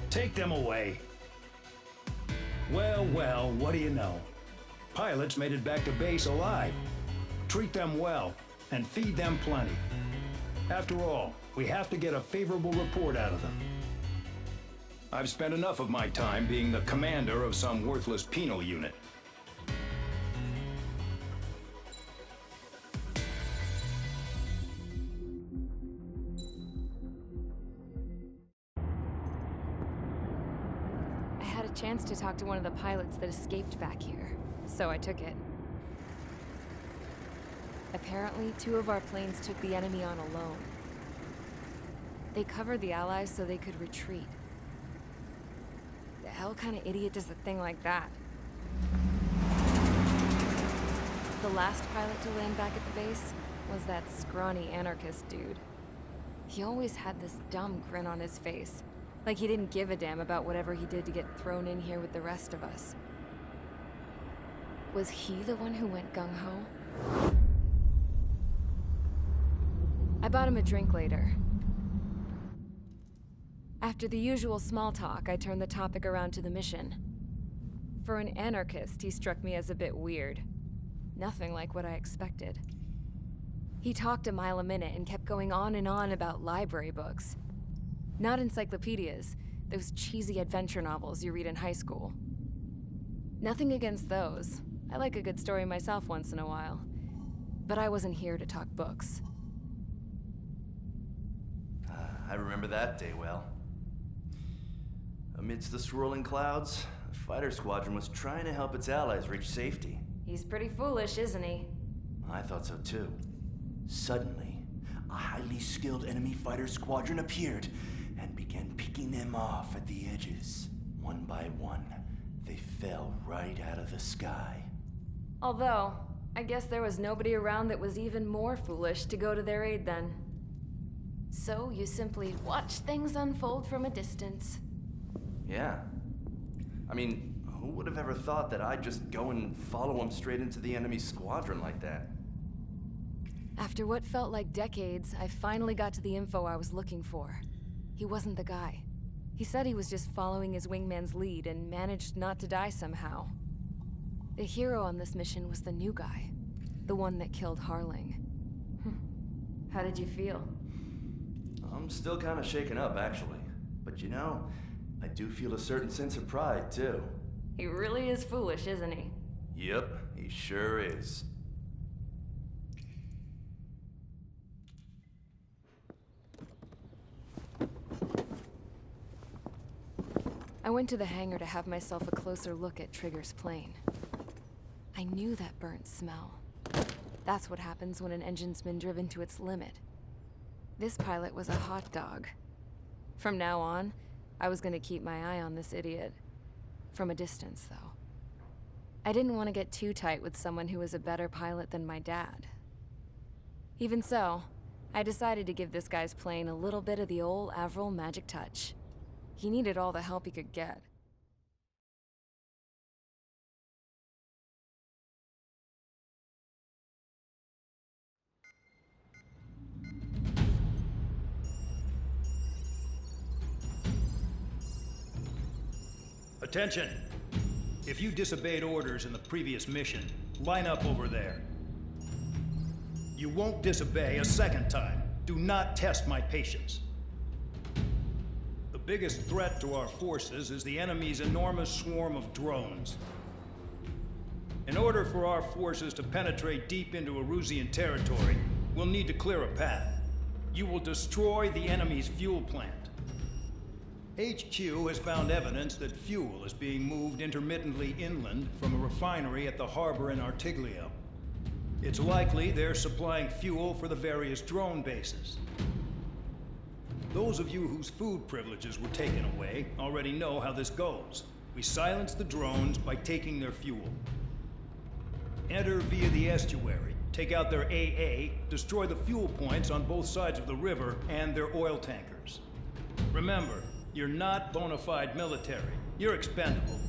Take them away. Well, well, what do you know? Pilots made it back to base alive. Treat them well and feed them plenty. After all, we have to get a favorable report out of them. I've spent enough of my time being the commander of some worthless penal unit. I had a chance to talk to one of the pilots that escaped back here, so I took it. Apparently, 2 of our planes took the enemy on alone. They covered the Allies so they could retreat. The hell kind of idiot does a thing like that? The last pilot to land back at the base was that scrawny anarchist dude. He always had this dumb grin on his face, like he didn't give a damn about whatever he did to get thrown in here with the rest of us. Was he the one who went gung-ho? I bought him a drink later. After the usual small talk, I turned the topic around to the mission. For an anarchist, he struck me as a bit weird. Nothing like what I expected. He talked a mile a minute and kept going on and on about library books. Not encyclopedias, those cheesy adventure novels you read in high school. Nothing against those. I like a good story myself once in a while. But I wasn't here to talk books. I remember that day well. Amidst the swirling clouds, a fighter squadron was trying to help its allies reach safety. He's pretty foolish, isn't he? I thought so too. Suddenly, a highly skilled enemy fighter squadron appeared and began picking them off at the edges. One by one, they fell right out of the sky. Although, I guess there was nobody around that was even more foolish to go to their aid then. So you simply watch things unfold from a distance. Yeah. I mean, who would have ever thought that I'd just go and follow them straight into the enemy squadron like that? After what felt like decades, I finally got to the info I was looking for. He wasn't the guy. He said he was just following his wingman's lead and managed not to die somehow. The hero on this mission was the new guy. The one that killed Harling. How did you feel? I'm still kind of shaken up, actually. But you know, I do feel a certain sense of pride, too. He really is foolish, isn't he? Yep, he sure is. I went to the hangar to have myself a closer look at Trigger's plane. I knew that burnt smell. That's what happens when an engine's been driven to its limit. This pilot was a hot dog. From now on, I was gonna keep my eye on this idiot. From a distance, though. I didn't want to get too tight with someone who was a better pilot than my dad. Even so, I decided to give this guy's plane a little bit of the old Avril magic touch. He needed all the help he could get. Attention! If you disobeyed orders in the previous mission, line up over there. You won't disobey a second time. Do not test my patience. The biggest threat to our forces is the enemy's enormous swarm of drones. In order for our forces to penetrate deep into Erusian territory, we'll need to clear a path. You will destroy the enemy's fuel plant. HQ has found evidence that fuel is being moved intermittently inland from a refinery at the harbor in Artiglio. It's likely they're supplying fuel for the various drone bases. Those of you whose food privileges were taken away already know how this goes. We silence the drones by taking their fuel. Enter via the estuary, take out their AA, destroy the fuel points on both sides of the river and their oil tankers. Remember, you're not bona fide military. You're expendable.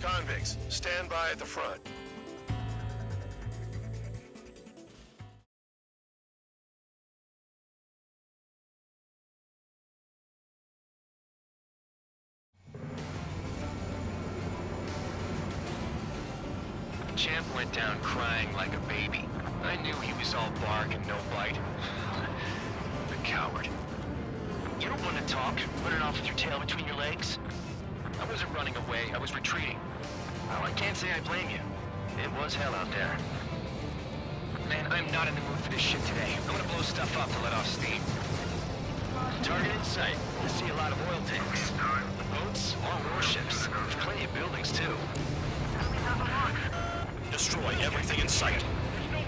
Convicts, stand by at the front. Champ went down crying like a baby. I knew he was all bark and no bite. The coward. You don't want to talk, running off with your tail between your legs? I wasn't running away, I was retreating. Well, I can't say I blame you. It was hell out there. Man, I'm not in the mood for this shit today. I'm gonna blow stuff up to let off steam. Target in sight. I see a lot of oil tanks. Boats, more warships. There's plenty of buildings, too. Destroy everything in sight.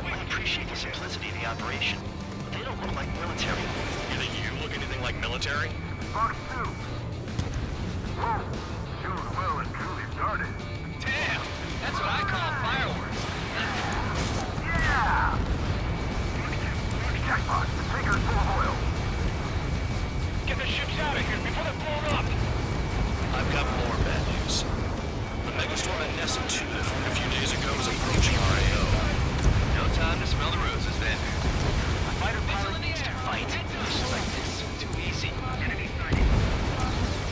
I appreciate the simplicity of the operation. They don't look like military. You think you look anything like military? Fox 2. Whoa. June well and truly started. Damn! That's what I call fireworks. Yeah! Jackpot. The tanker's full of oil. Get the ships out of here before they're blown up! I've got more bad news. The megastorm at Nessa 2 formed a few days ago is approaching RAO. No time to smell the roses then. A fighter pilot needs to fight. Missions like this, too easy.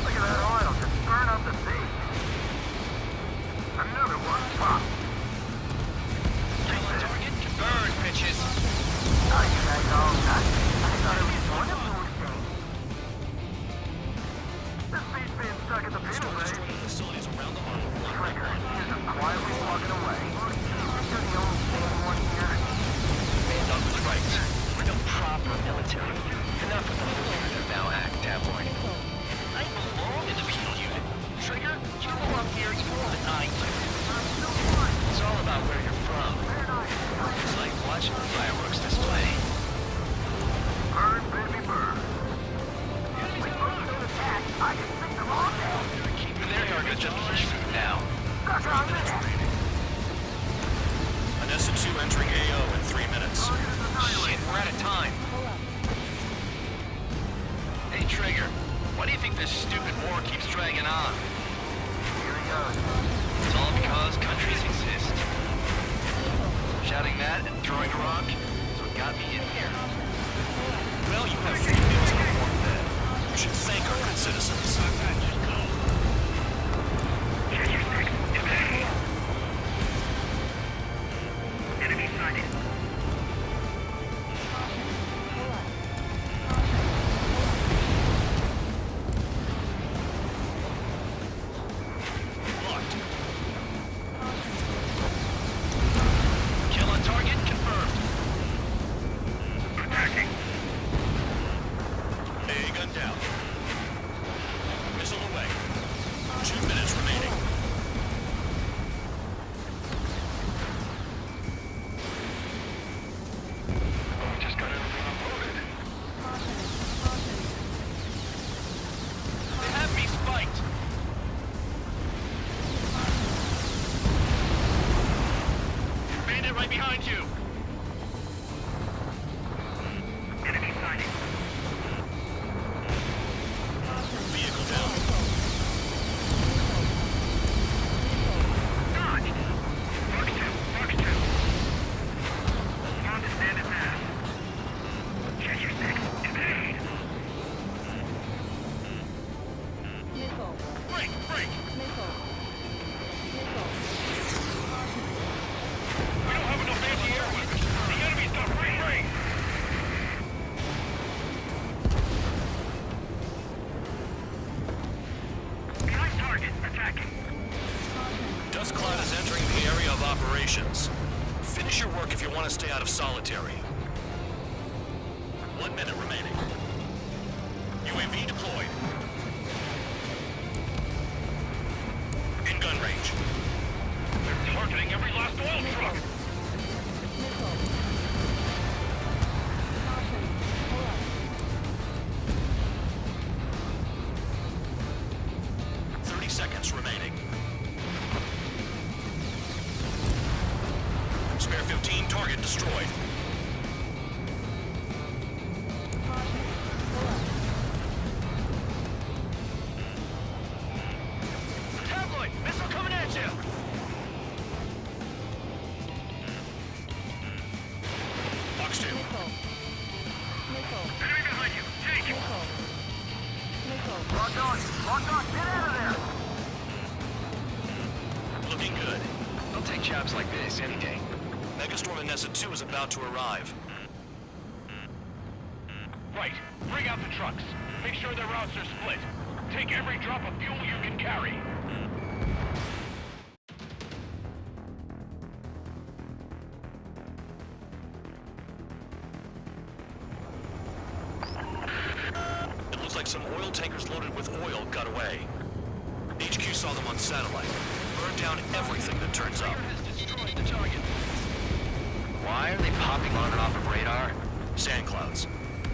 Look at that oil just burn up the sea. Another one pop. Target confirmed, bitches. Oh, you guys all nuts. I thought at least one of them would stay. This beast being stuck at the penal bay. Facilities around the harbor. Trigger, he's just quietly walking away. You're the only sane one here. Doug was right. We're no proper military. Enough with the whole unit now act, tabloid. I belong in the penal unit. Trigger, you belong here even more than I do. It's all about where you're from. It's like watching a fireworks display. Burn, baby, burn. When most don't attack, I can stick them all down. Keeping their target just food now. Suck on that. Anessa 2 entering AO in 3 minutes. Shit, we're out of time. Hey, Trigger, why do you think this stupid war keeps dragging on? Here he goes. It's all because countries exist. Shouting that and throwing a rock is what got me in here. Well, you have 3 meals and a warm bed. You should thank our good citizens. Enemy sighted. Locked. Kill on target confirmed. Attacking. A gun down. Missile away. 2 minutes remaining. Just got everything unloaded. They have me spiked. Bandit right behind you. Enemy sighted. Vehicle down. Dodge. Fox 2. On to standard path. Check your six. Evade. Missile. Break! Break! Missile. Missile. We don't have enough anti-air weapons. The enemy's got free range. Behind target. Attacking. Dust Cloud is entering the area of operations. Finish your work if you want to stay out of solitary. 1 minute remaining. UAV deployed. In gun range. They're targeting every last oil truck. Missile. Caution. Pull up. 30 seconds remaining. Spare 15, target destroyed. Caution. Pull up. Tabloid, missile coming at you. Lock on, get out of there! Looking good. I'll take jobs like this any day. Megastorm Anessa 2 is about to arrive. Right, bring out the trucks. Make sure their routes are split. Take every drop of fuel you can carry. It looks like some oil tankers loaded with oil got away. HQ saw them on satellite. Burned down everything that turns up. Destroyed the target. Why are they popping on and off of radar? Sand clouds.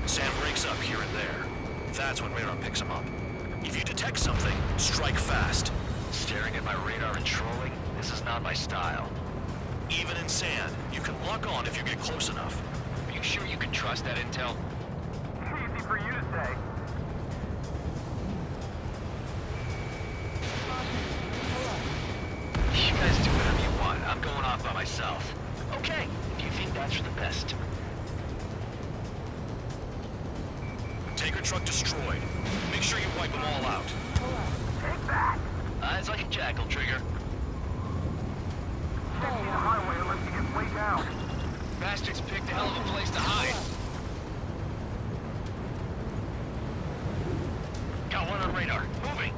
Sand breaks up here and there. That's when radar picks them up. If you detect something, strike fast. Staring at my radar and trolling? This is not my style. Even in sand, you can lock on if you get close enough. Are you sure you can trust that intel? Easy for you to say. You guys do whatever you want. I'm going off by myself. Okay, if you think that's for the best. Tanker truck destroyed. Make sure you wipe them all out. Take that! Eyes like a jackal, Trigger. Can't see the highway unless you get way down. Bastards picked a hell of a place to hide. Got one on radar. Moving.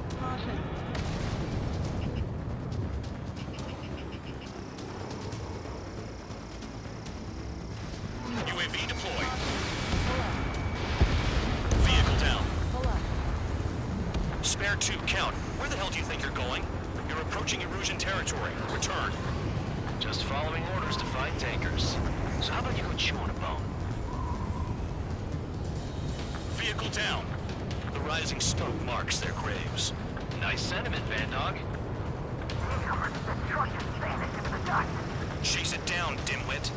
UAV deployed. Vehicle down. Spare 2, count. Where the hell do you think you're going? You're approaching Erusian territory. Return. Just following orders to find tankers. So how about you go chew on a bone? Vehicle down. The rising smoke marks their graves. Nice sentiment, Bandog. The truck is vanished into the dust. Chase it down, dimwit.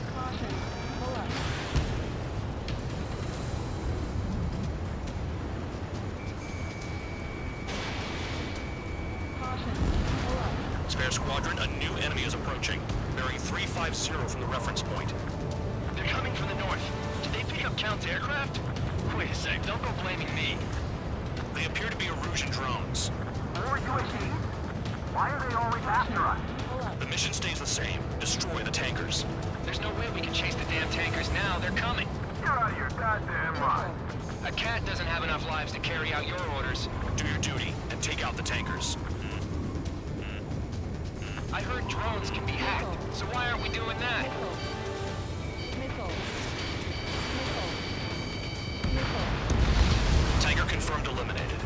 Spare squadron, a new enemy is approaching. Bearing 350 from the reference point. They're coming from the north. Did they pick up Count's aircraft? Wait a sec, don't go blaming me. They appear to be Erusian drones. More UAVs? Why are they always after us? The mission stays the same. Destroy the tankers. There's no way we can chase the damn tankers now. They're coming. You're out of your goddamn mind. A cat doesn't have enough lives to carry out your orders. Do your duty and take out the tankers. I heard drones can be hacked, so why aren't we doing that? Tanker confirmed eliminated.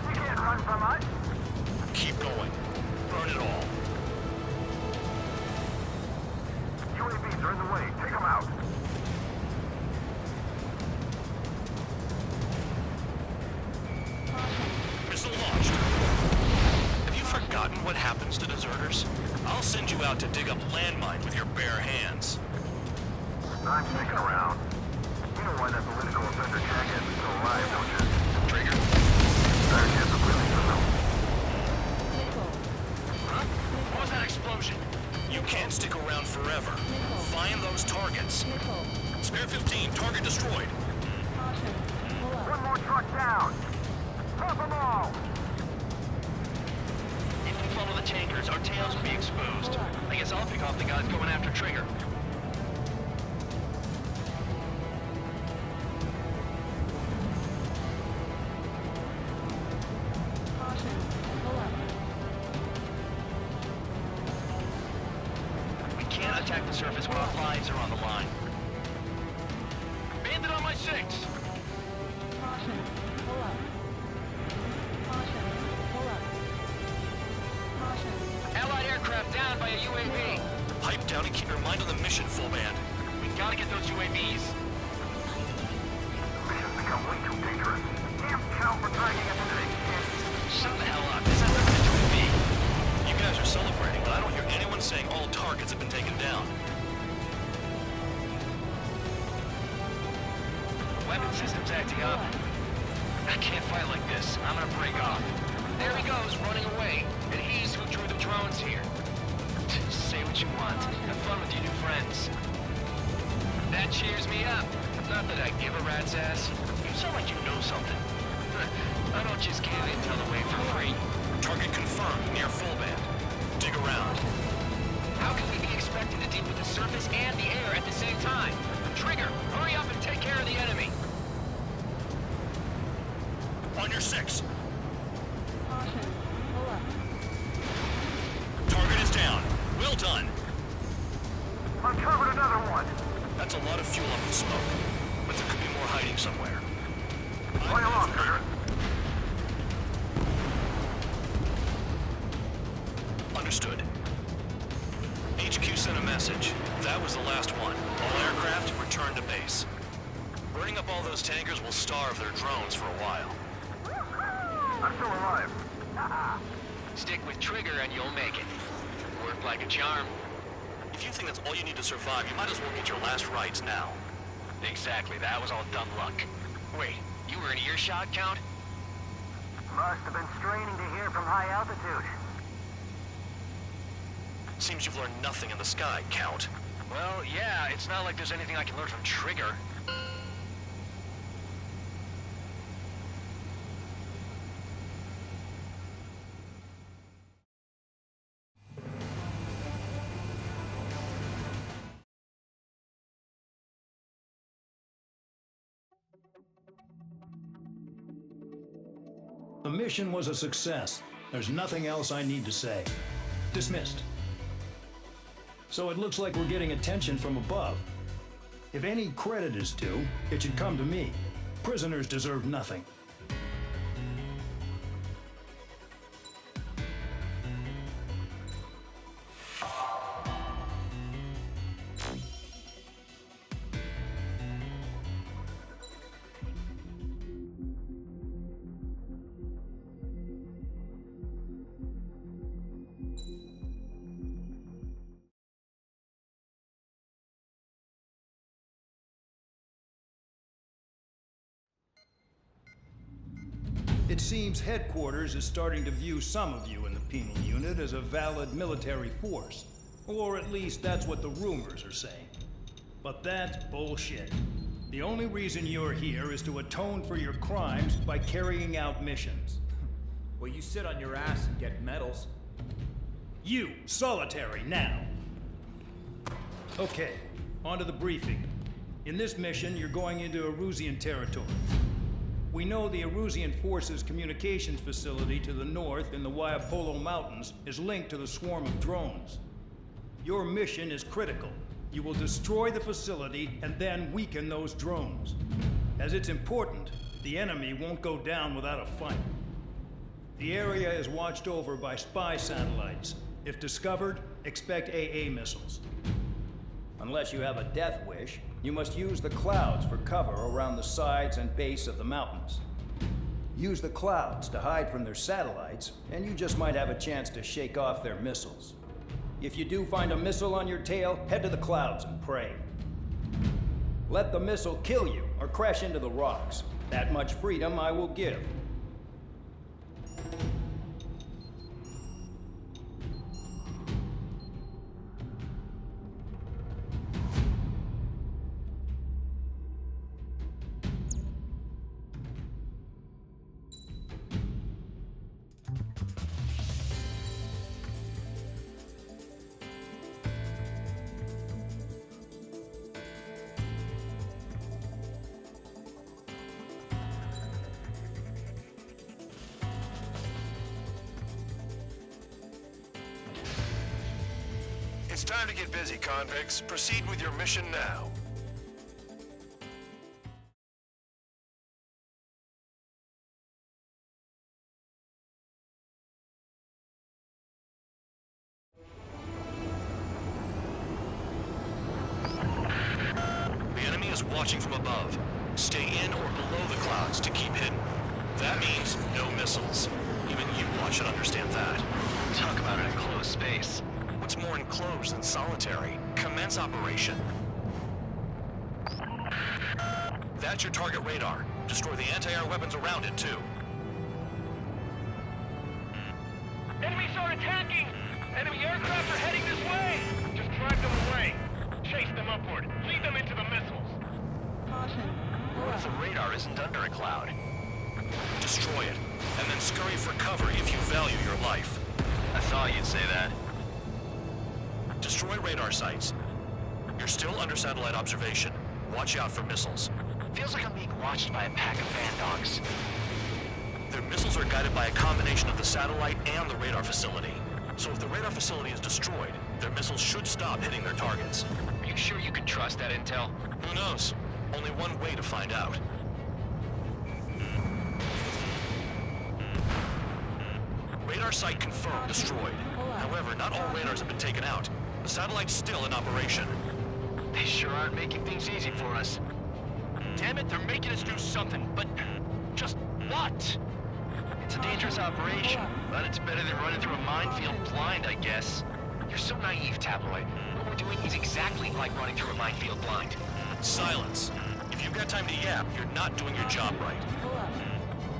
You can't run from us. Keep going. Burn it all. UAVs are in the way. Take them out. Missile launched. Have you forgotten what happens to deserters? I'll send you out to dig up landmines with your bare hands. I'm sticking around. You know why that political offender Jack is still alive, don't you? Trigger. Better chance of really know. Huh? What was that explosion? You can't stick around forever. Find those targets. Spare 15, target destroyed. One more truck down. Drop them all. If we follow the tankers, our tails will be exposed. I guess I'll pick off the guys going after Trigger. We can't attack the surface when our lives are on the line. Bandit on my 6! Allied aircraft down by a UAV. Pipe down and keep your mind on the mission, full band. We gotta get those UAVs. Mission's become way too dangerous. Damn cow for dragging us into this shit. Shut the hell up. This has nothing to do with me. You guys are celebrating, but I don't hear anyone saying all targets have been taken down. Weapon system's acting up. I can't fight like this. I'm gonna break off. There he goes, running away. And he's who drew the drones here. Say what you want. Have fun with your new friends. That cheers me up. Not that I give a rat's ass. You sound like you know something. I don't just give intel away for free. Target confirmed near full band. Dig around. How can we be expected to deal with the surface and the air at the same time? Trigger, hurry up and take care of the enemy. On your 6. Caution. Pull up. Target is down. Well done. Uncovered another one. That's a lot of fuel up in smoke. But there could be more hiding somewhere. Play along, Trigger. Understood. HQ sent a message. That was the last one. All aircraft return to base. Burning up all those tankers will starve their drones for a while. I'm still alive. Stick with Trigger and you'll make it. Work like a charm. If you think that's all you need to survive, you might as well get your last rites now. Exactly, that was all dumb luck. Wait, you were in earshot, Count? Must have been straining to hear from high altitude. Seems you've learned nothing in the sky, Count. Well, yeah, it's not like there's anything I can learn from Trigger. The mission was a success. There's nothing else I need to say. Dismissed. So it looks like we're getting attention from above. If any credit is due, it should come to me. Prisoners deserve nothing. It seems headquarters is starting to view some of you in the penal unit as a valid military force. Or at least that's what the rumors are saying. But that's bullshit. The only reason you're here is to atone for your crimes by carrying out missions. Well, you sit on your ass and get medals. You, solitary, now. Okay, on to the briefing. In this mission, you're going into Erusian territory. We know the Erusian Forces communications facility to the north in the Waiapolo Mountains is linked to the swarm of drones. Your mission is critical. You will destroy the facility and then weaken those drones. As it's important, the enemy won't go down without a fight. The area is watched over by spy satellites. If discovered, expect AA missiles. Unless you have a death wish, you must use the clouds for cover around the sides and base of the mountains. Use the clouds to hide from their satellites, and you just might have a chance to shake off their missiles. If you do find a missile on your tail, head to the clouds and pray. Let the missile kill you or crash into the rocks. That much freedom I will give. It's time to get busy, convicts. Proceed with your mission now. The enemy is watching from above. Stay in or below the clouds to keep hidden. That means no missiles. Even you should understand that. Talk about an enclosed space. What's more enclosed than solitary? Commence operation. That's your target radar. Destroy the anti-air weapons around it, too. Enemies are attacking! Enemy aircraft are heading this way! Just drive them away. Chase them upward. Lead them into the missiles. Caution. What if the radar isn't under a cloud? Destroy it, and then scurry for cover if you value your life. I thought you'd say that. Destroy radar sites. You're still under satellite observation. Watch out for missiles. Feels like I'm being watched by a pack of van dogs. Their missiles are guided by a combination of the satellite and the radar facility. So if the radar facility is destroyed, their missiles should stop hitting their targets. Are you sure you can trust that intel? Who knows? Only one way to find out. Radar site confirmed destroyed. However, not all radars have been taken out. The satellite's still in operation. They sure aren't making things easy for us. Damn it, they're making us do something, but just what? It's a dangerous operation, but it's better than running through a minefield blind, I guess. You're so naive, Tabloid. What we're doing is exactly like running through a minefield blind. Silence. If you've got time to yap, you're not doing your job right.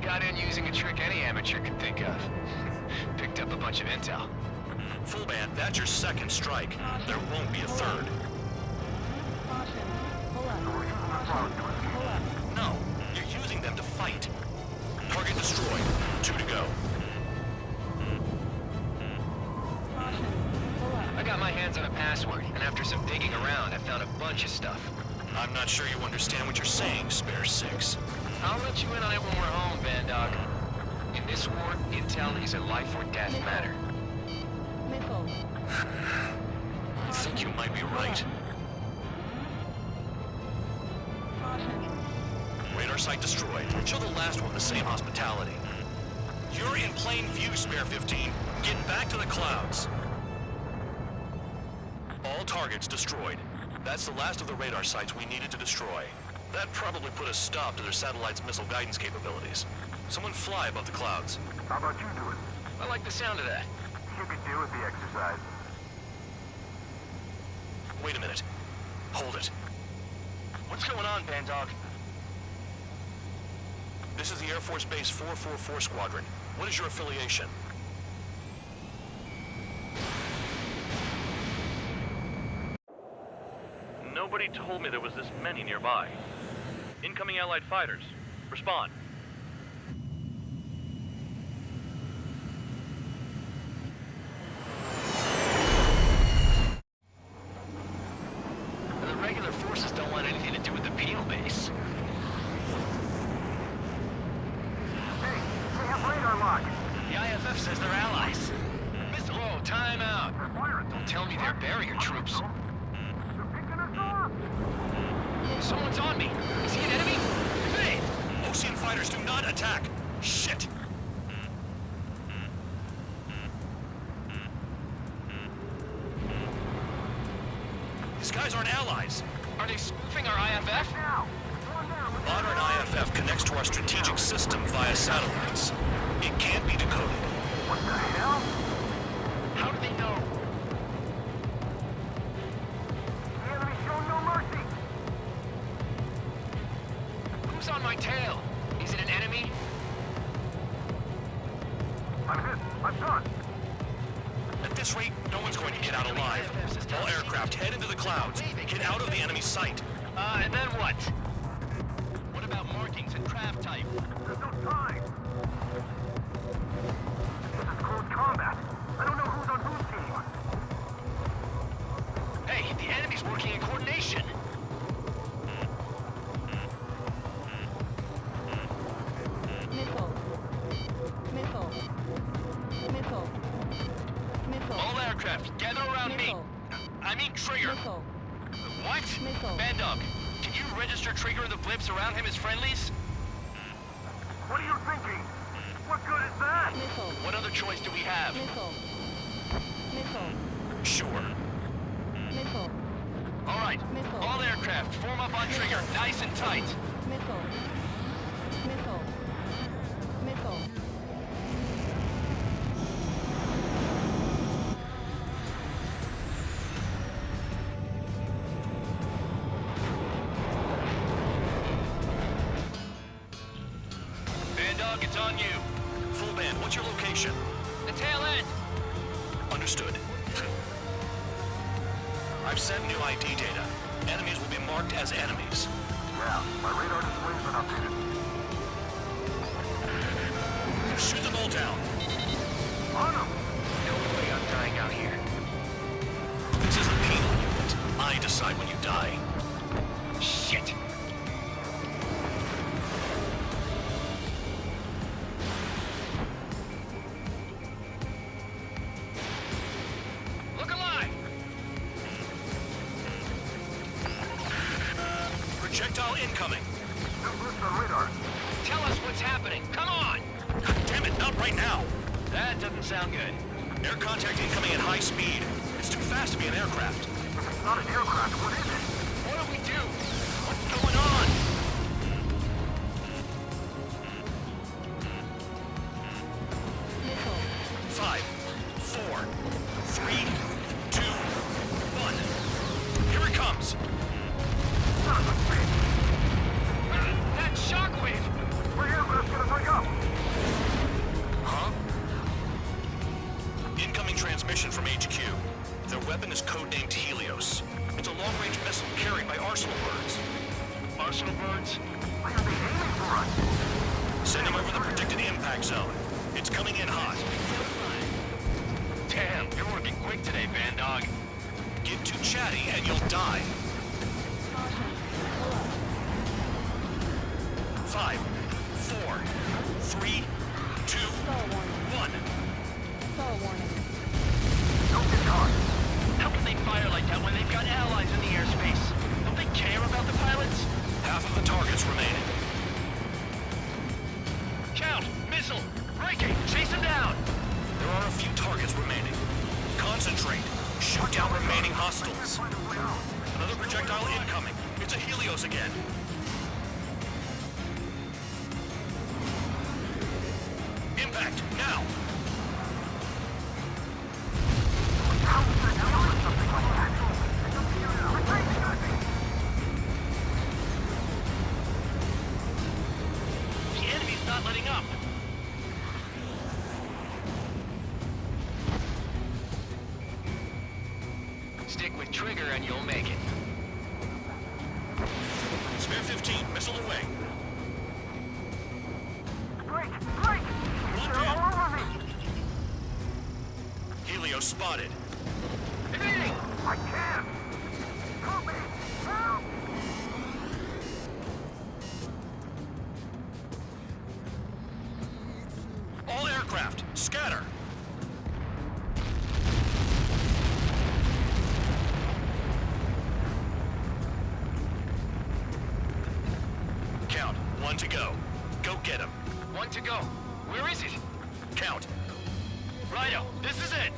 Got in using a trick any amateur can think of. Picked up a bunch of intel. Full band, that's your second strike. There won't be a third. No, you're using them to fight. Target destroyed. 2 to go. I got my hands on a password, and after some digging around, I found a bunch of stuff. I'm not sure you understand what you're saying, Spare 6. I'll let you in on it when we're home, Bandog. In this war, intel is a life or death matter. I think you might be right. Radar site destroyed. Show the last one the same hospitality. You're in plain view, Spare 15. Get back to the clouds. All targets destroyed. That's the last of the radar sites we needed to destroy. That probably put a stop to their satellite's missile guidance capabilities. Someone fly above the clouds. How about you do it? I like the sound of that. You could do with the exercise. Wait a minute. Hold it. What's going on, Bandog? This is the Air Force Base 444 Squadron. What is your affiliation? Nobody told me there was this many nearby. Incoming Allied fighters. Respond. The regular forces don't want anything to do with the Peel base. Hey, they have radar lock. The IFF says they're allies. Whoa, time out. Don't tell me they're barrier troops. Someone's on me. Is he an enemy? Hey! Ocean fighters do not attack. Shit! These guys aren't allies. Are they spoofing our IFF? Modern IFF connects to our strategic system via satellites. It can't be decoded. What the hell? How do they know? The enemy show no mercy. Who's on my tail? Is it an enemy? I'm hit. I'm done. At this rate, no one's going to get out alive. All aircraft head into the clouds. Get out of the enemy sight. And then what? What about markings and craft type? There's no time. This is close combat. I don't know who's on whose team. Hey, the enemy's working in coordination. All aircraft, gather around me. I mean Trigger. What? Bandog, can you register Trigger and the blips around him as friendlies? What are you thinking? What good is that? What other choice do we have? Sure. All right, all aircraft, form up on Trigger, nice and tight. Bandog, it's on you. Full band, what's your location? The tail end. Understood. I've sent new ID data. Enemies will be marked as enemies. Yeah, my radar display's been updated. Shoot them all down. On them! No way I'm dying out here. This is the penal unit. I decide when you die. Shit! Look alive! Projectile incoming. The radar. Tell us what's happening. Come on! Damn it, not right now. That doesn't sound good. Air contact incoming at high speed. It's too fast to be an aircraft. If it's not an aircraft, what is it? What do we do? What's going on? Missile. 5, 4, 3, 2, 1. Here it comes. That shockwave! Where aircraft's gonna break up? Huh? Incoming transmission from HQ. Their weapon is codenamed Helios. It's a long-range missile carried by Arsenal birds. Arsenal birds? Why are they aiming for us? Sending over the predicted impact zone. It's coming in hot. Damn, you're working quick today, Bandog. Get too chatty and you'll die. Caution. Pull up. 5, 4, 3, 2, Stall warning. 1. Stall warning. Don't get caught. How can they fire like that when they've got allies in the airspace? Don't they care about the pilots? Half of the targets remaining. Count! Missile! Reiki! Chase him down! There are a few targets remaining. Concentrate. Shoot down remaining hostiles. Another projectile incoming. It's a Helios again. Impact, now! The enemy's not letting up. Stick with trigger and you'll make it. Spare 15, missile away. Break! Break! They're all over me! Helios spotted. Evading! I can't! Help me! Help! All aircraft, scatter! Count, 1 to go. Go get him. 1 to go. Where is it? Count. Righto, this is it!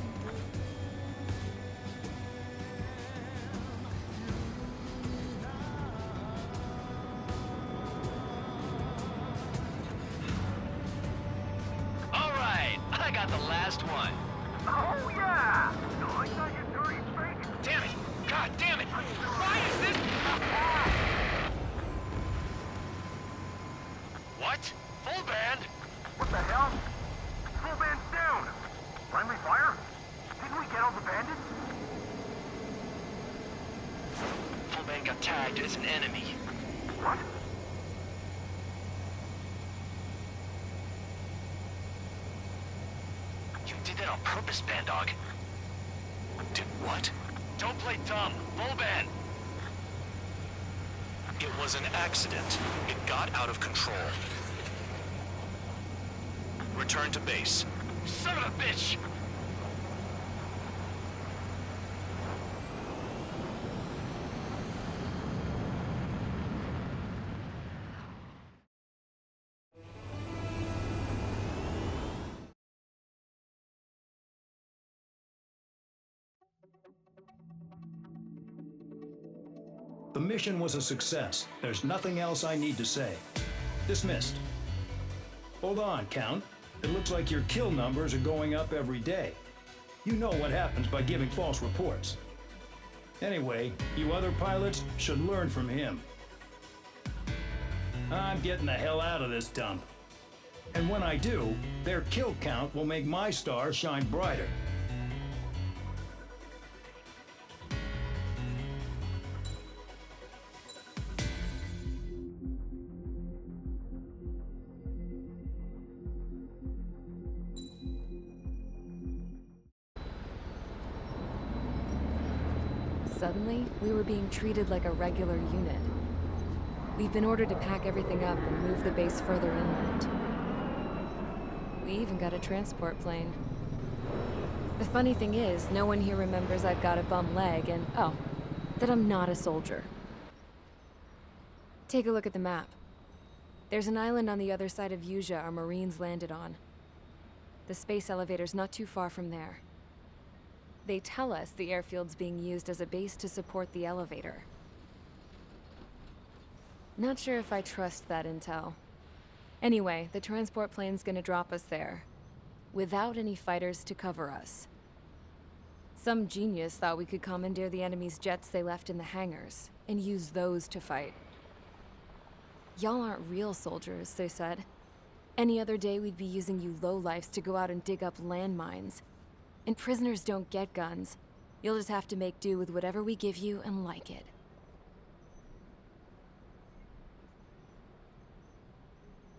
Alright, I got the last one. Oh yeah! I thought you dirty fake! Damn it! God damn it! Why is this? What? Full band? What the hell? Full band's down! Friendly fire? Didn't we get all the bandits? Full band got tagged as an enemy. What? You did that on purpose, Bandog. Did what? Don't play dumb. Full band. It was an accident. It got out of control. Return to base. Son of a bitch! The mission was a success. There's nothing else I need to say. Dismissed. Hold on, Count. It looks like your kill numbers are going up every day. You know what happens by giving false reports. Anyway, you other pilots should learn from him. I'm getting the hell out of this dump. And when I do, their kill count will make my star shine brighter. suddenly, we were being treated like a regular unit. We've been ordered to pack everything up and move the base further inland. We even got a transport plane. The funny thing is, no one here remembers I've got a bum leg and, oh, that I'm not a soldier. Take a look at the map. There's an island on the other side of Usea our Marines landed on. The space elevator's not too far from there. They tell us the airfield's being used as a base to support the elevator. Not sure if I trust that intel. Anyway, the transport plane's gonna drop us there, without any fighters to cover us. Some genius thought we could commandeer the enemy's jets they left in the hangars, and use those to fight. Y'all aren't real soldiers, they said. Any other day we'd be using you lowlifes to go out and dig up landmines. And prisoners don't get guns. You'll just have to make do with whatever we give you and like it.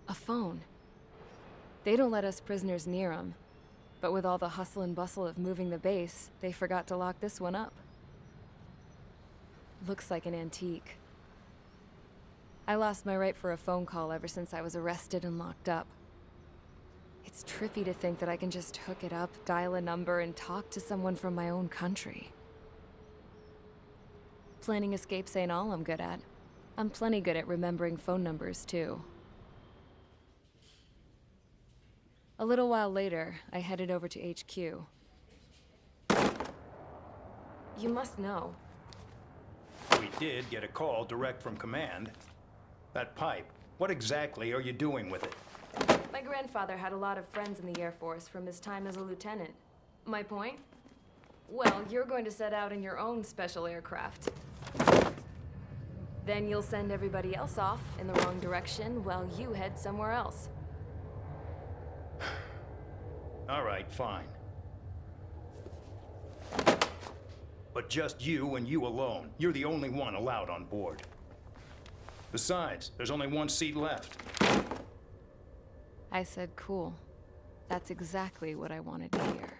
A phone. They don't let us prisoners near them. But with all the hustle and bustle of moving the base, they forgot to lock this one up. Looks like an antique. I lost my right for a phone call ever since I was arrested and locked up. It's trippy to think that I can just hook it up, dial a number, and talk to someone from my own country. Planning escapes ain't all I'm good at. I'm plenty good at remembering phone numbers, too. A little while later, I headed over to HQ. You must know. We did get a call direct from command. That pipe, what exactly are you doing with it? My grandfather had a lot of friends in the Air Force from his time as a lieutenant. My point? Well, you're going to set out in your own special aircraft. Then you'll send everybody else off in the wrong direction while you head somewhere else. All right, fine. But just you and you alone. You're the only one allowed on board. Besides, there's only one seat left. I said cool. That's exactly what I wanted to hear.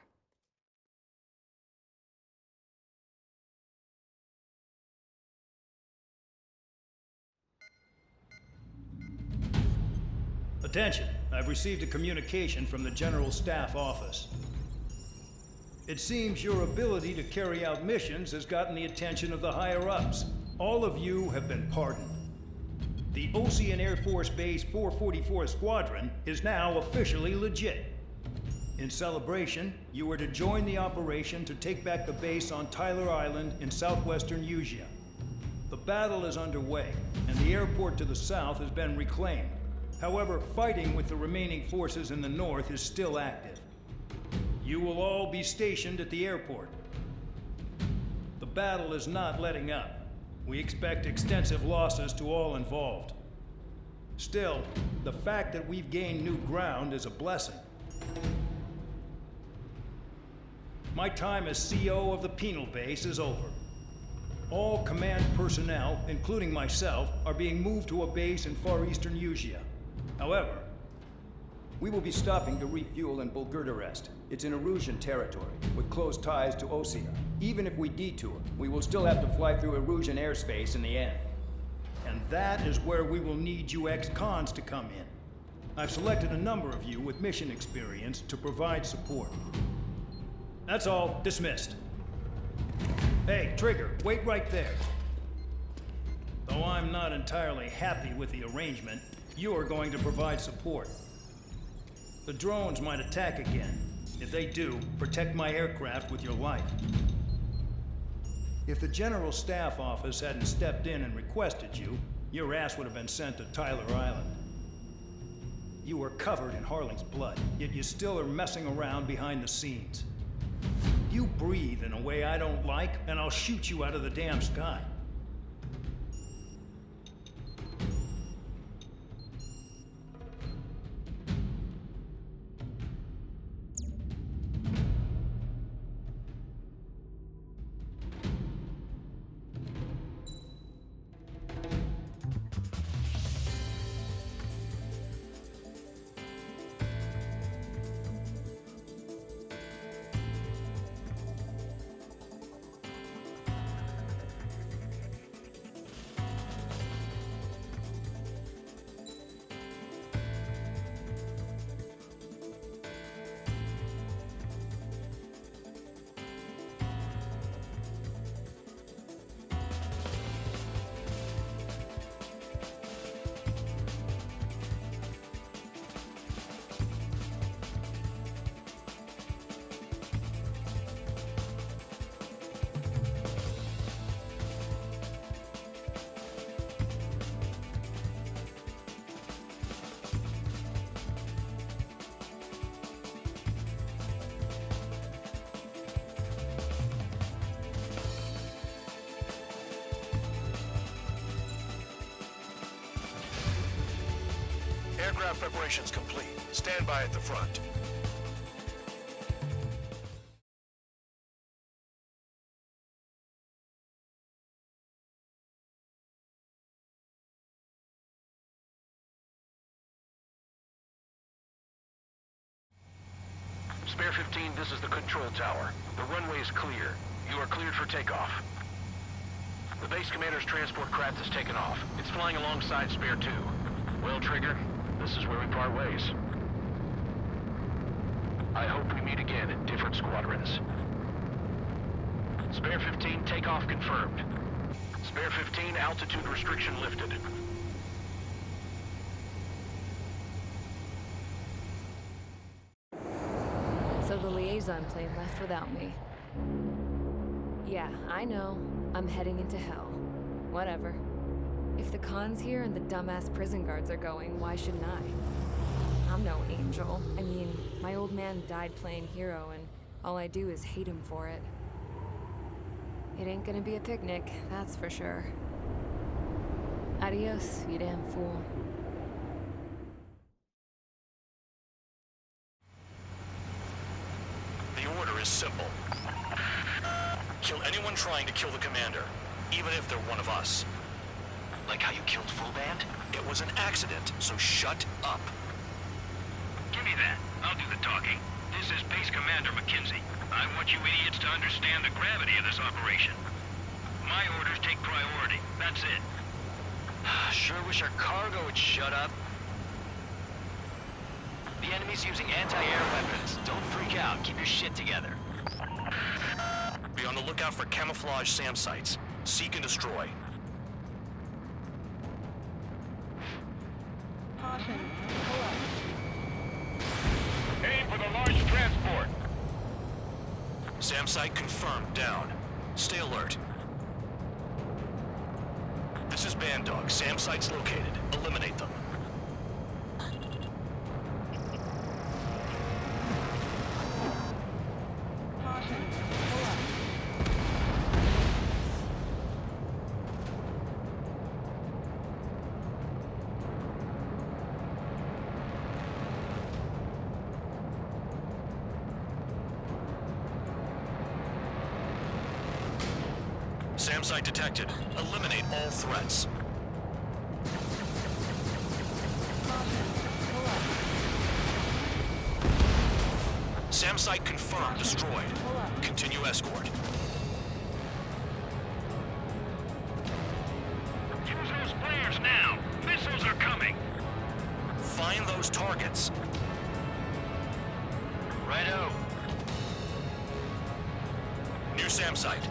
Attention, I've received a communication from the General Staff Office. It seems your ability to carry out missions has gotten the attention of the higher-ups. All of you have been pardoned. The Osean Air Force Base 444 Squadron is now officially legit. In celebration, you are to join the operation to take back the base on Tyler Island in southwestern Usea. The battle is underway, and the airport to the south has been reclaimed. However, fighting with the remaining forces in the north is still active. You will all be stationed at the airport. The battle is not letting up. We expect extensive losses to all involved. Still, the fact that we've gained new ground is a blessing. My time as CO of the penal base is over. All command personnel, including myself, are being moved to a base in far eastern Usea. However, we will be stopping to refuel in Bulgurdarest. It's in Erusian territory, with close ties to Osea. Even if we detour, we will still have to fly through Erusian airspace in the end. And that is where we will need you ex-cons to come in. I've selected a number of you with mission experience to provide support. That's all. Dismissed. Hey, Trigger, wait right there. Though I'm not entirely happy with the arrangement, you are going to provide support. The drones might attack again. If they do, protect my aircraft with your life. If the General Staff Office hadn't stepped in and requested you, your ass would have been sent to Tyler Island. You were covered in Harling's blood, yet you still are messing around behind the scenes. You breathe in a way I don't like, and I'll shoot you out of the damn sky. Aircraft preparations complete. Stand by at the front. Spare 15, this is the control tower. The runway is clear. You are cleared for takeoff. The base commander's transport craft has taken off. It's flying alongside Spare 2. Well, Trigger, this is where we part ways. I hope we meet again in different squadrons. Spare 15, takeoff confirmed. Spare 15, altitude restriction lifted. So the liaison plane left without me. Yeah, I know. I'm heading into hell. Whatever. If the Khan's here and the dumbass prison guards are going, why shouldn't I? I'm no angel. I mean, my old man died playing hero, and all I do is hate him for it. It ain't gonna be a picnic, that's for sure. Adios, you damn fool. The order is simple. Kill anyone trying to kill the commander, even if they're one of us. Like how you killed Full Band? It was an accident, so shut up. Give me that. I'll do the talking. This is Base Commander McKenzie. I want you idiots to understand the gravity of this operation. My orders take priority. That's it. Sure wish our cargo would shut up. The enemy's using anti-air weapons. Don't freak out. Keep your shit together. Be on the lookout for camouflage SAM sites. Seek and destroy. Caution. Pull up. Aim for the large transport. SAM site confirmed. Down. Stay alert. This is Bandog. SAM site's located. Eliminate them. Caution. Pull up. SAM site detected. Eliminate all threats. SAM site confirmed. Destroyed. Continue escort. Use those flares now. Missiles are coming. Find those targets. Righto. New SAM site.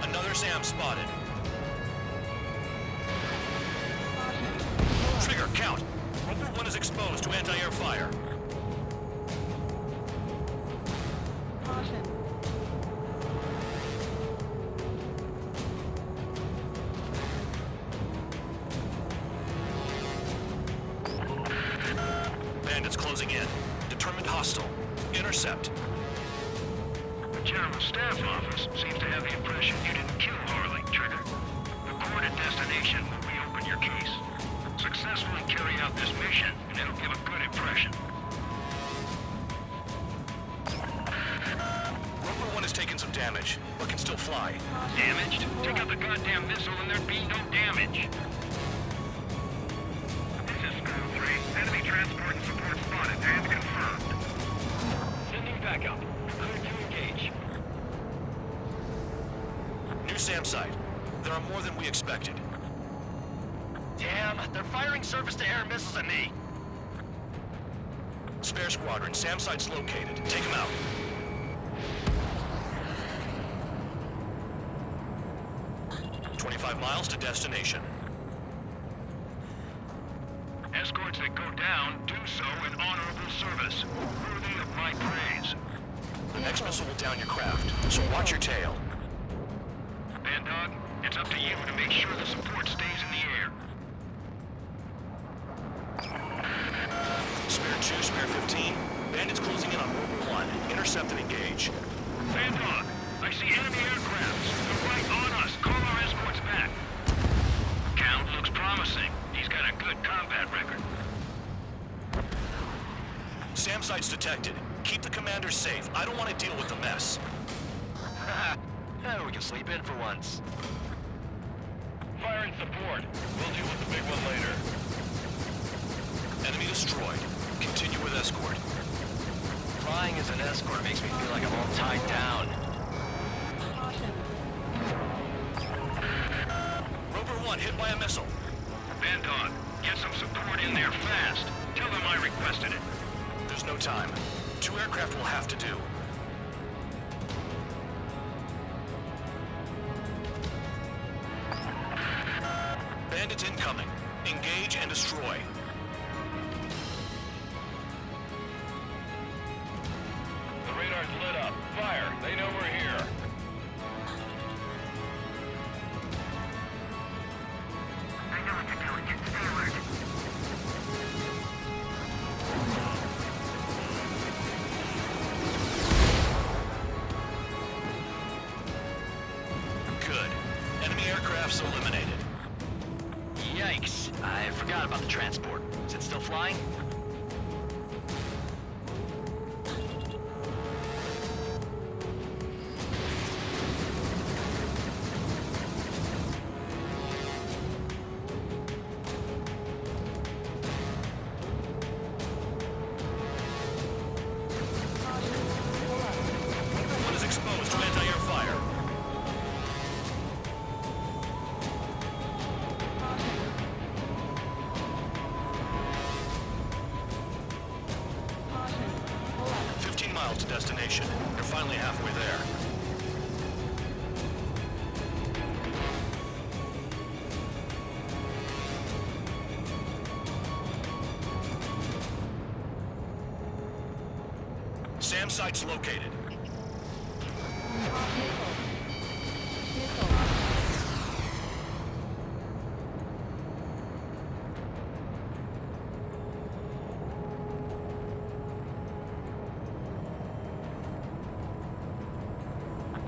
Another SAM spotted. Trigger, count. Roper 1 is exposed to anti-air fire. Bandits closing in. Determined hostile. Intercept. The General Staff Office seems to have the impression you didn't kill Harley, Trigger. Report at destination will reopen your case. Successfully carry out this mission, and it'll give a good impression. Roper 1 has taken some damage, but can still fly. Damaged? Take out the goddamn missile and there'd be no damage. This is School 3. Enemy transport and support spotted and confirmed. Sending backup. Clear to engage. New SAM site. There are more than we expected. Damn, they're firing surface-to-air missiles at me. Spare squadron, SAM site's located. Take them out. "25 miles to destination. Escorts that go down do so next missile will down your craft, so watch your tail. Bandog, it's up to you to make sure the support stays in the air. Spare 2, Spare 15. Bandits closing in on Rover 1. Intercept and engage. Bandog, I see enemy aircrafts. They're right on us. Call our escorts back. Count looks promising. He's got a good combat record. SAM sites detected. Keep the commander safe. I don't want to deal with the mess. We can sleep in for once. Firing support. We'll deal with the big one later. Enemy destroyed. Continue with escort. Flying as an escort makes me feel like I'm all tied down. Rover 1 hit by a missile. Bandog, get some support in there fast. Tell them I requested it. There's no time. 2 aircraft will have to do. Bandits incoming. Engage and destroy. The radar's lit up. Fire. They know we're here. I know what you're doing. Stay alert. Good. Enemy aircrafts eliminated. Yikes. I forgot about the transport. Is it still flying? One is exposed to anti-air fire. Caution. 15 miles to destination. You're finally halfway there. SAM sites located.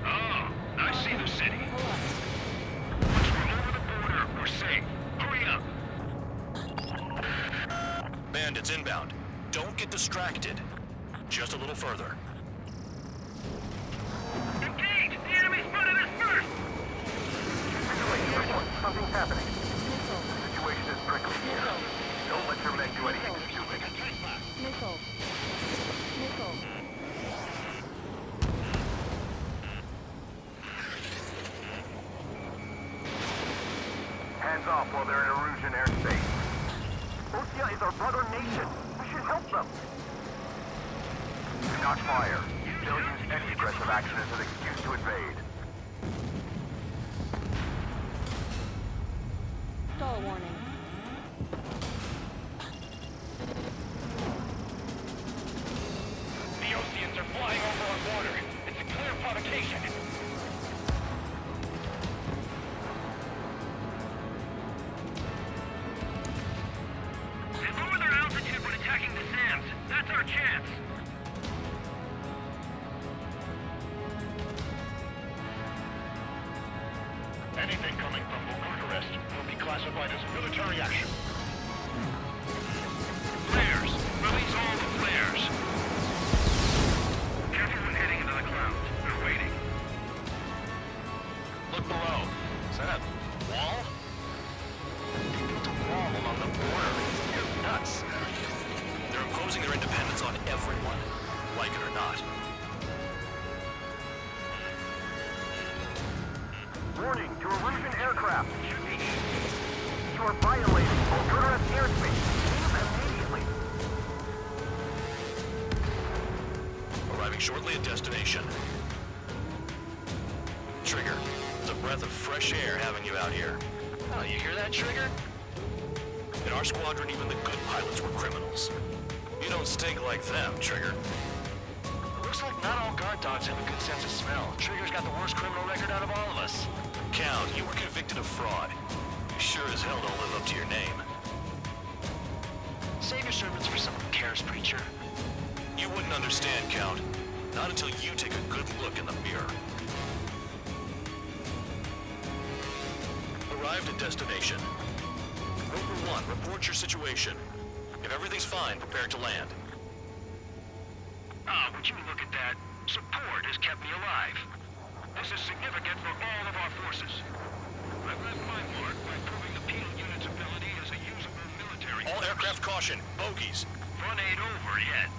Oh, I see the city. Once we're over the border, we're safe. Hurry up. Bandits inbound. Don't get distracted. Just a little further. Engage! The enemy spotted us first! Something's happening. The situation is prickly here. Don't let your men do anything stupid. Missile. Missile. Hands off while they're in Erusian airspace. Osea is our brother nation. We should help them. Do not fire. They'll use any aggressive action as an excuse to invade. Stall warning. The Oseans are flying over our border. It's a clear provocation. They lower their altitude when attacking the SAMs. That's our chance. Anything coming from Bucharest will be classified as military action. Flares! Release all the flares! Careful when heading into the clouds. They're waiting. Look below. Is that a wall? They built a wall along the border. You're nuts. They're imposing their independence on everyone, like it or not. Warning to Erusian aircraft. You are violating Bucharest airspace. Leave immediately. Arriving shortly at destination. Trigger, it's a breath of fresh air having you out here. Oh, you hear that, Trigger? In our squadron, even the good pilots were criminals. You don't stink like them, Trigger. Looks like not all guards hot dogs have a good sense of smell. Trigger's got the worst criminal record out of all of us. Count, you were convicted of fraud. You sure as hell don't live up to your name. Save your sermons for someone who cares, preacher. You wouldn't understand, Count. Not until you take a good look in the mirror. Arrived at destination. Roper 1, report your situation. If everything's fine, prepare to land. Ah, would you look at that? Support has kept me alive. This is significant for all of our forces. I've left my mark by proving the penal unit's ability as a usable military. All aircraft caution, bogies. Fun ain't over yet.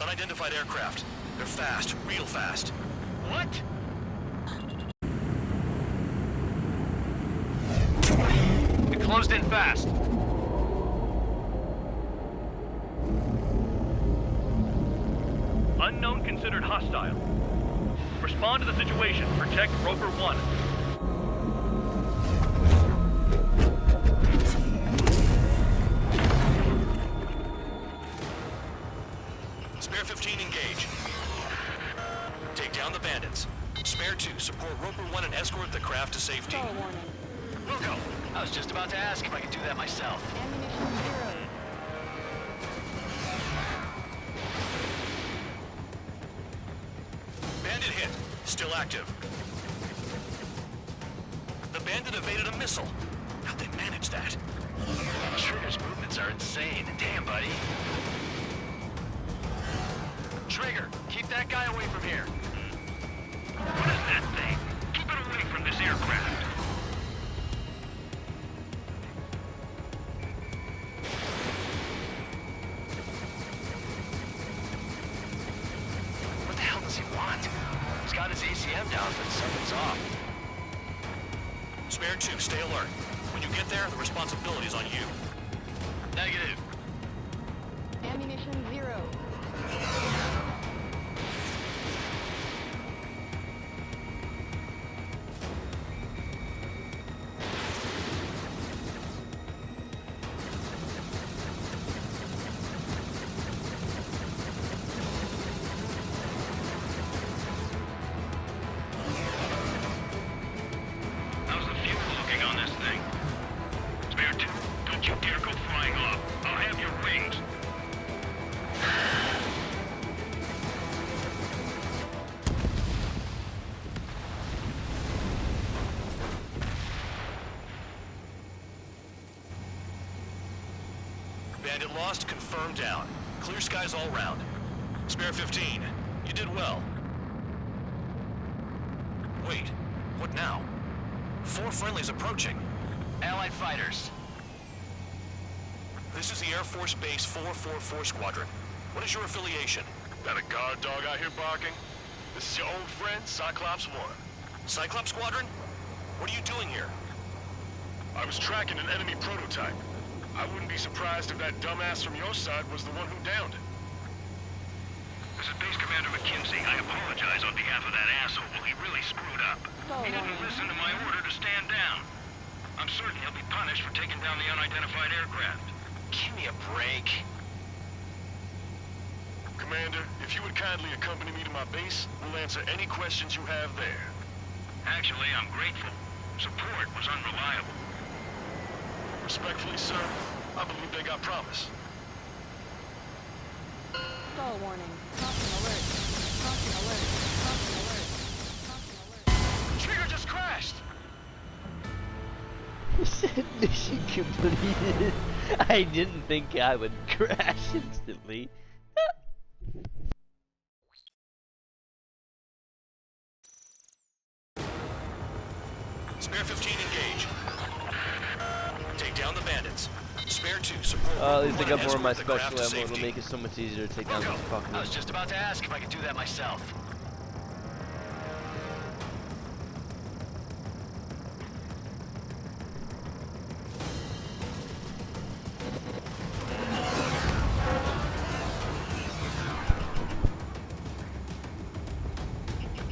Unidentified aircraft. They're fast, real fast. What? It closed in fast. Unknown considered hostile. Respond to the situation. Protect Roper 1. Spare 15 engage. Take down the bandits. Spare 2 support Roper 1 and escort the craft to safety. Stall warning. We'll go. I was just about to ask if I could do that myself. Ammunition 0. Bandit hit. Still active. The bandit evaded a missile. How'd they manage that? Trigger's movements are insane. Damn, buddy. Trigger, keep that guy away from here. What is that thing? Keep it away from this aircraft. What the hell does he want? He's got his ACM down, but something's off. Spare 2, stay alert. When you get there, the responsibility's on you. Negative. Ammunition 0. How's the fuel looking on this thing? Spare 2, don't you dare go flying off. I'll have your wings. Bandit lost, confirmed down. Clear skies all round. Spare 15, you did well. Wait, what now? 4 friendlies approaching. Allied fighters. This is the Air Force Base 444 Squadron. What is your affiliation? That a guard dog out here barking? This is your old friend, Cyclops 1. Cyclops Squadron? What are you doing here? I was tracking an enemy prototype. I wouldn't be surprised if that dumbass from your side was the one who downed it. This is Base Commander McKinsey. I apologize on behalf of that asshole. He really screwed up. He didn't listen to my order to stand down. I'm certain he'll be punished for taking down the unidentified aircraft. Give me a break. Commander, if you would kindly accompany me to my base, we'll answer any questions you have there. Actually, I'm grateful. Support was unreliable. Respectfully, sir, I believe they got promise. Stall warning. Caution alert. Caution alert. Caution alert. Caution alert. Trigger just crashed! Mission completed. I didn't think I would crash instantly. Spare 15 engage. Take down the bandits. Spare 2 support. At least I got more of my escort the craft special to ammo. It'll safety. make it so much easier to take down these fuckers. I was just about to ask if I could do that myself.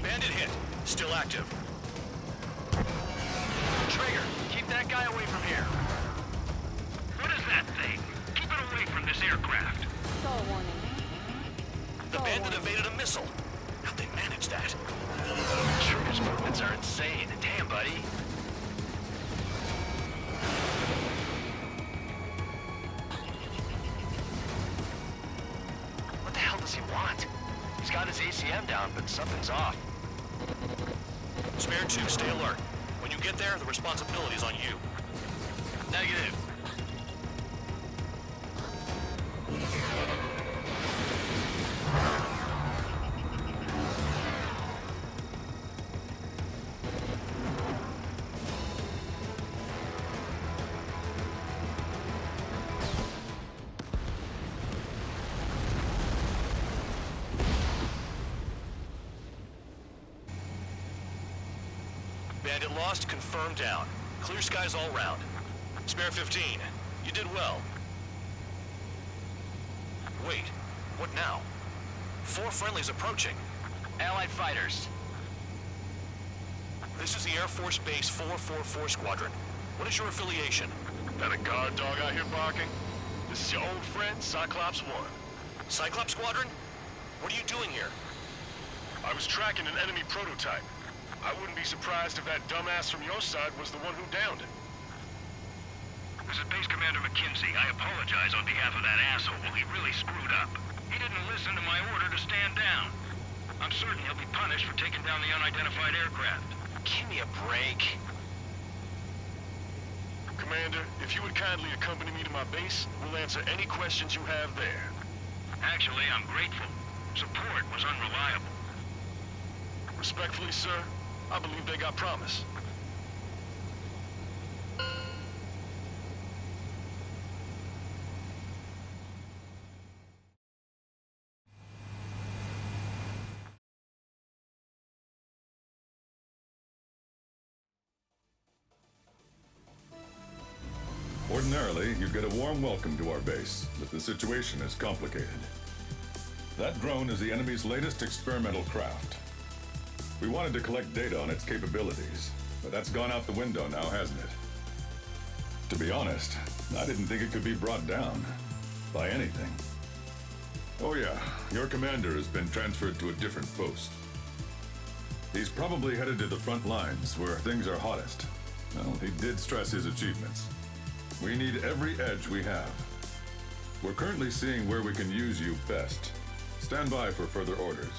Bandit hit. Still active. Trigger, keep that guy away from here. What is that thing? Keep it away from this aircraft. Stall warning. The bandit evaded a missile. How'd they that. Trigger's movements are insane. Damn, buddy. What the hell does he want? He's got his ACM down, but something's off. Spare 2, stay alert. When you get there, the responsibility is on you. Negative. Bandit lost, confirmed down. Clear skies all round. Spare 15, you did well. Wait, what now? 4 friendlies approaching. Allied fighters. This is the Air Force Base 444 Squadron. What is your affiliation? That a guard dog out here barking? This is your old friend, Cyclops 1. Cyclops Squadron? What are you doing here? I was tracking an enemy prototype. I wouldn't be surprised if that dumbass from your side was the one who downed it. This is Base Commander McKinsey. I apologize on behalf of that asshole. He really screwed up. He didn't listen to my order to stand down. I'm certain he'll be punished for taking down the unidentified aircraft. Give me a break. Commander, if you would kindly accompany me to my base, we'll answer any questions you have there. Actually, I'm grateful. Support was unreliable. Respectfully, sir, I believe they got promise. Ordinarily, you'd get a warm welcome to our base, but the situation is complicated. That drone is the enemy's latest experimental craft. We wanted to collect data on its capabilities, but that's gone out the window now, hasn't it? To be honest, I didn't think it could be brought down by anything. Oh yeah, your commander has been transferred to a different post. He's probably headed to the front lines where things are hottest. Well, he did stress his achievements. We need every edge we have. We're currently seeing where we can use you best. Stand by for further orders.